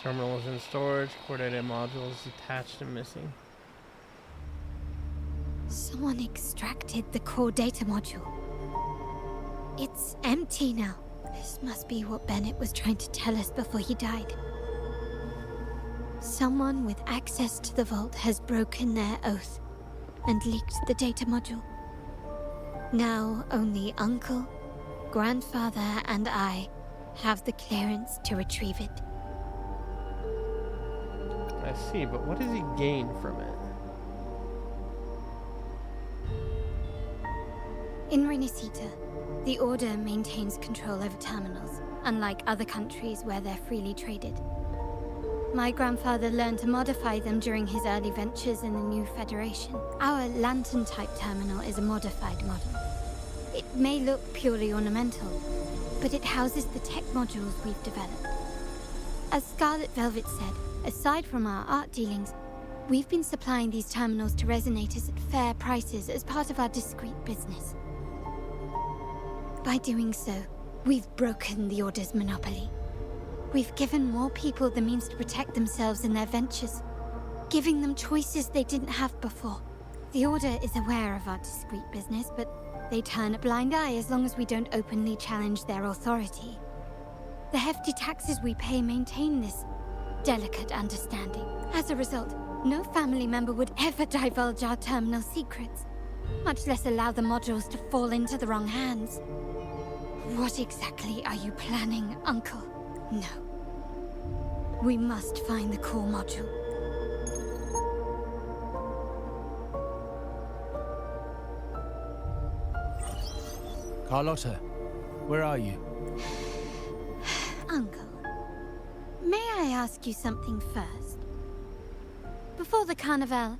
Terminal is in storage, core data module is detached and missing. Someone extracted the core data module. It's empty now. This must be what Bennett was trying to tell us before he died. Someone with access to the vault has broken their oath and leaked the data module. Now only Uncle, Grandfather, and I have the clearance to retrieve it. I see, but what does he gain from it? In Renisita, the Order maintains control over terminals, unlike other countries where they're freely traded. My grandfather learned to modify them during his early ventures in the new Federation. Our lantern-type terminal is a modified model. It may look purely ornamental, but it houses the tech modules we've developed. As Scarlet Velvet said, aside from our art dealings, we've been supplying these terminals to resonators at fair prices as part of our discreet business. By doing so, we've broken the Order's monopoly. We've given more people the means to protect themselves in their ventures, giving them choices they didn't have before. The Order is aware of our discreet business, but they turn a blind eye as long as we don't openly challenge their authority. The hefty taxes we pay maintain this delicate understanding. As a result, no family member would ever divulge our terminal secrets, much less allow the modules to fall into the wrong hands. What exactly are you planning, Uncle? No. We must find the core module. Carlotta, where are you? Uncle, may I ask you something first? Before the carnival,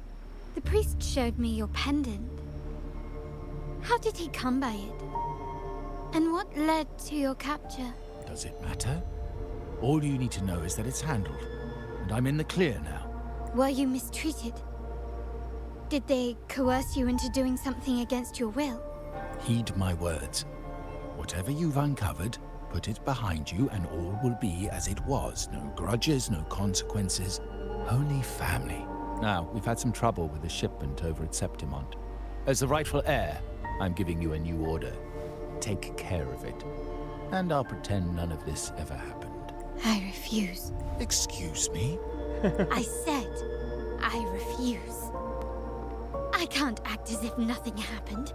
the priest showed me your pendant. How did he come by it? And what led to your capture? Does it matter? All you need to know is that it's handled, and I'm in the clear now. Were you mistreated? Did they coerce you into doing something against your will? Heed my words. Whatever you've uncovered, put it behind you and all will be as it was. No grudges, no consequences, only family. Now, we've had some trouble with the shipment over at Septimont. As the rightful heir, I'm giving you a new order. Take care of it. And I'll pretend none of this ever happened. I refuse. Excuse me? I said, I refuse. I can't act as if nothing happened.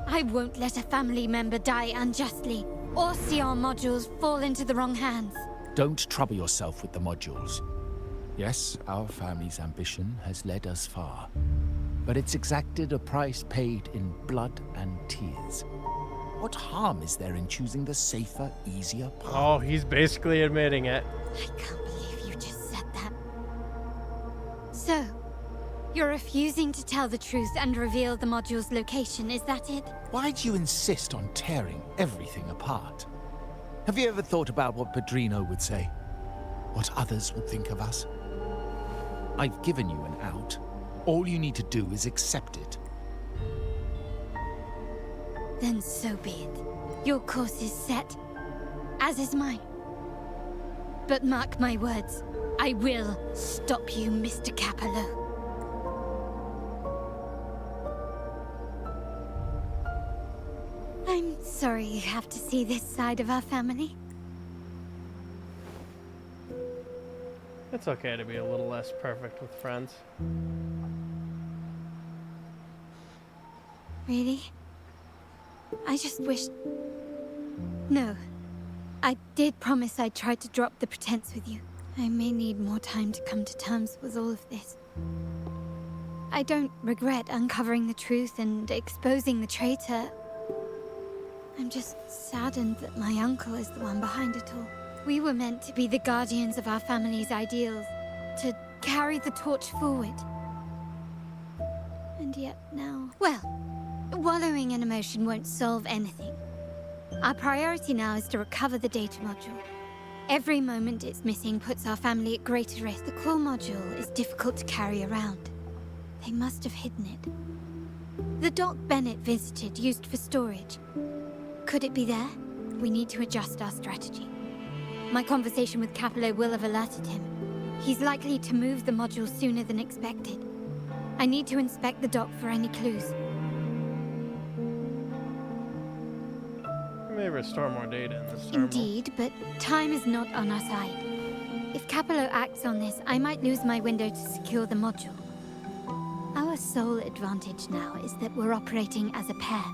I won't let a family member die unjustly, or see our modules fall into the wrong hands. Don't trouble yourself with the modules. Yes, our family's ambition has led us far, but it's exacted a price paid in blood and tears. What harm is there in choosing the safer, easier path? Oh, he's basically admitting it. I can't believe you just said that. So, you're refusing to tell the truth and reveal the module's location, is that it? Why do you insist on tearing everything apart? Have you ever thought about what Padrino would say? What others would think of us? I've given you an out. All you need to do is accept it. Then so be it. Your course is set, as is mine. But mark my words, I will stop you, Mr. Capello. I'm sorry you have to see this side of our family. It's okay to be a little less perfect with friends. Really? I just wished... No. I did promise I'd try to drop the pretense with you. I may need more time to come to terms with all of this. I don't regret uncovering the truth and exposing the traitor. I'm just saddened that my uncle is the one behind it all. We were meant to be the guardians of our family's ideals, to carry the torch forward. And yet now... Well, wallowing in emotion won't solve anything. Our priority now is to recover the data module. Every moment it's missing puts our family at greater risk. The core module is difficult to carry around. They must have hidden it. The dock Bennett visited, used for storage. Could it be there? We need to adjust our strategy. My conversation with Capello will have alerted him. He's likely to move the module sooner than expected. I need to inspect the dock for any clues. We may restore more data in this terminal. Indeed, but time is not on our side. If Capello acts on this, I might lose my window to secure the module. Our sole advantage now is that we're operating as a pair.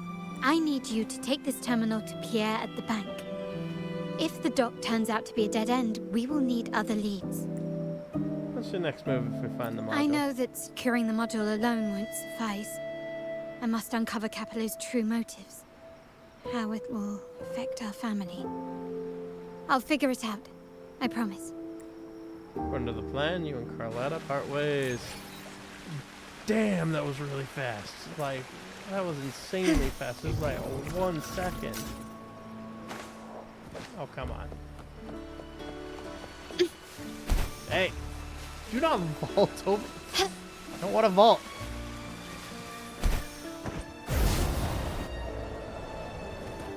I need you to take this terminal to Pierre at the bank. If the dock turns out to be a dead end, we will need other leads. What's your next move if we find the module? I know that securing the module alone won't suffice. I must uncover Capello's true motives. How it will affect our family. I'll figure it out. I promise. According to the plan, you and Carlotta part ways. Damn, that was really fast. Like, that was insanely fast. It was like 1 second. Oh, come on. Hey, do not vault over. I don't want to vault.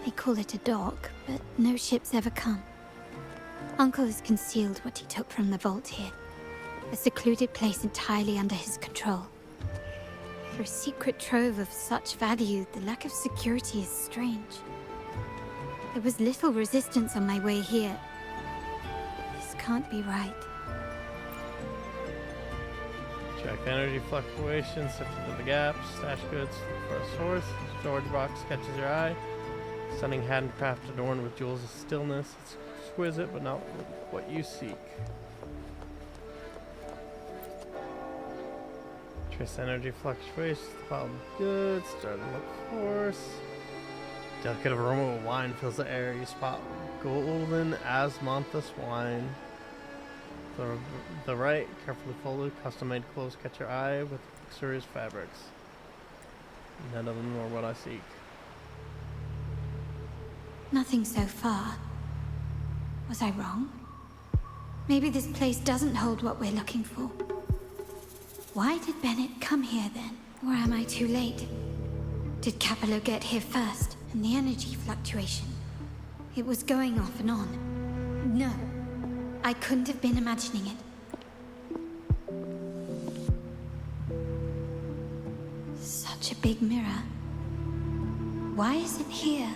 They call it a dock, but no ships ever come. Uncle has concealed what he took from the vault here. A secluded place entirely under his control. For a secret trove of such value, the lack of security is strange. There was little resistance on my way here. This can't be right. Check energy fluctuations, sift into the gaps, stash goods, look for a source. Storage box catches your eye. Stunning handcraft adorned with jewels of stillness. It's exquisite, but not what you seek. Trace energy fluctuations, pile of goods, start to look force. Delicate aroma of wine fills the air. You spot golden Asmonthus wine. The right, carefully folded, custom-made clothes catch your eye with luxurious fabrics. None of them are what I seek. Nothing so far. Was I wrong? Maybe this place doesn't hold what we're looking for. Why did Bennett come here then? Or am I too late? Did Capello get here first? And the energy fluctuation? It was going off and on. No. I couldn't have been imagining it. Such a big mirror. Why is it here?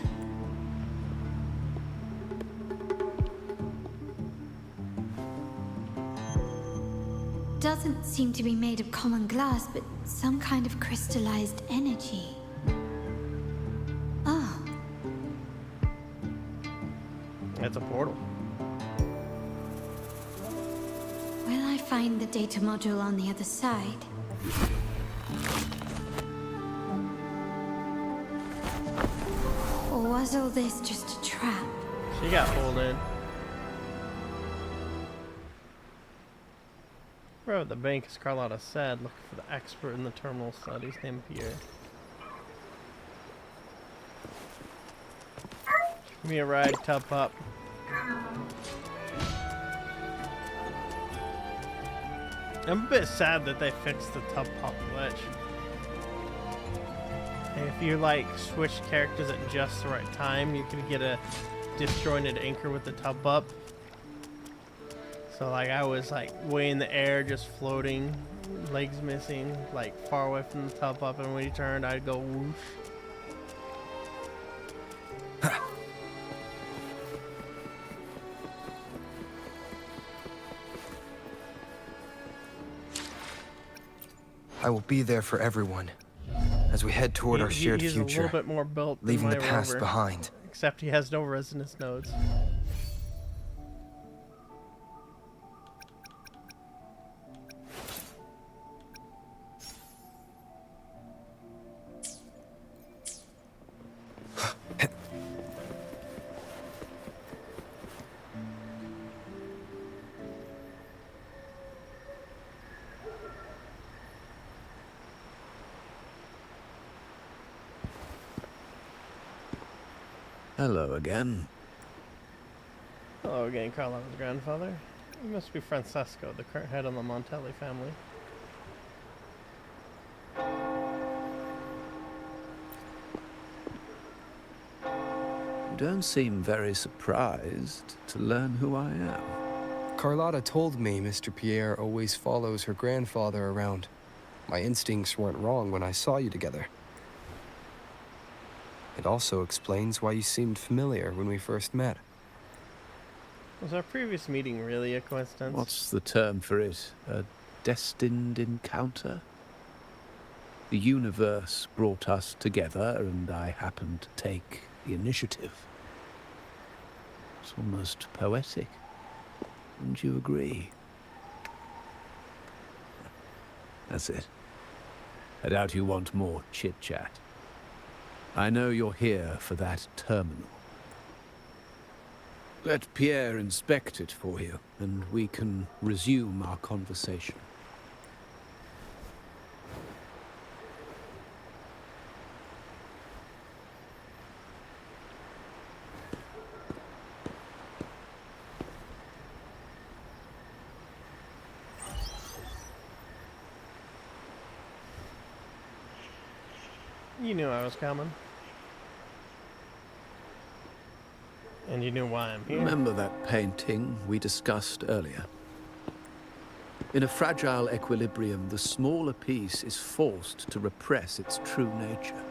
Doesn't seem to be made of common glass, but some kind of crystallized energy. Oh. It's a portal. Will I find the data module on the other side? Or was all this just a trap? She got pulled in. We're at the bank, as Carlotta said, looking for the expert in the terminal studies named Pierre. Give me a ride, Tub Pup. I'm a bit sad that they fixed the Tub Pup glitch. If you like switch characters at just the right time, you could get a disjointed anchor with the Tub Pup. So like I was like way in the air, just floating, legs missing, like far away from the Tub Pup, and when he turned, I'd go whoosh. I will be there for everyone as we head toward our shared he's future, a little bit more built than leaving my the past rover, behind. except he has no resonance nodes. Hello again. Hello again, Carlotta's grandfather. You must be Francesco, the current head of the Montelli family. You don't seem very surprised to learn who I am. Carlotta told me Mr. Pierre always follows her grandfather around. My instincts weren't wrong when I saw you together. It also explains why you seemed familiar when we first met. Was our previous meeting really a coincidence? What's the term for it? A destined encounter? The universe brought us together, and I happened to take the initiative. It's almost poetic. Wouldn't you agree? That's it. I doubt you want more chit-chat. I know you're here for that terminal. Let Pierre inspect it for you, and we can resume our conversation. You knew I was coming. And you knew why I'm here. Remember that painting we discussed earlier? In a fragile equilibrium, the smaller piece is forced to repress its true nature.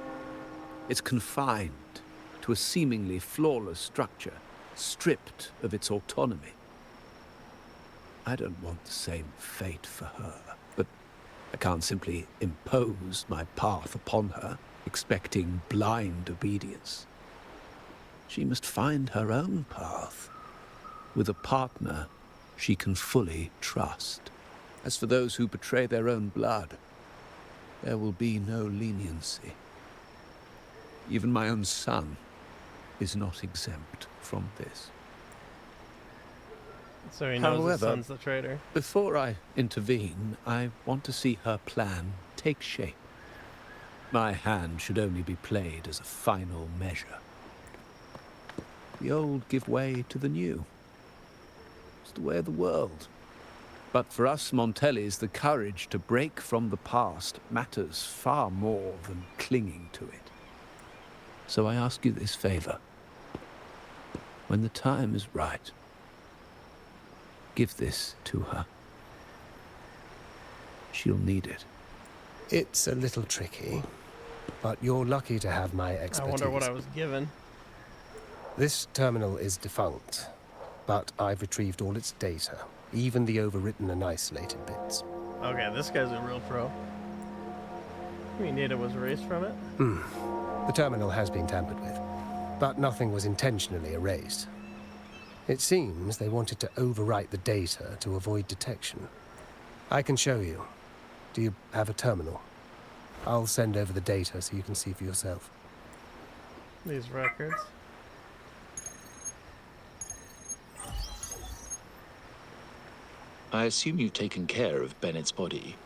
It's confined to a seemingly flawless structure, stripped of its autonomy. I don't want the same fate for her, but I can't simply impose my path upon her, expecting blind obedience. She must find her own path, with a partner she can fully trust. As for those who betray their own blood, there will be no leniency. Even my own son is not exempt from this. So he knows his However, son's the traitor. Before I intervene, I want to see her plan take shape. My hand should only be played as a final measure. The old give way to the new. It's the way of the world. But for us Montellis, the courage to break from the past matters far more than clinging to it. So I ask you this favor. When the time is right, give this to her. She'll need it. It's a little tricky, but you're lucky to have my expertise. I wonder what I was given. This terminal is defunct, but I've retrieved all its data, even the overwritten and isolated bits. Okay, this guy's a real pro. You mean data was erased from it? The terminal has been tampered with, but nothing was intentionally erased. It seems they wanted to overwrite the data to avoid detection. I can show you. Do you have a terminal? I'll send over the data so you can see for yourself. These records. I assume you've taken care of Bennett's body.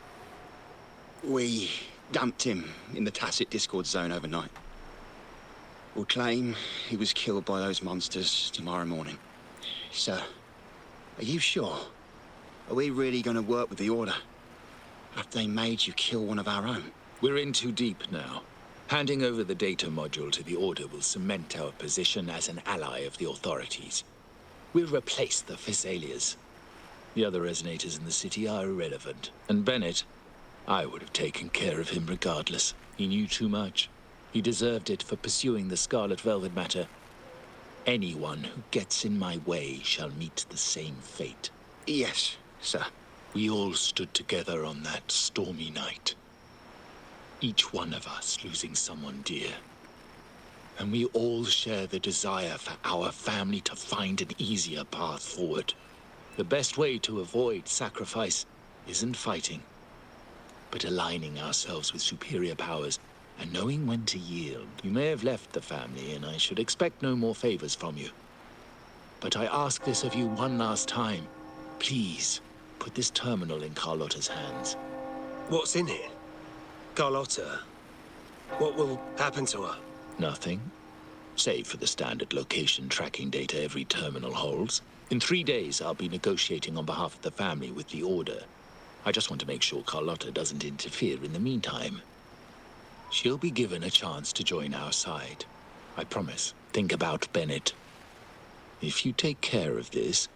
We dumped him in the tacit Discord zone overnight. We'll claim he was killed by those monsters tomorrow morning. Sir, are you sure? Are we really going to work with the Order after they made you kill one of our own? We're in too deep now. Handing over the data module to the Order will cement our position as an ally of the authorities. We'll replace the Thessalias. The other resonators in the city are irrelevant. And Bennett, I would have taken care of him regardless. He knew too much. He deserved it for pursuing the Scarlet Velvet matter. Anyone who gets in my way shall meet the same fate. Yes, sir. We all stood together on that stormy night. Each one of us losing someone dear. And we all share the desire for our family to find an easier path forward. The best way to avoid sacrifice isn't fighting, but aligning ourselves with superior powers and knowing when to yield. You may have left the family, and I should expect no more favors from you. But I ask this of you one last time. Please, put this terminal in Carlotta's hands. What's in it? Carlotta? What will happen to her? Nothing, save for the standard location tracking data every terminal holds. In 3 days, I'll be negotiating on behalf of the family with the Order. I just want to make sure Carlotta doesn't interfere in the meantime. She'll be given a chance to join our side. I promise. Think about Bennett. If you take care of this,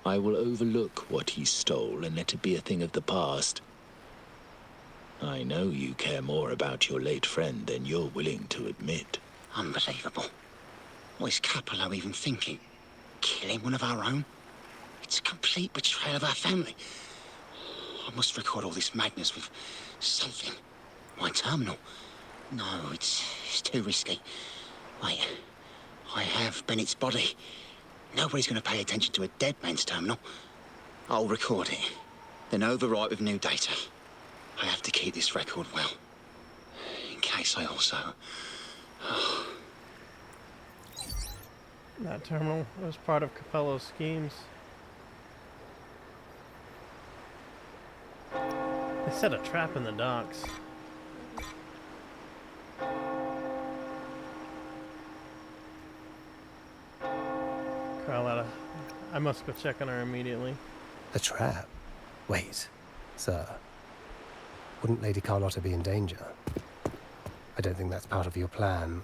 I will overlook what he stole and let it be a thing of the past. I know you care more about your late friend than you're willing to admit. Unbelievable. What is Capello even thinking? Killing one of our own? It's a complete betrayal of our family. I must record all this madness with something. My terminal. No, it's too risky. Wait, I have Bennett's body. Nobody's going to pay attention to a dead man's terminal. I'll record it, then overwrite with new data. I have to keep this record well, in case I also... That terminal was part of Capello's schemes. They set a trap in the docks. Carlotta, I must go check on her immediately. A trap? Wait, sir. Wouldn't Lady Carlotta be in danger? I don't think that's part of your plan.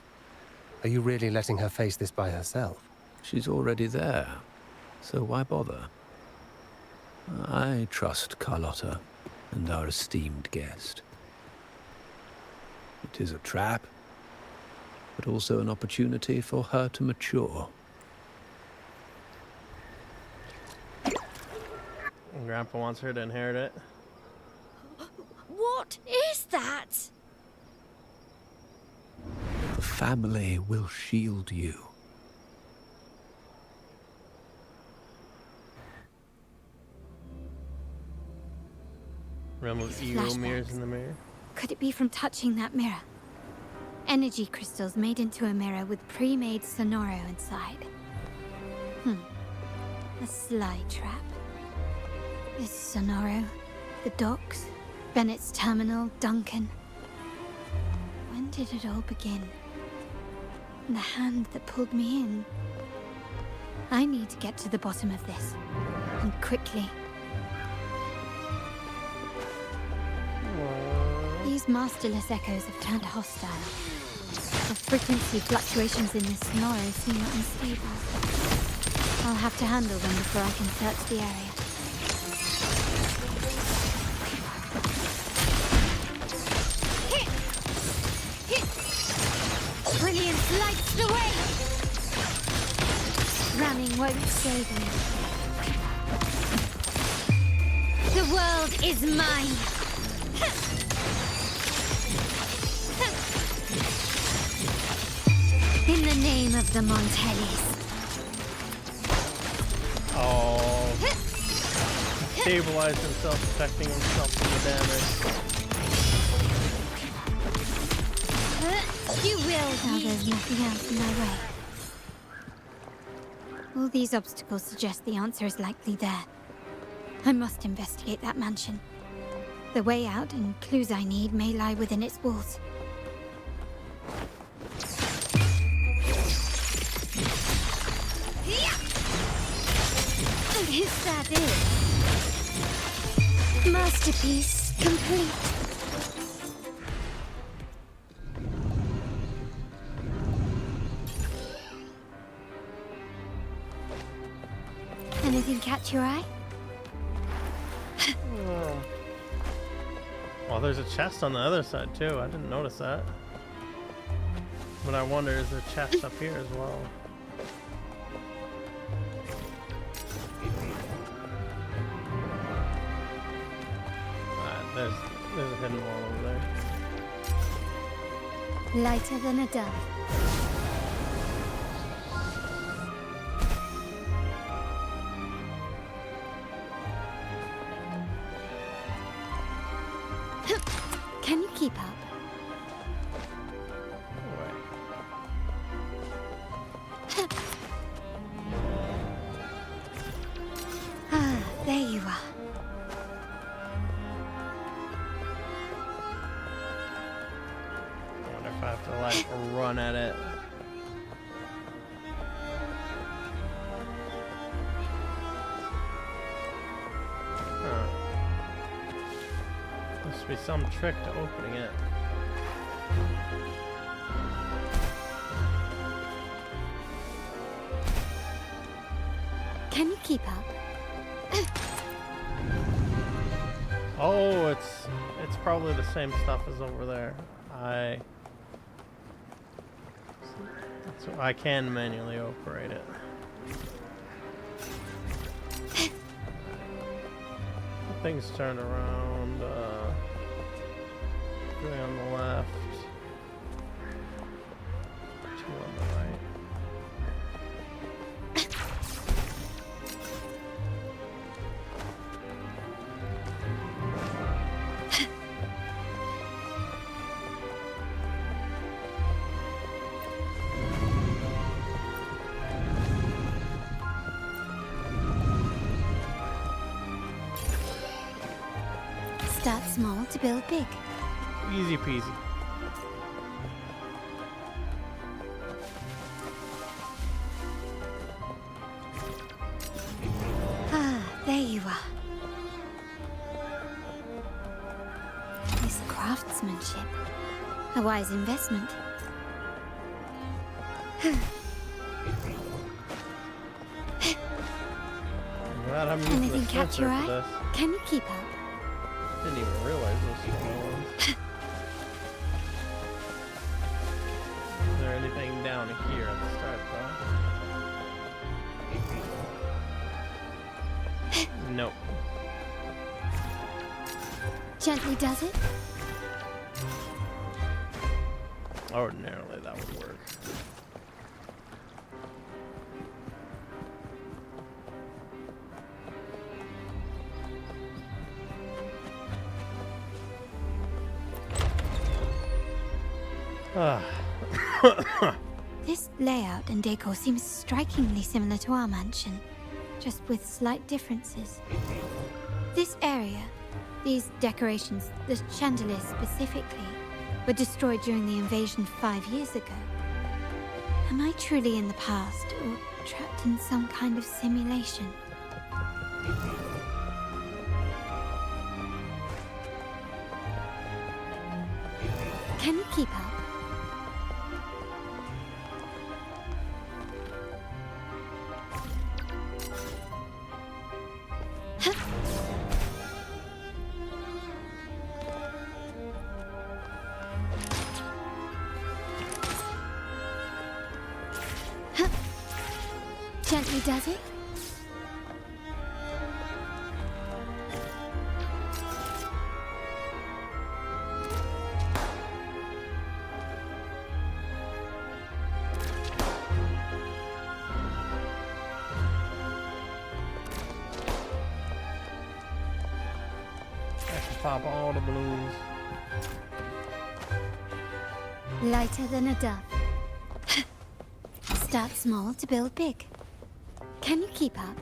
Are you really letting her face this by herself? She's already there, so why bother? I trust Carlotta and our esteemed guest. It is a trap, but also an opportunity for her to mature. And Grandpa wants her to inherit it. What is that? The family will shield you. Realm of ego mirrors in the mirror. Could it be from touching that mirror? Energy crystals made into a mirror with pre-made Sonoro inside. A sly trap. This Sonoro, the docks, Bennett's terminal, Duncan. When did it all begin? And the hand that pulled me in. I need to get to the bottom of this. And quickly. These masterless echoes have turned hostile. The frequency fluctuations in this Sonoro seem unstable. I'll have to handle them before I can search the area. Brilliance lights the way! Ramming won't save me. The world is mine! In the name of the Montellis. Oh. Stabilized himself, protecting himself from the damage. You will. Now there's nothing else in my way. All these obstacles suggest the answer is likely there. I must investigate that mansion. The way out and clues I need may lie within its walls. Is that it? Masterpiece complete. Anything catch your eye? Well, there's a chest on the other side too. I didn't notice that. But I wonder, is there chests up here as well? There's a hidden wall over there. Lighter than a dove. Can you keep up? Ah, there you are. I have to like run at it. Huh. Must be some trick to opening it. Can you keep up? Oh, it's probably the same stuff as over there. So I can manually operate it. Things turned around. Going on the left. Two on the right. Start small to build big. Easy peasy. Ah, there you are. This craftsmanship. A wise investment. Glad I'm using Anything the catch sensor your for eye? this. Can you keep up? Didn't even realize those small ones. Is there anything down here at the start, though? Nope. Gently does it? Ordinarily, that would work. This layout and decor seems strikingly similar to our mansion, just with slight differences. This area, these decorations, the chandeliers specifically, were destroyed during the invasion 5 years ago. Am I truly in the past, or trapped in some kind of simulation? Can you keep up? Gently does it? I can pop all the balloons. Lighter than a dove. Start small to build big. Can you keep up?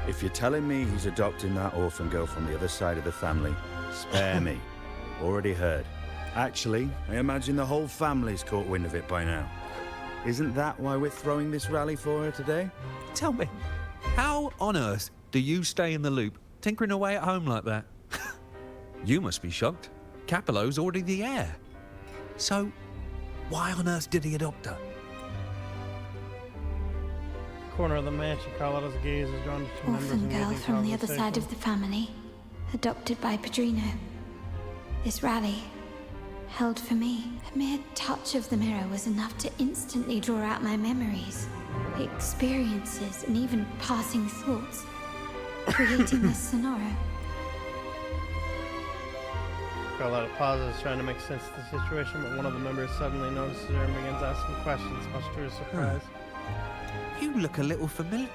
If you're telling me he's adopting that orphan girl from the other side of the family, spare me. Already heard. Actually, I imagine the whole family's caught wind of it by now. Isn't that why we're throwing this rally for her today? Tell me, how on earth do you stay in the loop, tinkering away at home like that? You must be shocked. Capello's already the heir. So, why on earth did he adopt her? Corner of the mansion, Carlotta's gaze is drawn to two members Orphan of girl amazing from the other side conversation. of the family, adopted by Padrino. This rally, held for me. A mere touch of the mirror was enough to instantly draw out my memories, experiences, and even passing thoughts, creating this scenario. Carlotta pauses, trying to make sense of the situation, but one of the members suddenly notices her and begins asking questions, much to her surprise. You look a little familiar.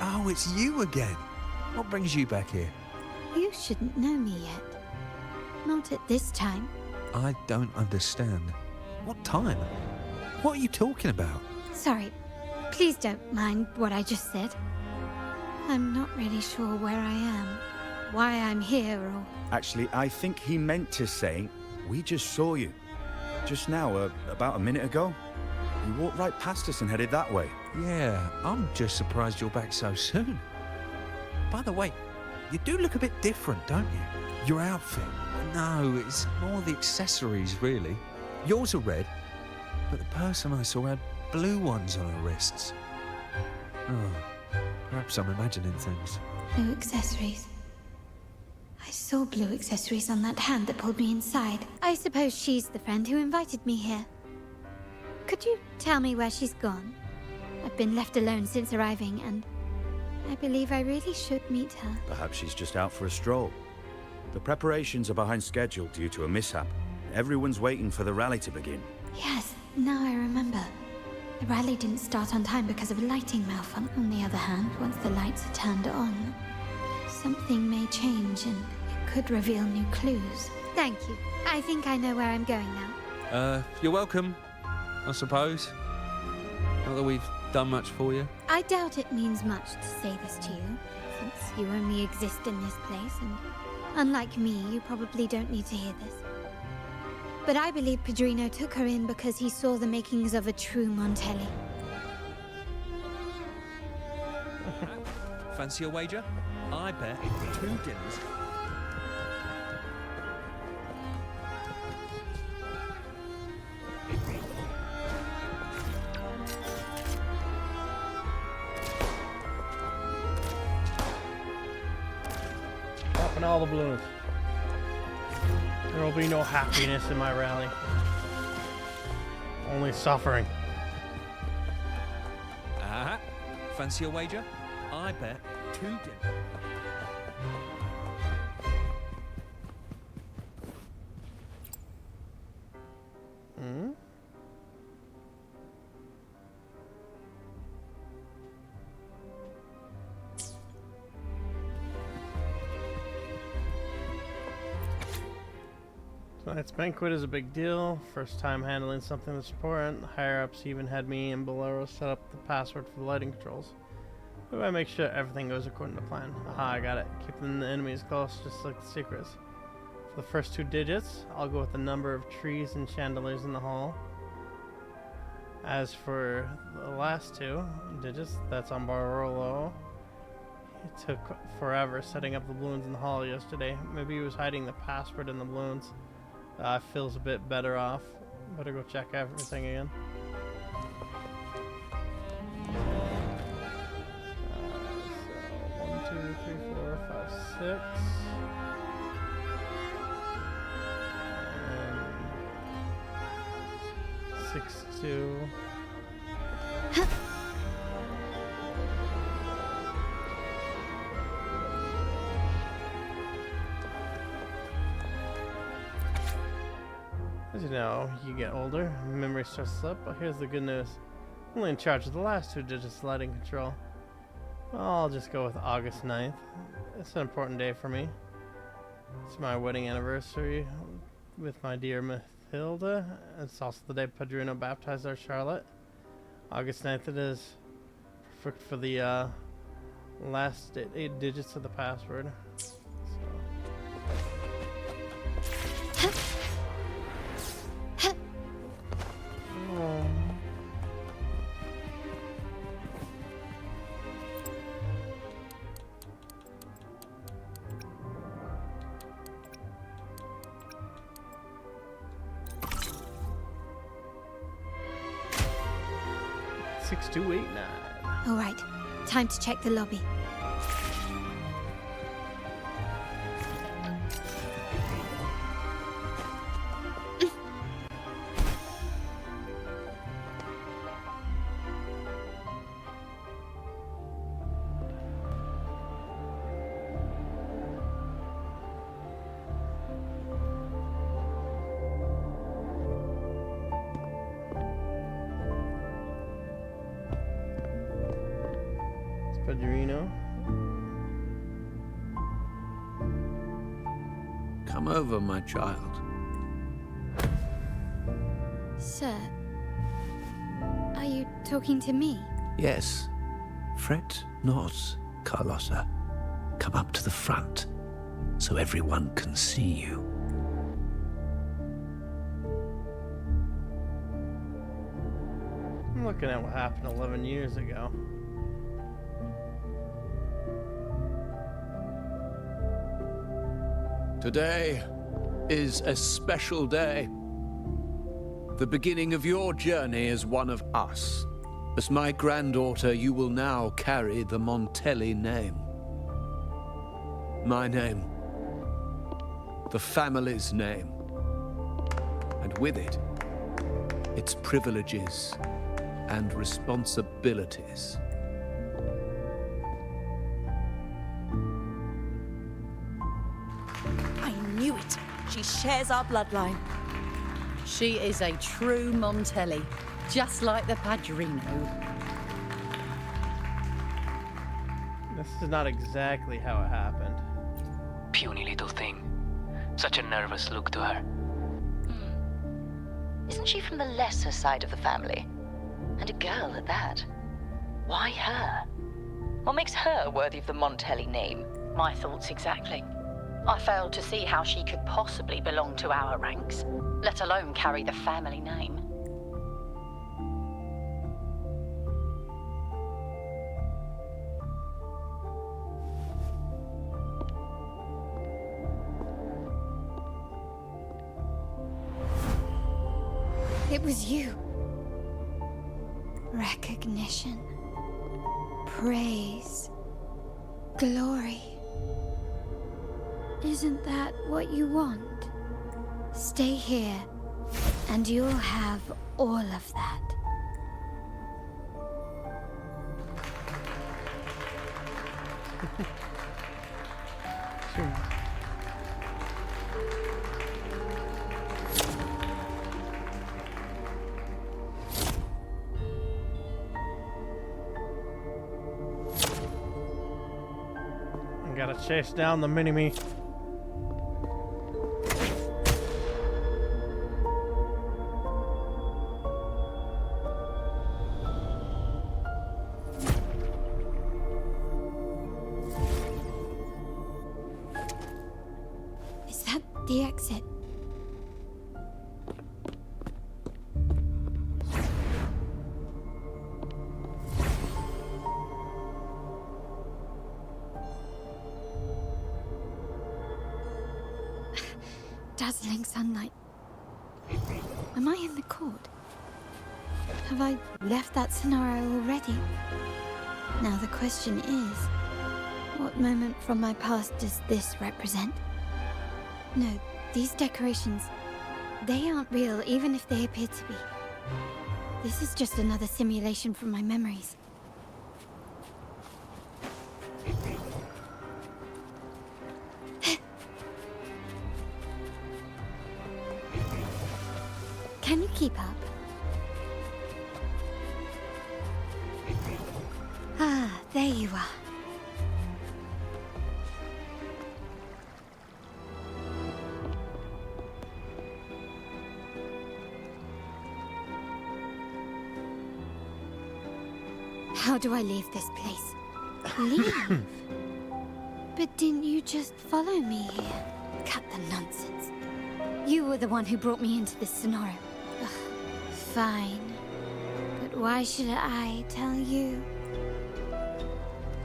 Oh, it's you again. What brings you back here? You shouldn't know me yet. Not at this time. I don't understand. What time? What are you talking about? Sorry, please don't mind what I just said. I'm not really sure where I am, why I'm here, or... Actually, I think he meant to say, we just saw you. Just now, about a minute ago. You walked right past us and headed that way. Yeah, I'm just surprised you're back so soon. By the way, you do look a bit different, don't you? Your outfit. No, it's more the accessories, really. Yours are red, but the person I saw had blue ones on her wrists. Oh, perhaps I'm imagining things. Blue accessories. I saw blue accessories on that hand that pulled me inside. I suppose she's the friend who invited me here. Could you tell me where she's gone? I've been left alone since arriving, and I believe I really should meet her. Perhaps she's just out for a stroll. The preparations are behind schedule due to a mishap. Everyone's waiting for the rally to begin. Yes, now I remember. The rally didn't start on time because of a lighting malfunction. On the other hand, once the lights are turned on, something may change and it could reveal new clues. Thank you. I think I know where I'm going now. You're welcome, I suppose. Not that we've done much for you. I doubt it means much to say this to you, since you only exist in this place, and unlike me, you probably don't need to hear this. But I believe Padrino took her in because he saw the makings of a true Montelli. Fancy a wager? I bet 2 dinners. Popping all the balloons. There will be no happiness in my rally. Only suffering. Fancy a wager? I bet 2 dinners. Hmm? Tonight's banquet is a big deal. First time handling something this important. Higher-ups even had me and Bolero set up the password for the lighting controls. But I make sure everything goes according to plan. Aha, I got it. Keeping the enemies close, just like the secrets. For the first 2 digits, I'll go with the number of trees and chandeliers in the hall. As for the last 2 digits, that's on Barolo. It took forever setting up the balloons in the hall yesterday. Maybe he was hiding the password in the balloons. Feels a bit better off. Better go check everything again. So 1, 2, 3, 4, 5, 6. And 6, 2. As you know, you get older, memory starts to slip, but here's the good news. I'm only in charge of the last 2 digits lighting control. I'll just go with August 9th. It's an important day for me. It's my wedding anniversary with my dear Mathilda. It's also the day Padrino baptized our Charlotte. August 9th it is. Perfect for the last 8 digits of the password. So 6289. All right, time to check the lobby. Padrino. Come over, my child. Sir, are you talking to me? Yes. Fret not, Carlotta. Come up to the front, so everyone can see you. looking at what happened 11 years ago. Today is a special day. The beginning of your journey as one of us. As my granddaughter, you will now carry the Montelli name. My name. The family's name. And with it, its privileges and responsibilities. I knew it. She shares our bloodline. She is a true Montelli, just like the Padrino. This is not exactly how it happened. Puny little thing. Such a nervous look to her. Isn't she from the lesser side of the family? And a girl at that. Why her? What makes her worthy of the Montelli name? My thoughts exactly. I failed to see how she could possibly belong to our ranks, let alone carry the family name. It was you. Recognition. Praise. Glory. Isn't that what you want? Stay here, and you'll have all of that. I gotta chase down the mini-me. Is that the exit? Dazzling sunlight. Am I in the court? Have I left that scenario already? Now the question is, what moment from my past does this represent? No, these decorations, they aren't real even if they appear to be. This is just another simulation from my memories. Can you keep up? Ah, there you are. How do I leave this place? Leave? But didn't you just follow me here? Cut the nonsense. You were the one who brought me into this scenario. Ugh, fine. But why should I tell you?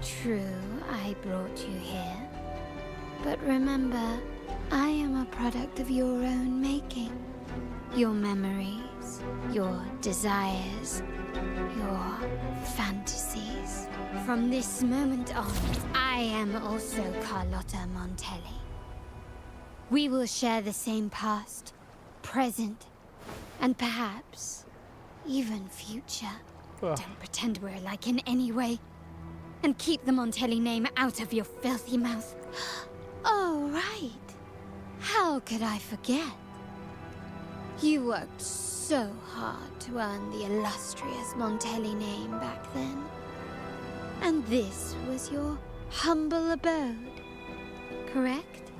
True, I brought you here. But remember, I am a product of your own making. Your memories, your desires, your fantasies. From this moment on, I am also Carlotta Montelli. We will share the same past, present, and perhaps even future. Don't pretend we're alike in any way. And keep the Montelli name out of your filthy mouth. Oh, right. How could I forget? You worked so hard to earn the illustrious Montelli name back then. And this was your humble abode, correct?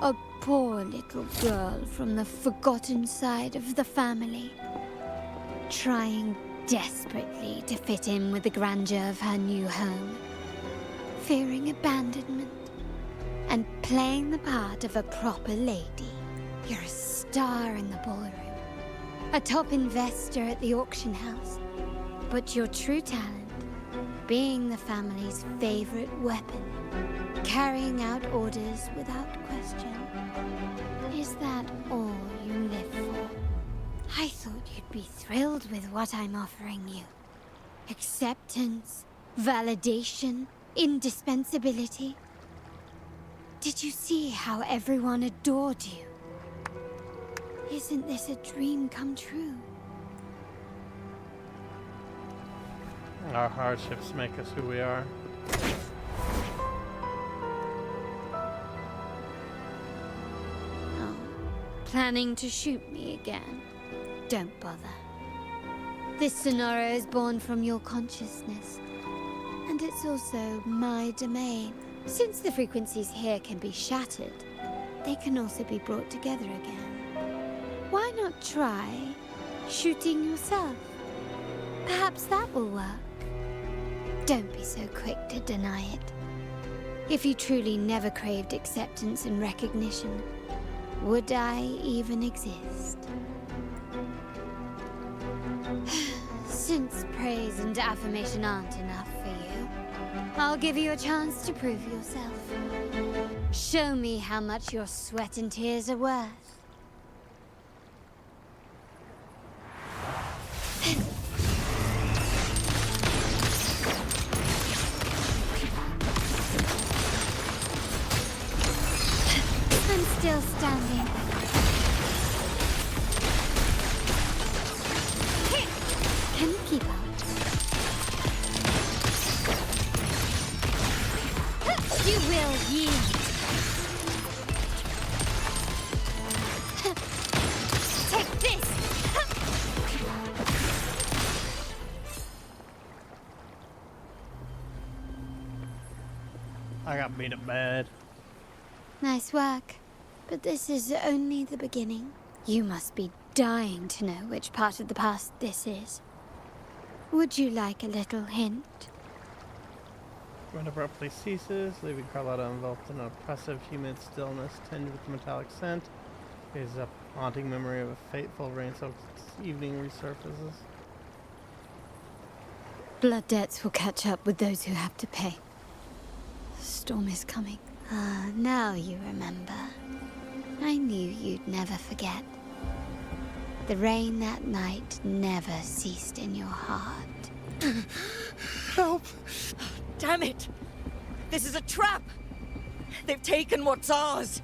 A poor little girl from the forgotten side of the family, trying desperately to fit in with the grandeur of her new home, fearing abandonment, and playing the part of a proper lady. You're a star in the ballroom, a top investor at the auction house. But your true talent, being the family's favorite weapon, carrying out orders without question. Is that all you live for? I thought you'd be thrilled with what I'm offering you. Acceptance, validation, indispensability. Did you see how everyone adored you? Isn't this a dream come true? Our hardships make us who we are. Oh, planning to shoot me again? Don't bother. This scenario is born from your consciousness, and it's also my domain. Since the frequencies here can be shattered, they can also be brought together again. Why not try shooting yourself? Perhaps that will work. Don't be so quick to deny it. If you truly never craved acceptance and recognition, would I even exist? Since praise and affirmation aren't enough for you, I'll give you a chance to prove yourself. Show me how much your sweat and tears are worth. I'm still standing. Can you keep up? You will yield. Take this! I got beat up bad. Nice work. But this is only the beginning. You must be dying to know which part of the past this is. Would you like a little hint? Wind abruptly ceases, leaving Carlotta enveloped in an oppressive, humid stillness tinged with metallic scent. Is a haunting memory of a fateful rain-soaked evening resurfaces. Blood debts will catch up with those who have to pay. The storm is coming. Ah, now you remember. I knew you'd never forget. The rain that night never ceased in your heart. Help! Damn it! This is a trap! They've taken what's ours!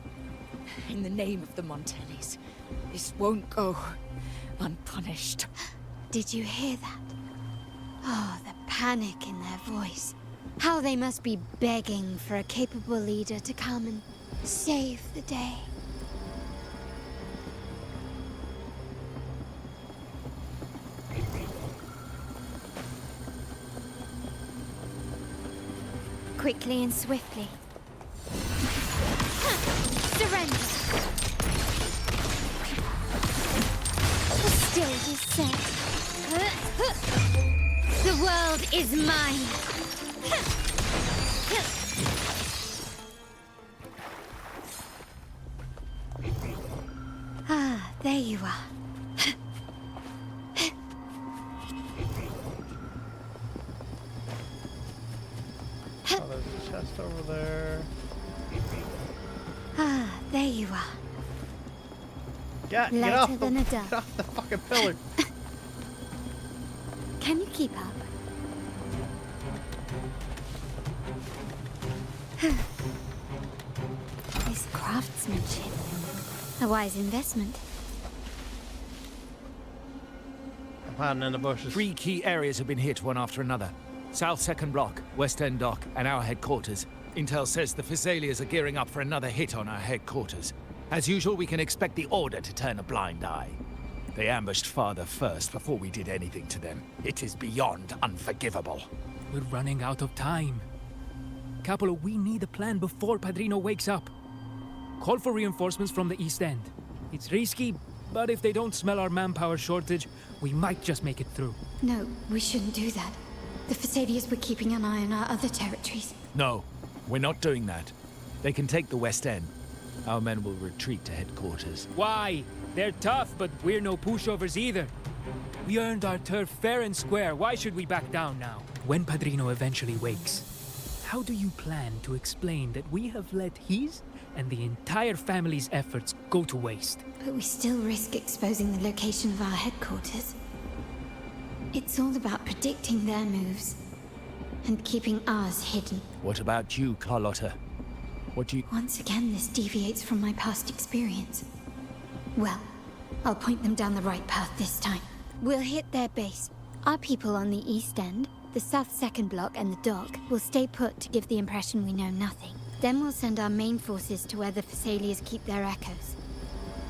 In the name of the Montellis, this won't go unpunished. Did you hear that? Oh, the panic in their voice. How they must be begging for a capable leader to come and save the day. Quickly and swiftly. Surrender! The stage is set. The world is mine! Ah, there you are. Oh, there's a chest over there. Ah, there you are. Get Lighter off than a dove. Get off the fucking pillar. Can you keep up? This craftsmanship. A wise investment. I'm hiding in the bushes. 3 key areas have been hit one after another. South 2nd Block, West End Dock, and our headquarters. Intel says the Thessalians are gearing up for another hit on our headquarters. As usual, we can expect the Order to turn a blind eye. They ambushed Father first before we did anything to them. It is beyond unforgivable. We're running out of time. Capolo, we need a plan before Padrino wakes up. Call for reinforcements from the East End. It's risky, but if they don't smell our manpower shortage, we might just make it through. No, we shouldn't do that. The Thessalians were keeping an eye on our other territories. No, we're not doing that. They can take the West End. Our men will retreat to headquarters. Why? They're tough, but we're no pushovers either. We earned our turf fair and square. Why should we back down now? When Padrino eventually wakes, how do you plan to explain that we have let his and the entire family's efforts go to waste? But we still risk exposing the location of our headquarters. It's all about predicting their moves and keeping ours hidden. What about you, Carlotta? What do you... Once again, this deviates from my past experience. Well, I'll point them down the right path this time. We'll hit their base. Our people on the east end, the south second block and the dock will stay put to give the impression we know nothing. Then we'll send our main forces to where the Thessalians keep their echoes.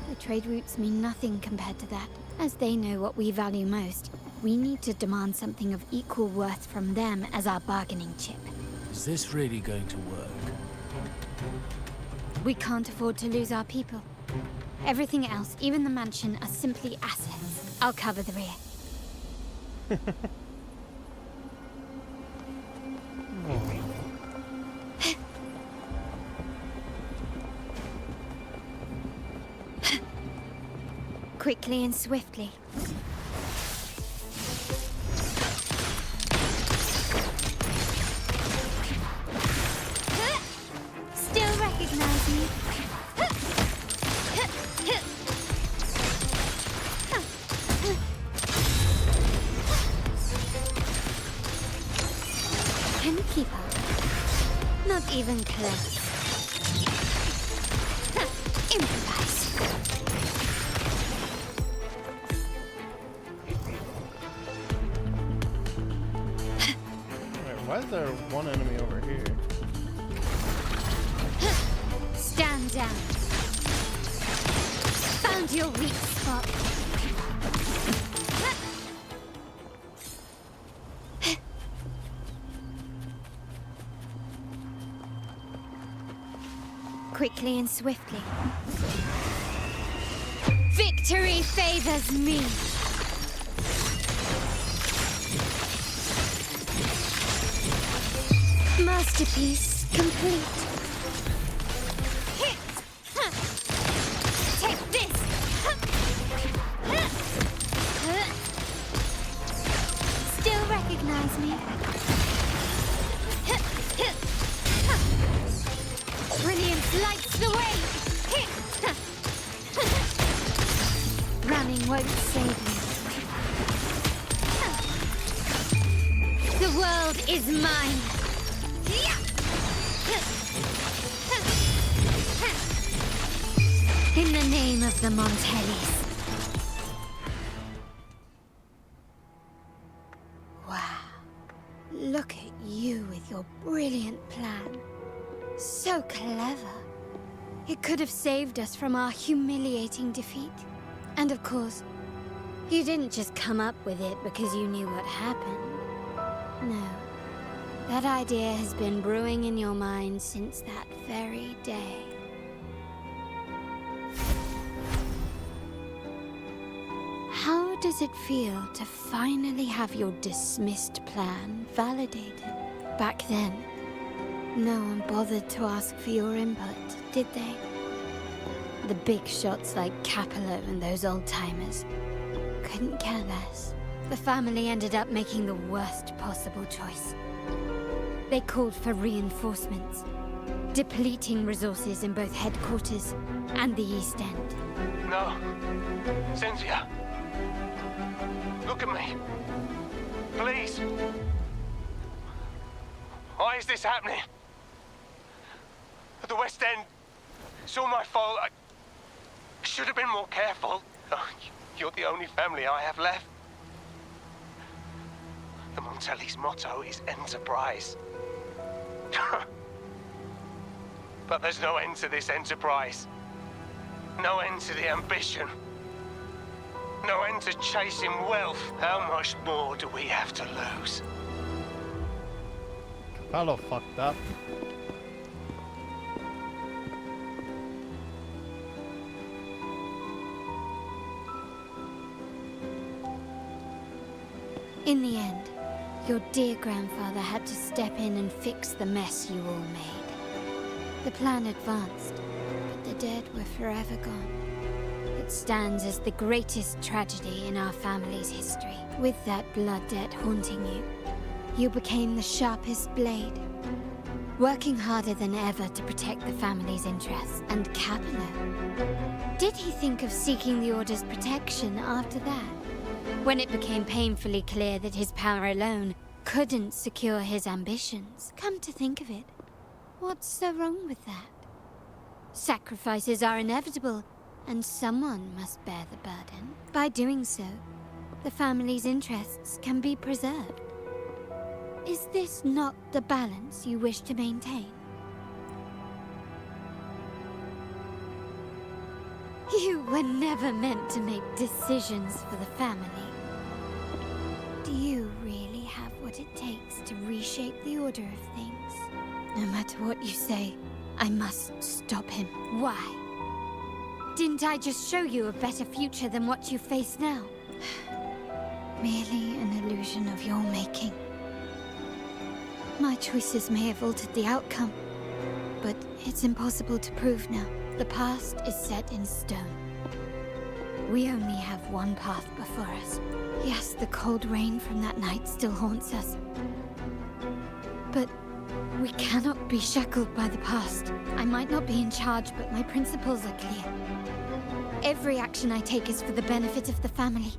The trade routes mean nothing compared to that. As they know what we value most, we need to demand something of equal worth from them as our bargaining chip. Is this really going to work? We can't afford to lose our people. Everything else, even the mansion, are simply assets. I'll cover the rear. Quickly and swiftly. Still recognize me? Can you keep up? Not even close. Improvise. Why is there one enemy over here? Stand down. Found your weak spot. Quickly and swiftly. Victory favors me. Masterpiece complete. Hit! Take this! Still recognize me? Brilliance lights the way! Running won't save me. The world is mine! In the name of the Montellis. Wow. Look at you with your brilliant plan. So clever. It could have saved us from our humiliating defeat. And of course, you didn't just come up with it because you knew what happened. No. That idea has been brewing in your mind since that very day. How does it feel to finally have your dismissed plan validated? Back then, no one bothered to ask for your input, did they? The big shots like Capello and those old-timers couldn't care less. The family ended up making the worst possible choice. They called for reinforcements, depleting resources in both headquarters and the East End. No. Cynthia. Look at me. Please. Why is this happening? At the West End, it's all my fault. I should have been more careful. Oh, you're the only family I have left. The Montellis' motto is enterprise. But there's no end to this enterprise. No end to the ambition. No end to chasing wealth. How much more do we have to lose? Carlo fucked up. In the end, your dear grandfather had to step in and fix the mess you all made. The plan advanced, but the dead were forever gone. It stands as the greatest tragedy in our family's history. With that blood debt haunting you, you became the sharpest blade, working harder than ever to protect the family's interests. And Capello, did he think of seeking the Order's protection after that? When it became painfully clear that his power alone couldn't secure his ambitions. Come to think of it, what's so wrong with that? Sacrifices are inevitable, and someone must bear the burden. By doing so, the family's interests can be preserved. Is this not the balance you wish to maintain? You were never meant to make decisions for the family. Do you really have what it takes to reshape the order of things? No matter what you say, I must stop him. Why? Didn't I just show you a better future than what you face now? Merely an illusion of your making. My choices may have altered the outcome, but it's impossible to prove now. The past is set in stone. We only have one path before us. Yes, the cold rain from that night still haunts us. But we cannot be shackled by the past. I might not be in charge, but my principles are clear. Every action I take is for the benefit of the family.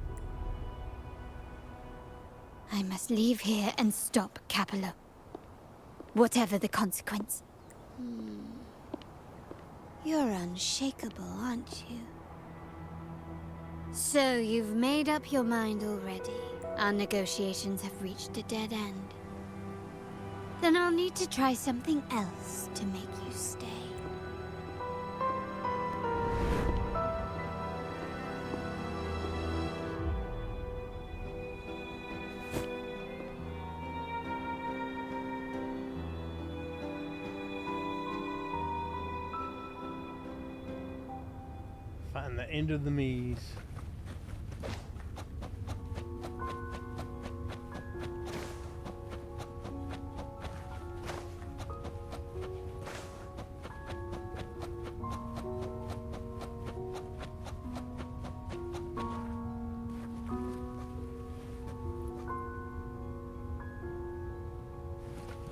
I must leave here and stop Capello. Whatever the consequence. You're unshakable, aren't you? So you've made up your mind already. Our negotiations have reached a dead end. Then I'll need to try something else to make you stay. Find the end of the maze.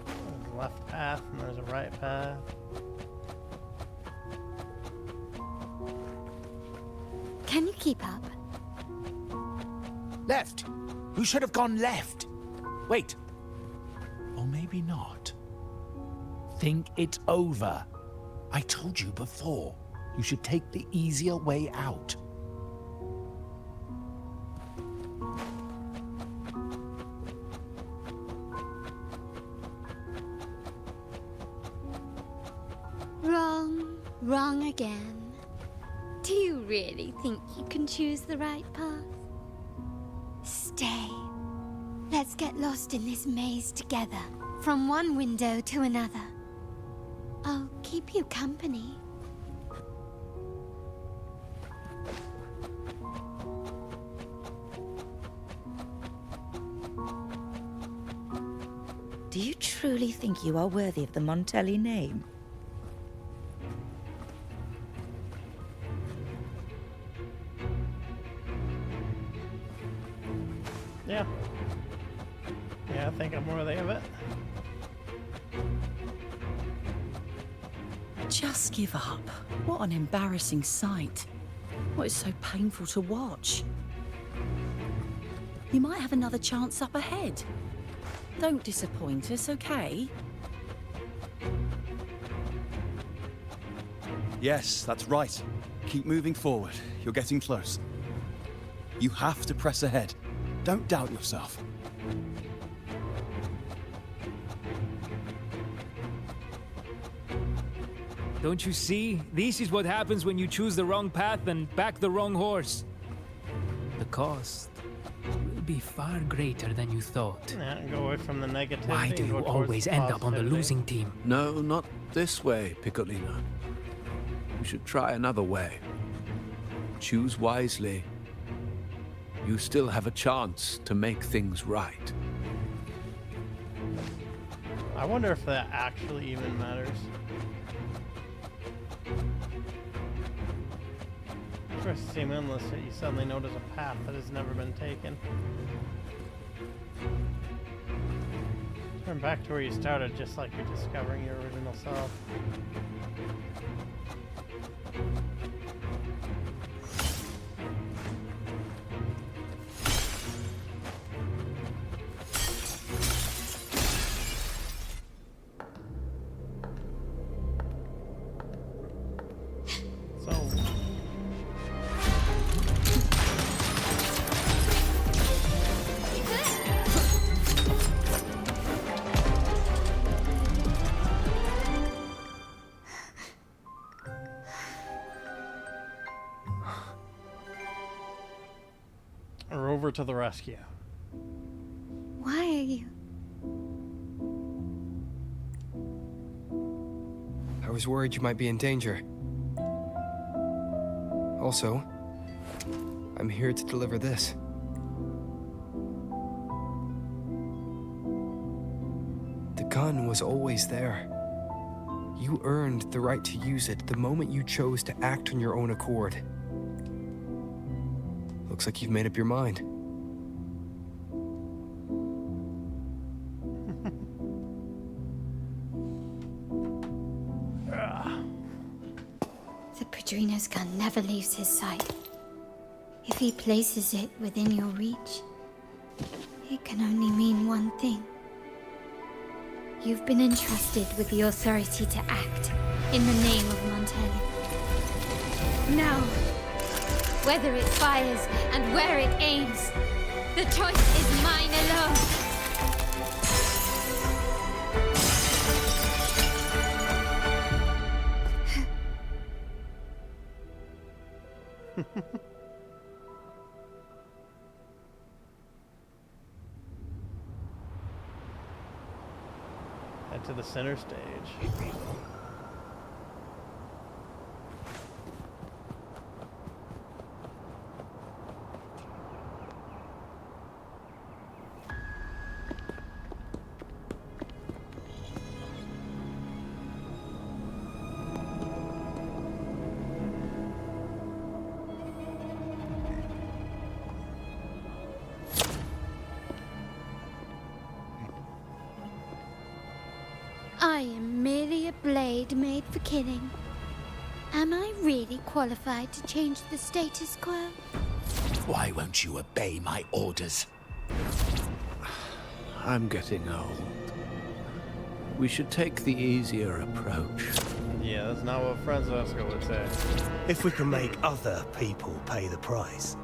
There's a left path and there's a right path. Can you keep up? Left! You should have gone left! Wait. Or maybe not. Think it over. I told you before. You should take the easier way out. Wrong again. Do you really think you can choose the right path? Stay. Let's get lost in this maze together, from one window to another. I'll keep you company. Do you truly think you are worthy of the Montelli name? Yeah. Yeah, I think I'm worthy of it. Just give up. What an embarrassing sight. What is so painful to watch? You might have another chance up ahead. Don't disappoint us, okay? Yes, that's right. Keep moving forward. You're getting close. You have to press ahead. Don't doubt yourself. Don't you see? This is what happens when you choose the wrong path and back the wrong horse. The cost will be far greater than you thought. Yeah, go away from the negativity. Why do you always end up on the losing team? No, not this way, Piccolino. You should try another way. Choose wisely. You still have a chance to make things right. I wonder if that actually even matters. progress seems endless, yet you suddenly notice a path that has never been taken. Turn back to where you started, just like you're discovering your original self. Rover to the rescue. Why are you? I was worried you might be in danger. Also, I'm here to deliver this. The gun was always there. You earned the right to use it the moment you chose to act on your own accord. Looks like you've made up your mind. The Padrino's gun never leaves his side. If he places it within your reach, it can only mean one thing. You've been entrusted with the authority to act in the name of Montelli. Now, whether it fires and where it aims, the choice is mine alone. Head to the center stage. I am merely a blade made for killing. Am I really qualified to change the status quo? Why won't you obey my orders? I'm getting old. We should take the easier approach. Yeah, that's not what Francesco would say. If we can make other people pay the price.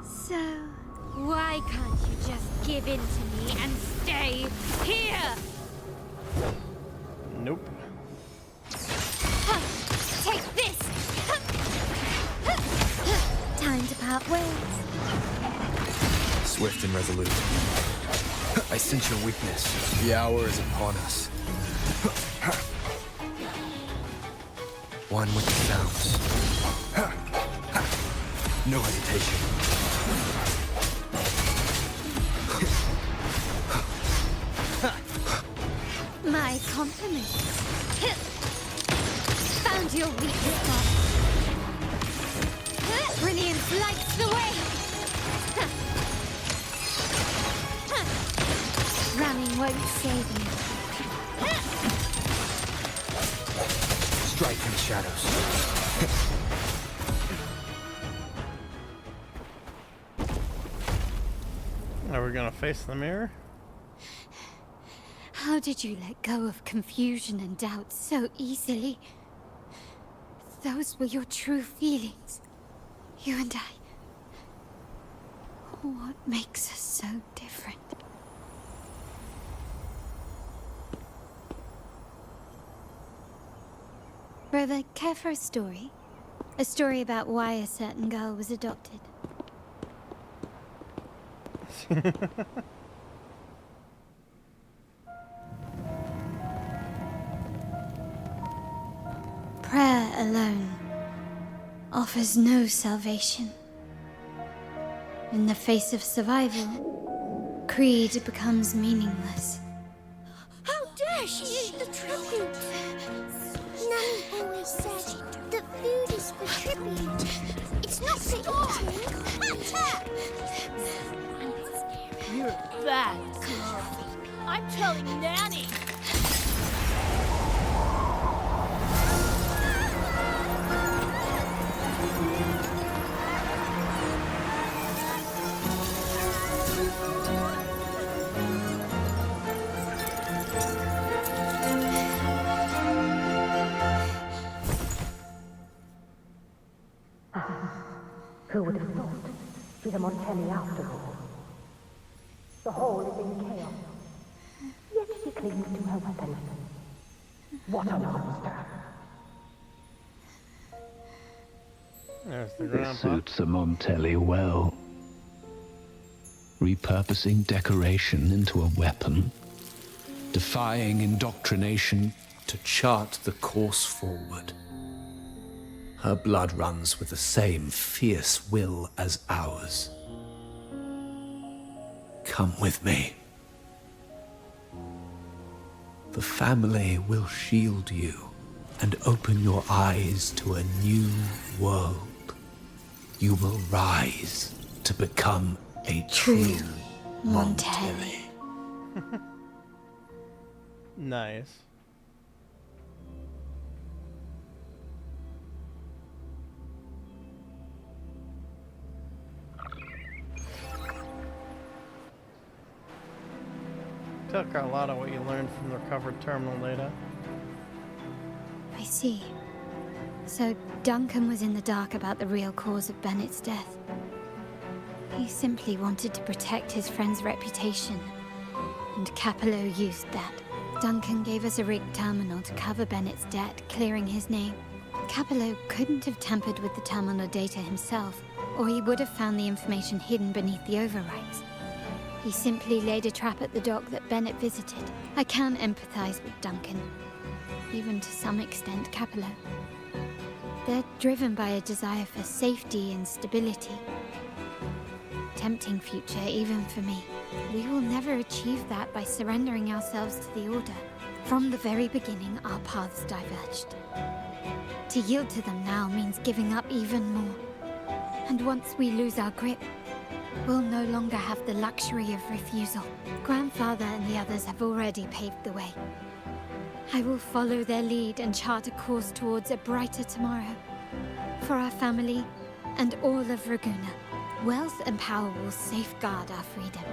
So, why can't you just give in to me and stay here? Nope. Take this! Time to part ways. Swift and resolute. I sense your weakness. The hour is upon us. One with the sounds. No hesitation. My compliments. Found your weak spot. Brilliance lights the way. Ramming won't save you. Strike in the shadows. Are we gonna face the mirror? How did you let go of confusion and doubt so easily? Those were your true feelings. You and I. What makes us so different? Brother, care for a story? A story about why a certain girl was adopted. Prayer alone offers no salvation. In the face of survival, creed becomes meaningless. How dare she eat the tribute? said that food is for tribute. It's not for eating. You're bad, girl. I'm telling Nanny. Who would have thought? She's a Montelli after all. The hall is in chaos. Yet she clings to her weapon. What a monster! There's the This grandpa. suits a Montelli well. Repurposing decoration into a weapon, defying indoctrination to chart the course forward. Her blood runs with the same fierce will as ours. Come with me. The family will shield you and open your eyes to a new world. You will rise to become a true Montelli. Nice. Tell Carlotta what you learned from the recovered terminal data. I see. So Duncan was in the dark about the real cause of Bennett's death. He simply wanted to protect his friend's reputation, and Capello used that. Duncan gave us a rigged terminal to cover Bennett's debt, clearing his name. Capello couldn't have tampered with the terminal data himself, or he would have found the information hidden beneath the overwrites. He simply laid a trap at the dock that Bennett visited. I can empathize with Duncan, even to some extent Capello. They're driven by a desire for safety and stability. Tempting future, even for me. We will never achieve that by surrendering ourselves to the Order. From the very beginning, our paths diverged. To yield to them now means giving up even more. And once we lose our grip, we'll no longer have the luxury of refusal. Grandfather and the others have already paved the way. I will follow their lead and chart a course towards a brighter tomorrow. For our family and all of Raguna. Wealth and power will safeguard our freedom.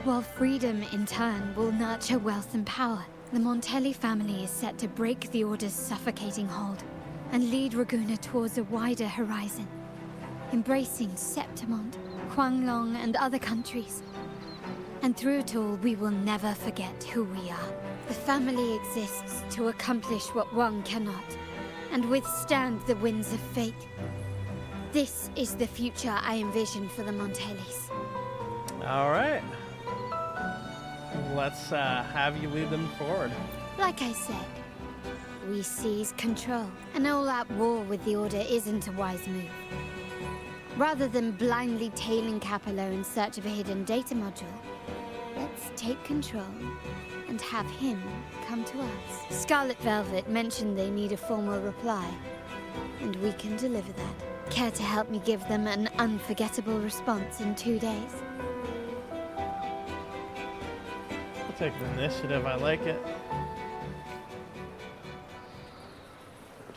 While freedom, in turn, will nurture wealth and power. The Montelli family is set to break the Order's suffocating hold and lead Raguna towards a wider horizon, embracing Septimont, Huanglong, and other countries. And through it all, we will never forget who we are. The family exists to accomplish what one cannot, and withstand the winds of fate. This is the future I envision for the Montellis. All right. Let's have you lead them forward. Like I said, we seize control. An all-out war with the Order isn't a wise move. Rather than blindly tailing Capello in search of a hidden data module, let's take control and have him come to us. Scarlet Velvet mentioned they need a formal reply, and we can deliver that. Care to help me give them an unforgettable response in 2 days? I'll take the initiative. I like it.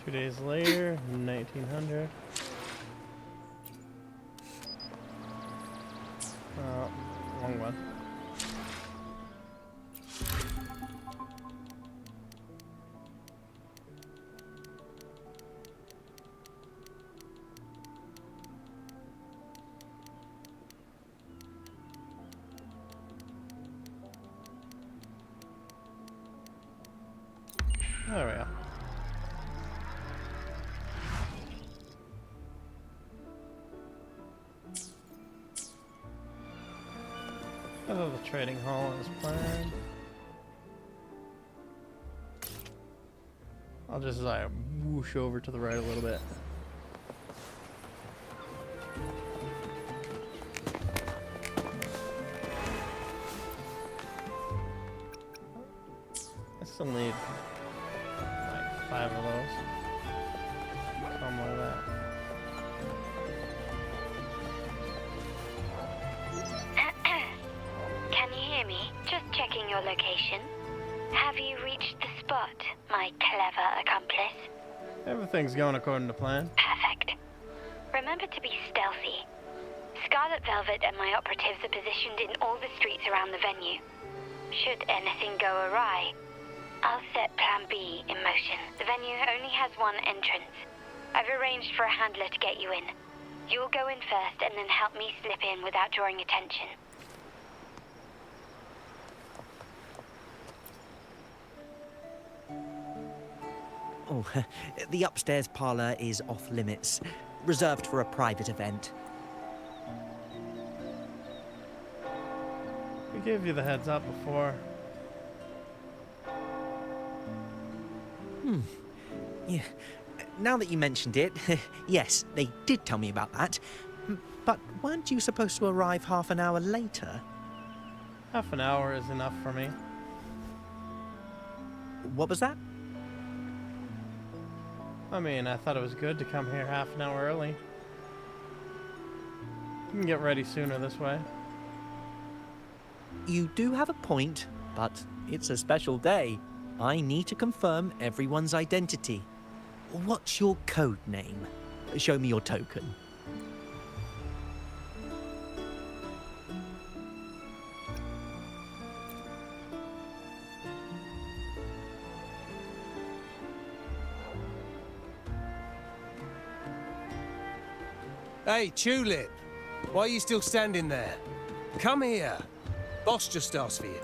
2 days later, 1900. Wrong one. There we go. Oh, the trading hall is planned. I'll just whoosh over to the right a little bit. I still need like 5 of those. your location. Have you reached the spot, my clever accomplice? Everything's going according to plan. Perfect. Remember to be stealthy. Scarlet Velvet and my operatives are positioned in all the streets around the venue. Should anything go awry, I'll set Plan B in motion. The venue only has one entrance. I've arranged for a handler to get you in. You'll go in first and then help me slip in without drawing attention. Oh, the upstairs parlor is off limits, reserved for a private event. We gave you the heads up before. Yeah. Now that you mentioned it, yes, they did tell me about that. But weren't you supposed to arrive half an hour later? Half an hour is enough for me. What was that? I mean, I thought it was good to come here half an hour early. You can get ready sooner this way. You do have a point, but it's a special day. I need to confirm everyone's identity. What's your code name? Show me your token. Hey, Tulip! Why are you still standing there? Come here. Boss just asked for you.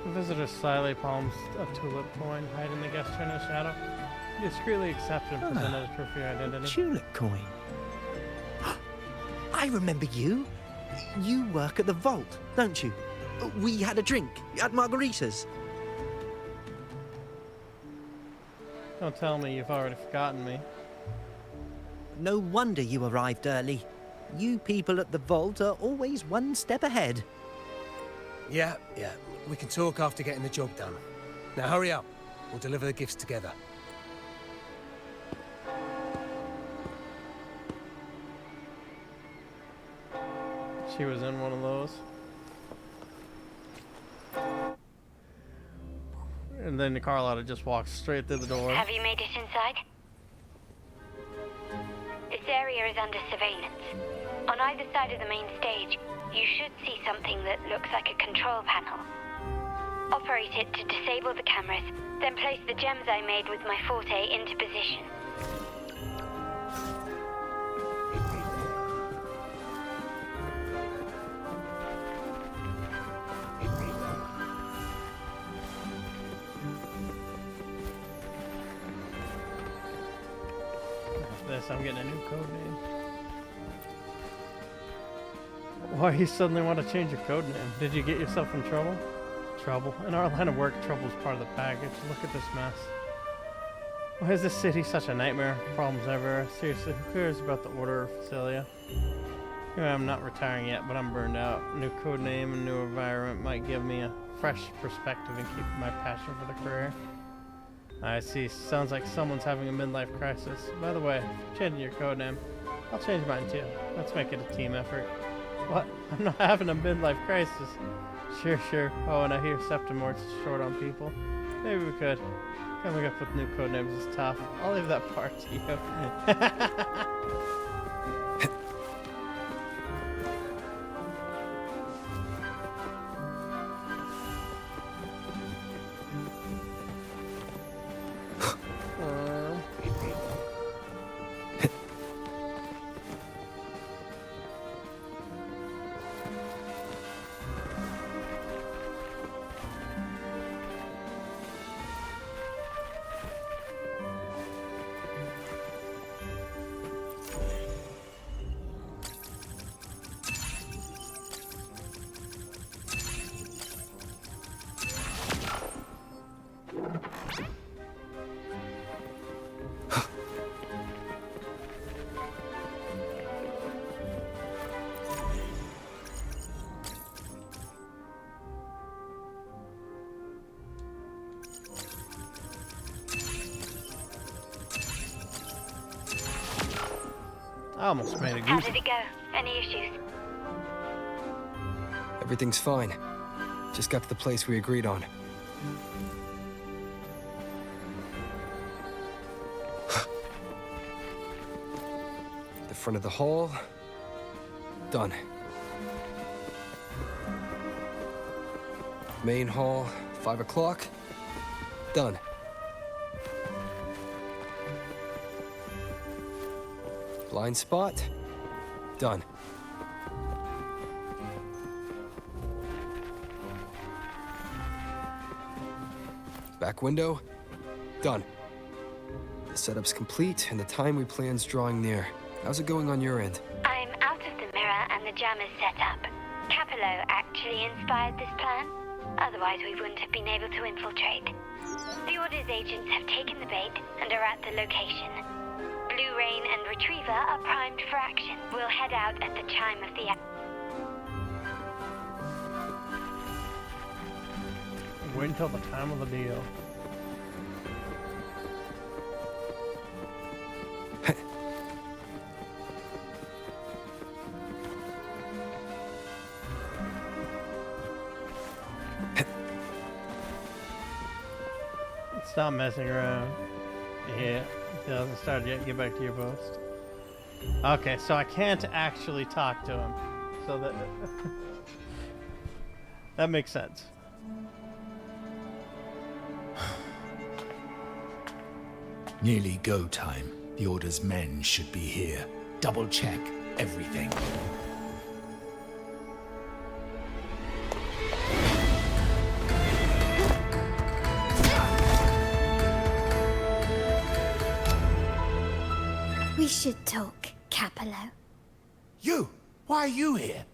The visitor slyly palms a tulip coin, hiding the gesture in the shadow. He discreetly accepted and presented a trophy identity. Tulip coin. I remember you. You work at the vault, don't you? We had a drink at margaritas. Don't tell me you've already forgotten me. No wonder you arrived early. You people at the vault are always one step ahead. Yeah. We can talk after getting the job done. Now hurry up. We'll deliver the gifts together. She was in one of those. And then Carlotta just walks straight through the door. Have you made it inside? This area is under surveillance. On either side of the main stage, you should see something that looks like a control panel. Operate it to disable the cameras, then place the gems I made with my forte into position. This, I'm getting a new code name. Why you suddenly want to change your code name? Did you get yourself in trouble? Trouble. In our line of work, trouble is part of the package. Look at this mess. Why is this city such a nightmare? Problems everywhere. Seriously, who cares about the Order of Facilia? Anyway, I'm not retiring yet, but I'm burned out. A new code name and new environment might give me a fresh perspective and keep my passion for the career. I see. Sounds like someone's having a midlife crisis. By the way, changing your code name. I'll change mine too. Let's make it a team effort. What? I'm not having a midlife crisis. Sure. Oh, and I hear Septimort's short on people. Maybe we could. Coming up with new code names is tough. I'll leave that part to you. I almost made a goose. How did it go? Any issues? Everything's fine. Just got to the place we agreed on. The front of the hall. Done. Main hall, 5 o'clock. Done. Blind spot. Done. Back window. Done. The setup's complete, and the time we plan's drawing near. How's it going on your end? I'm out of the mirror and the jam is set up. Capello actually inspired this plan. Otherwise, we wouldn't have been able to infiltrate. The Order's agents have taken the bait and are at the location. Blue Rain and Retriever are primed for action. We'll head out at the chime of the... Wait until the time of the deal. Stop messing around. Yeah, it hasn't started yet. Get back to your post. Okay, so I can't actually talk to him. So that... that makes sense. Nearly go time. The Order's men should be here. Double check everything. We should talk, Capello. You! Why are you here?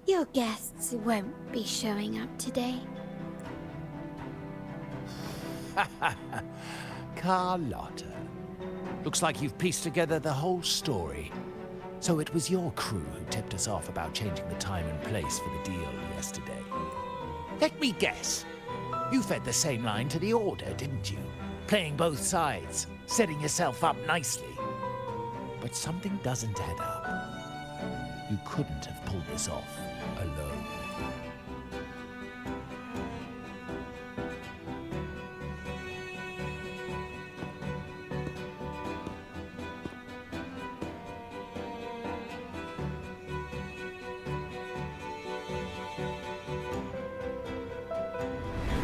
Your guests won't be showing up today. Carlotta. Looks like you've pieced together the whole story. So it was your crew who tipped us off about changing the time and place for the deal yesterday. Let me guess. You fed the same line to the Order, didn't you? Playing both sides, setting yourself up nicely. But something doesn't add up. You couldn't have pulled this off alone.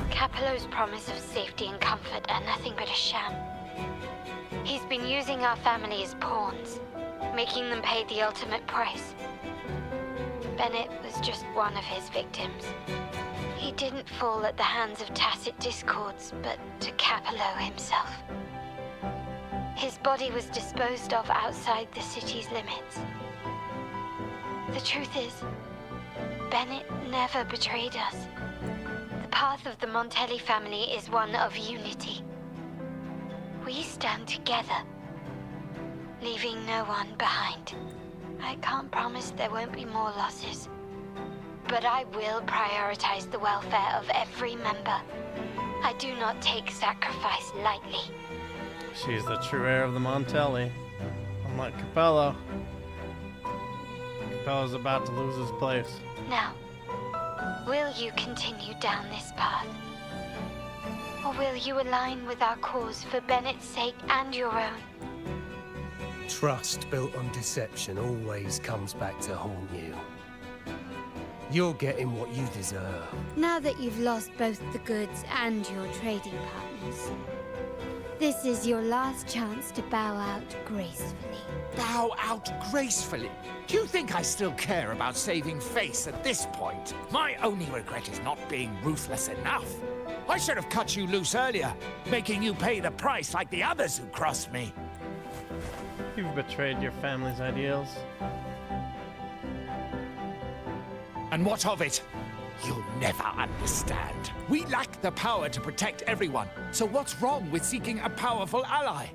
Capello's promise of safety and comfort are nothing but a sham. He's been using our family as pawns, making them pay the ultimate price. Bennett was just one of his victims. He didn't fall at the hands of tacit discords, but to Capello himself. His body was disposed of outside the city's limits. The truth is, Bennett never betrayed us. The path of the Montelli family is one of unity. We stand together, leaving no one behind. I can't promise there won't be more losses, but I will prioritize the welfare of every member. I do not take sacrifice lightly. She's the true heir of the Montelli. Unlike Capello. Capello's about to lose his place. Now, will you continue down this path? Or will you align with our cause for Bennett's sake and your own? Trust built on deception always comes back to haunt you. You're getting what you deserve. Now that you've lost both the goods and your trading partners, this is your last chance to bow out gracefully. Bow out gracefully? Do you think I still care about saving face at this point? My only regret is not being ruthless enough. I should have cut you loose earlier, making you pay the price like the others who crossed me. You've betrayed your family's ideals. And what of it? You'll never understand. We lack the power to protect everyone, so what's wrong with seeking a powerful ally?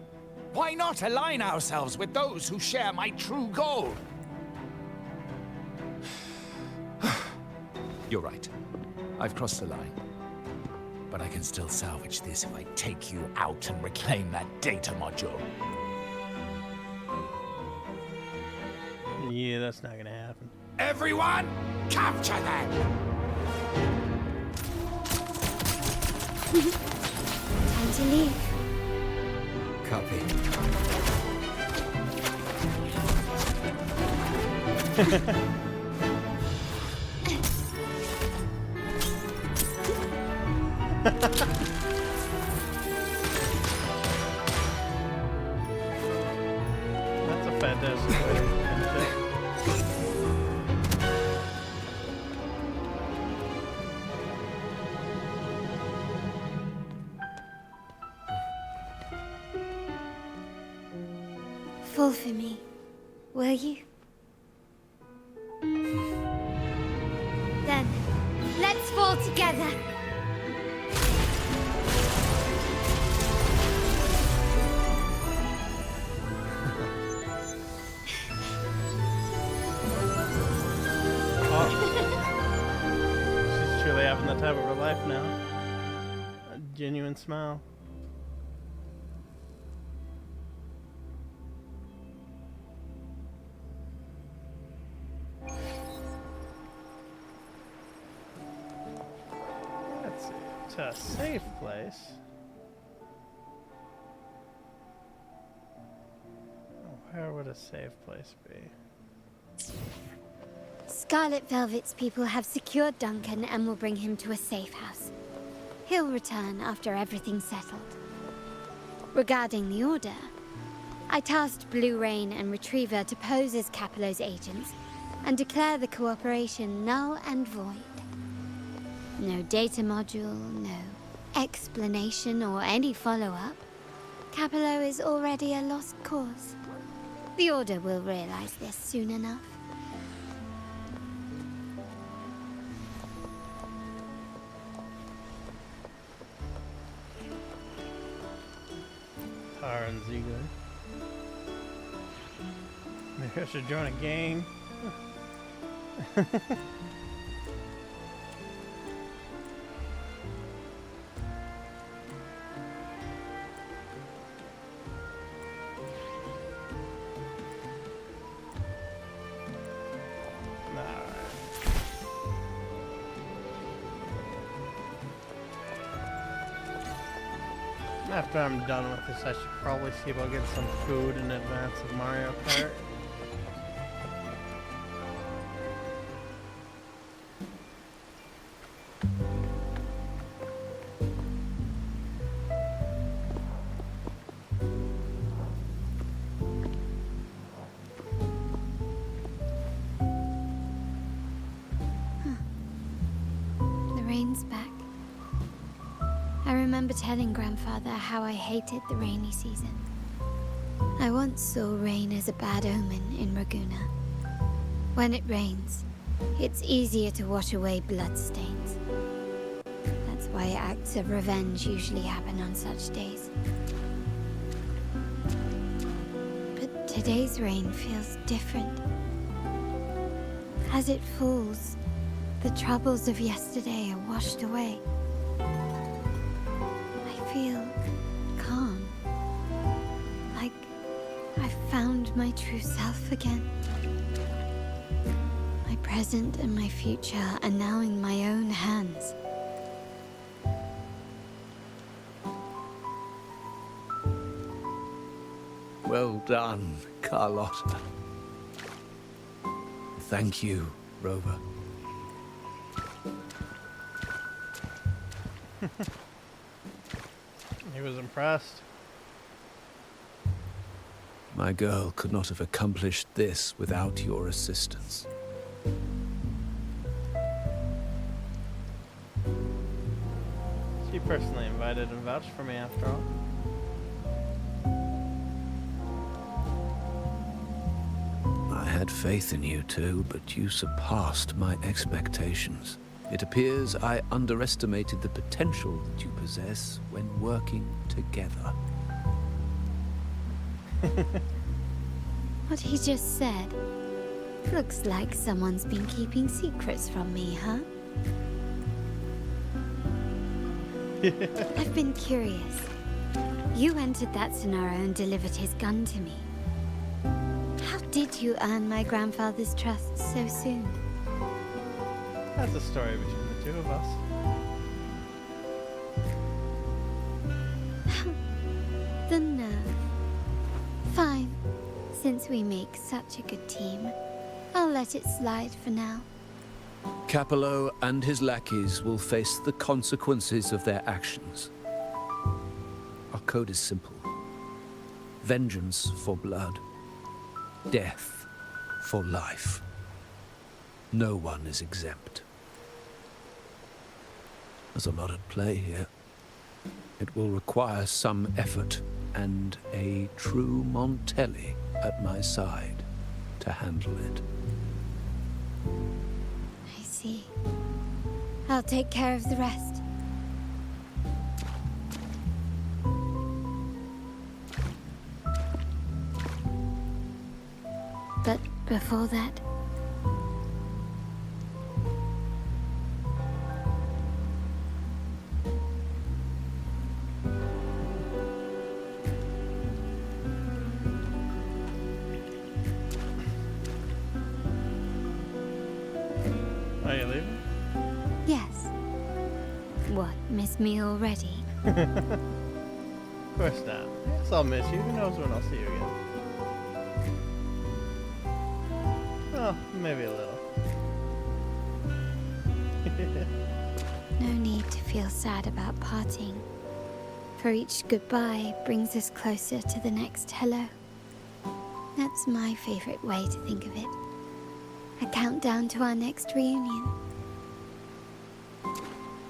Why not align ourselves with those who share my true goal? You're right. I've crossed the line. But I can still salvage this if I take you out and reclaim that data module. Yeah, that's not gonna happen. Everyone, capture them! Time to leave. Copy. That's a fantastic way to finish it. Fall for me, will you? Then, let's fall together. She's truly having the time of her life now. A genuine smile. Let's see. To a safe place. Where would a safe place be? Scarlet Velvet's people have secured Duncan and will bring him to a safe house. He'll return after everything's settled. Regarding the Order, I tasked Blue Rain and Retriever to pose as Capello's agents and declare the cooperation null and void. No data module, no explanation or any follow-up. Capello is already a lost cause. The Order will realize this soon enough. Tar and Ziegler. Maybe I should join a gang. After I'm done with this, I should probably see about getting some food in advance of Mario Kart. The rain's back. I remember telling Grandfather how I hated the rainy season. I once saw rain as a bad omen in Raguna. When it rains, it's easier to wash away bloodstains. That's why acts of revenge usually happen on such days. But today's rain feels different. As it falls, the troubles of yesterday are washed away. I feel calm. Like I've found my true self again. My present and my future are now in my own hands. Well done, Carlotta. Thank you, Rover. He was impressed. My girl could not have accomplished this without your assistance. She personally invited and vouched for me after all. I had faith in you too, but you surpassed my expectations. It appears I underestimated the potential that you possess when working together. What he just said. Looks like someone's been keeping secrets from me, huh? I've been curious. You entered that scenario and delivered his gun to me. How did you earn my grandfather's trust so soon? That's a story between the two of us. The nerve. Fine. Since we make such a good team, I'll let it slide for now. Capello and his lackeys will face the consequences of their actions. Our code is simple. Vengeance for blood. Death for life. No one is exempt. There's a lot at play here. It will require some effort and a true Montelli at my side to handle it. I see. I'll take care of the rest. But before that... Are you leaving? Yes. What, miss me already? Of course not. Yes, I'll miss you. Who knows when I'll see you again? Oh, maybe a little. No need to feel sad about parting. For each goodbye brings us closer to the next hello. That's my favorite way to think of it. A countdown to our next reunion.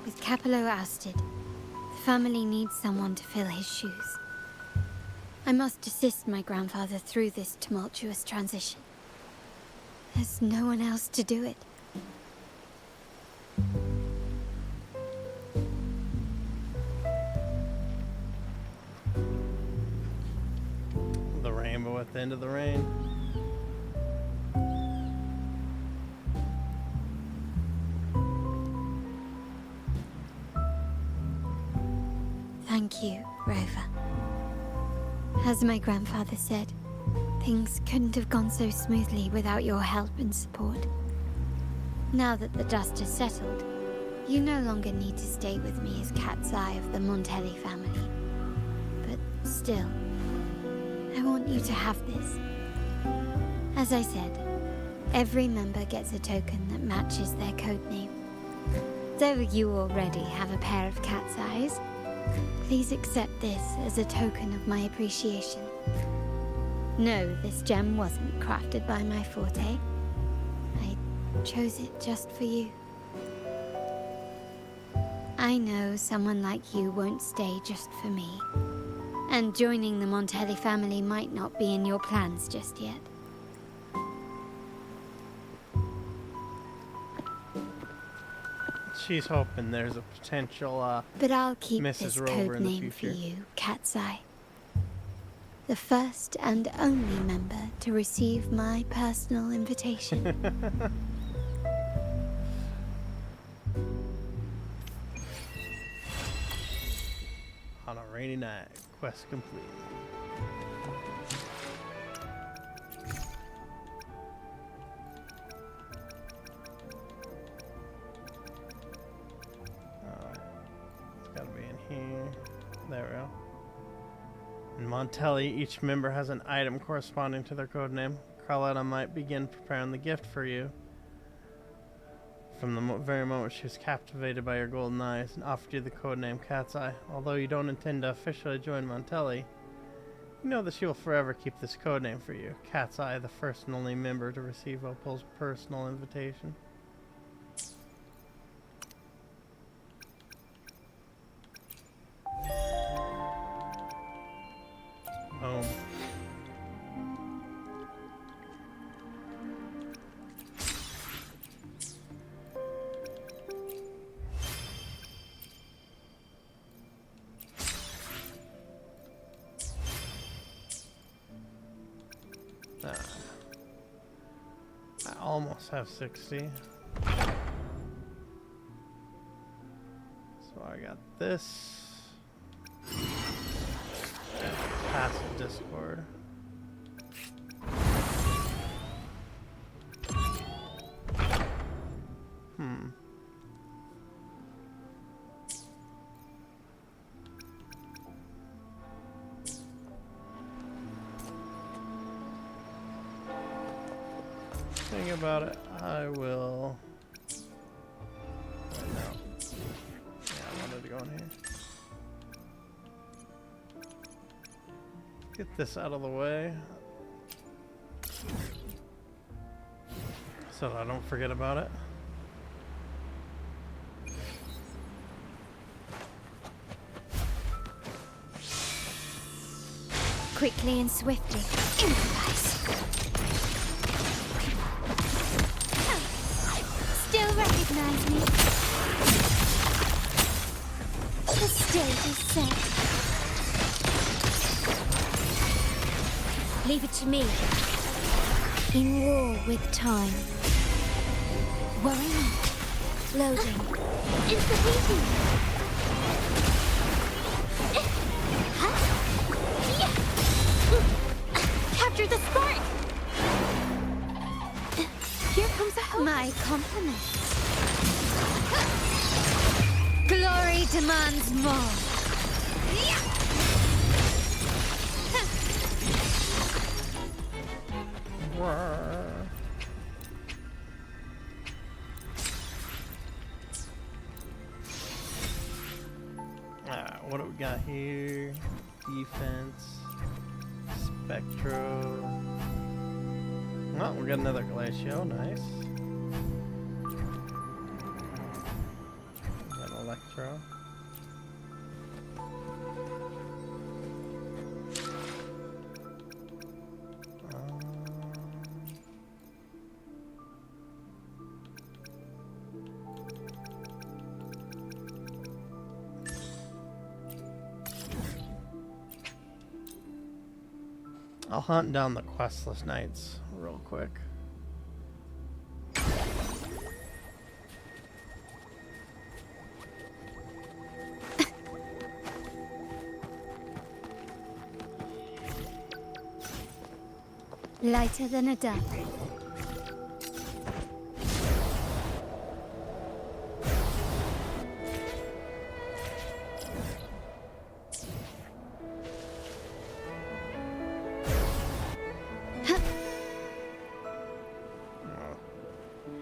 With Capello ousted, the family needs someone to fill his shoes. I must assist my grandfather through this tumultuous transition. There's no one else to do it. The rainbow at the end of the rain. Thank you, Rover. As my grandfather said, things couldn't have gone so smoothly without your help and support. Now that the dust has settled, you no longer need to stay with me as cat's eye of the Montelli family. But still, I want you to have this. As I said, every member gets a token that matches their codename. Though you already have a pair of cat's eyes, please accept this as a token of my appreciation. No, this gem wasn't crafted by my forte. I chose it just for you. I know someone like you won't stay just for me. And joining the Montelli family might not be in your plans just yet. She's hoping there's a potential But I'll keep Mrs. this Rover code in the name for future. you, Cat's Eye. The first and only member to receive my personal invitation. On a rainy night, quest complete. Alright. It's gotta be in here. There we go. In Montelli, each member has an item corresponding to their codename. Carlotta might begin preparing the gift for you. From the very moment she was captivated by your golden eyes and offered you the codename Cat's Eye. Although you don't intend to officially join Montelli, you know that she will forever keep this codename for you. Cat's Eye, the first and only member to receive Opal's personal invitation. Boom. I almost have 60. So I got this. Passive Discord. Think about it. I will. Wait, no. Yeah, I wanted to go in here. Get this out of the way so that I don't forget about it. Quickly and swiftly. Improvise. Still recognize me. The stage is set. Leave it to me. In war with time. Worry not. Loading. It's the beating. Capture the spark! Here comes a hope. My compliments. Glory demands more. What do we got here? Defense. Spectro. Oh, we got another Glacio. Nice. Got Electro. I'll hunt down the questless knights real quick. Lighter than a dove.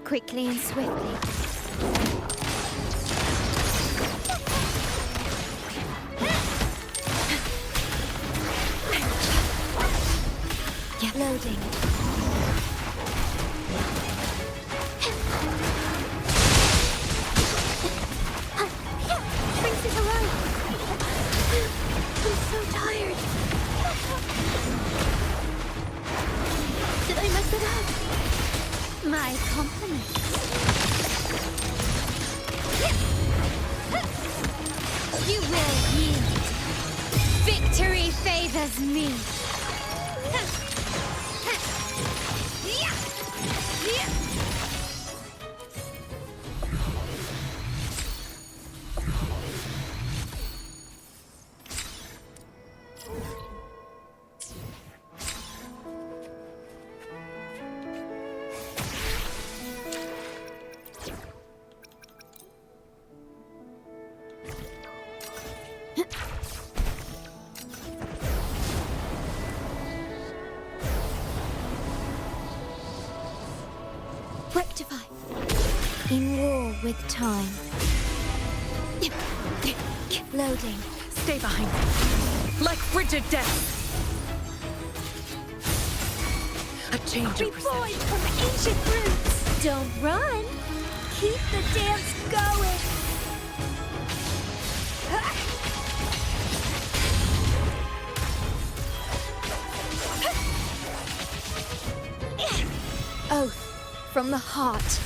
Quickly and swiftly. Get loading. Brings it alive. I'm so tired. Did I mess it up? My compliments. You will yield. Victory favors me. Rectify. In war with time. Loading. Stay behind. Like frigid death. A change of Reborn from ancient roots. Don't run. Keep the dance going. Oath from the heart.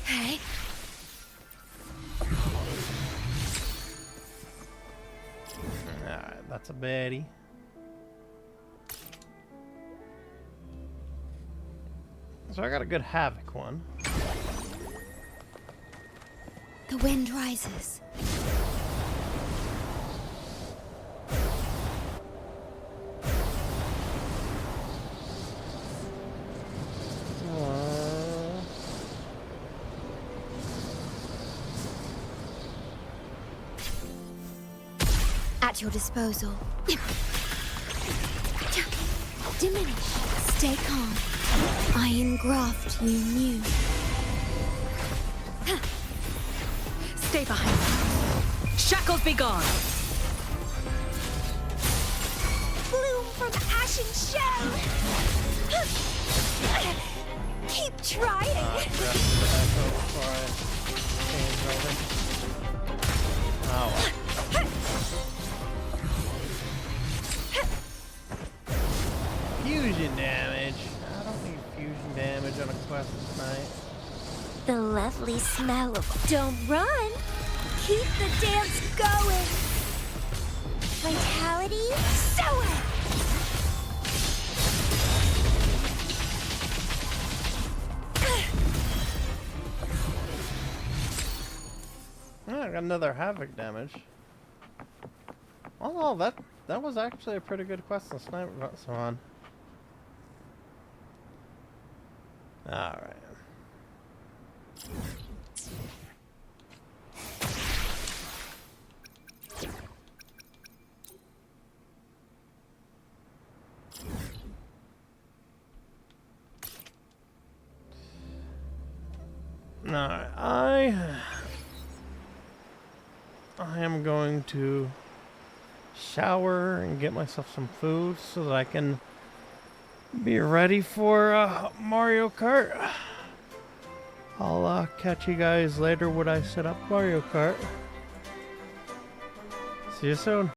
Hey. Alright, that's a baddie. So I got a good Havoc one. The wind rises. At your disposal. Diminish. Stay calm. Iron graft you knew. Stay behind me. Shackles be gone. Bloom from ashen shell. Keep trying. Fusion damage. I don't need fusion damage on a quest tonight. The lovely smell of... Don't run! Keep the dance going! Vitality, sow it! Oh, I got another havoc damage. Oh, that was actually a pretty good quest on Sniper so on. Alright. Alright, I am going to shower and get myself some food so that I can be ready for Mario Kart. I'll catch you guys later when I set up Mario Kart. See you soon.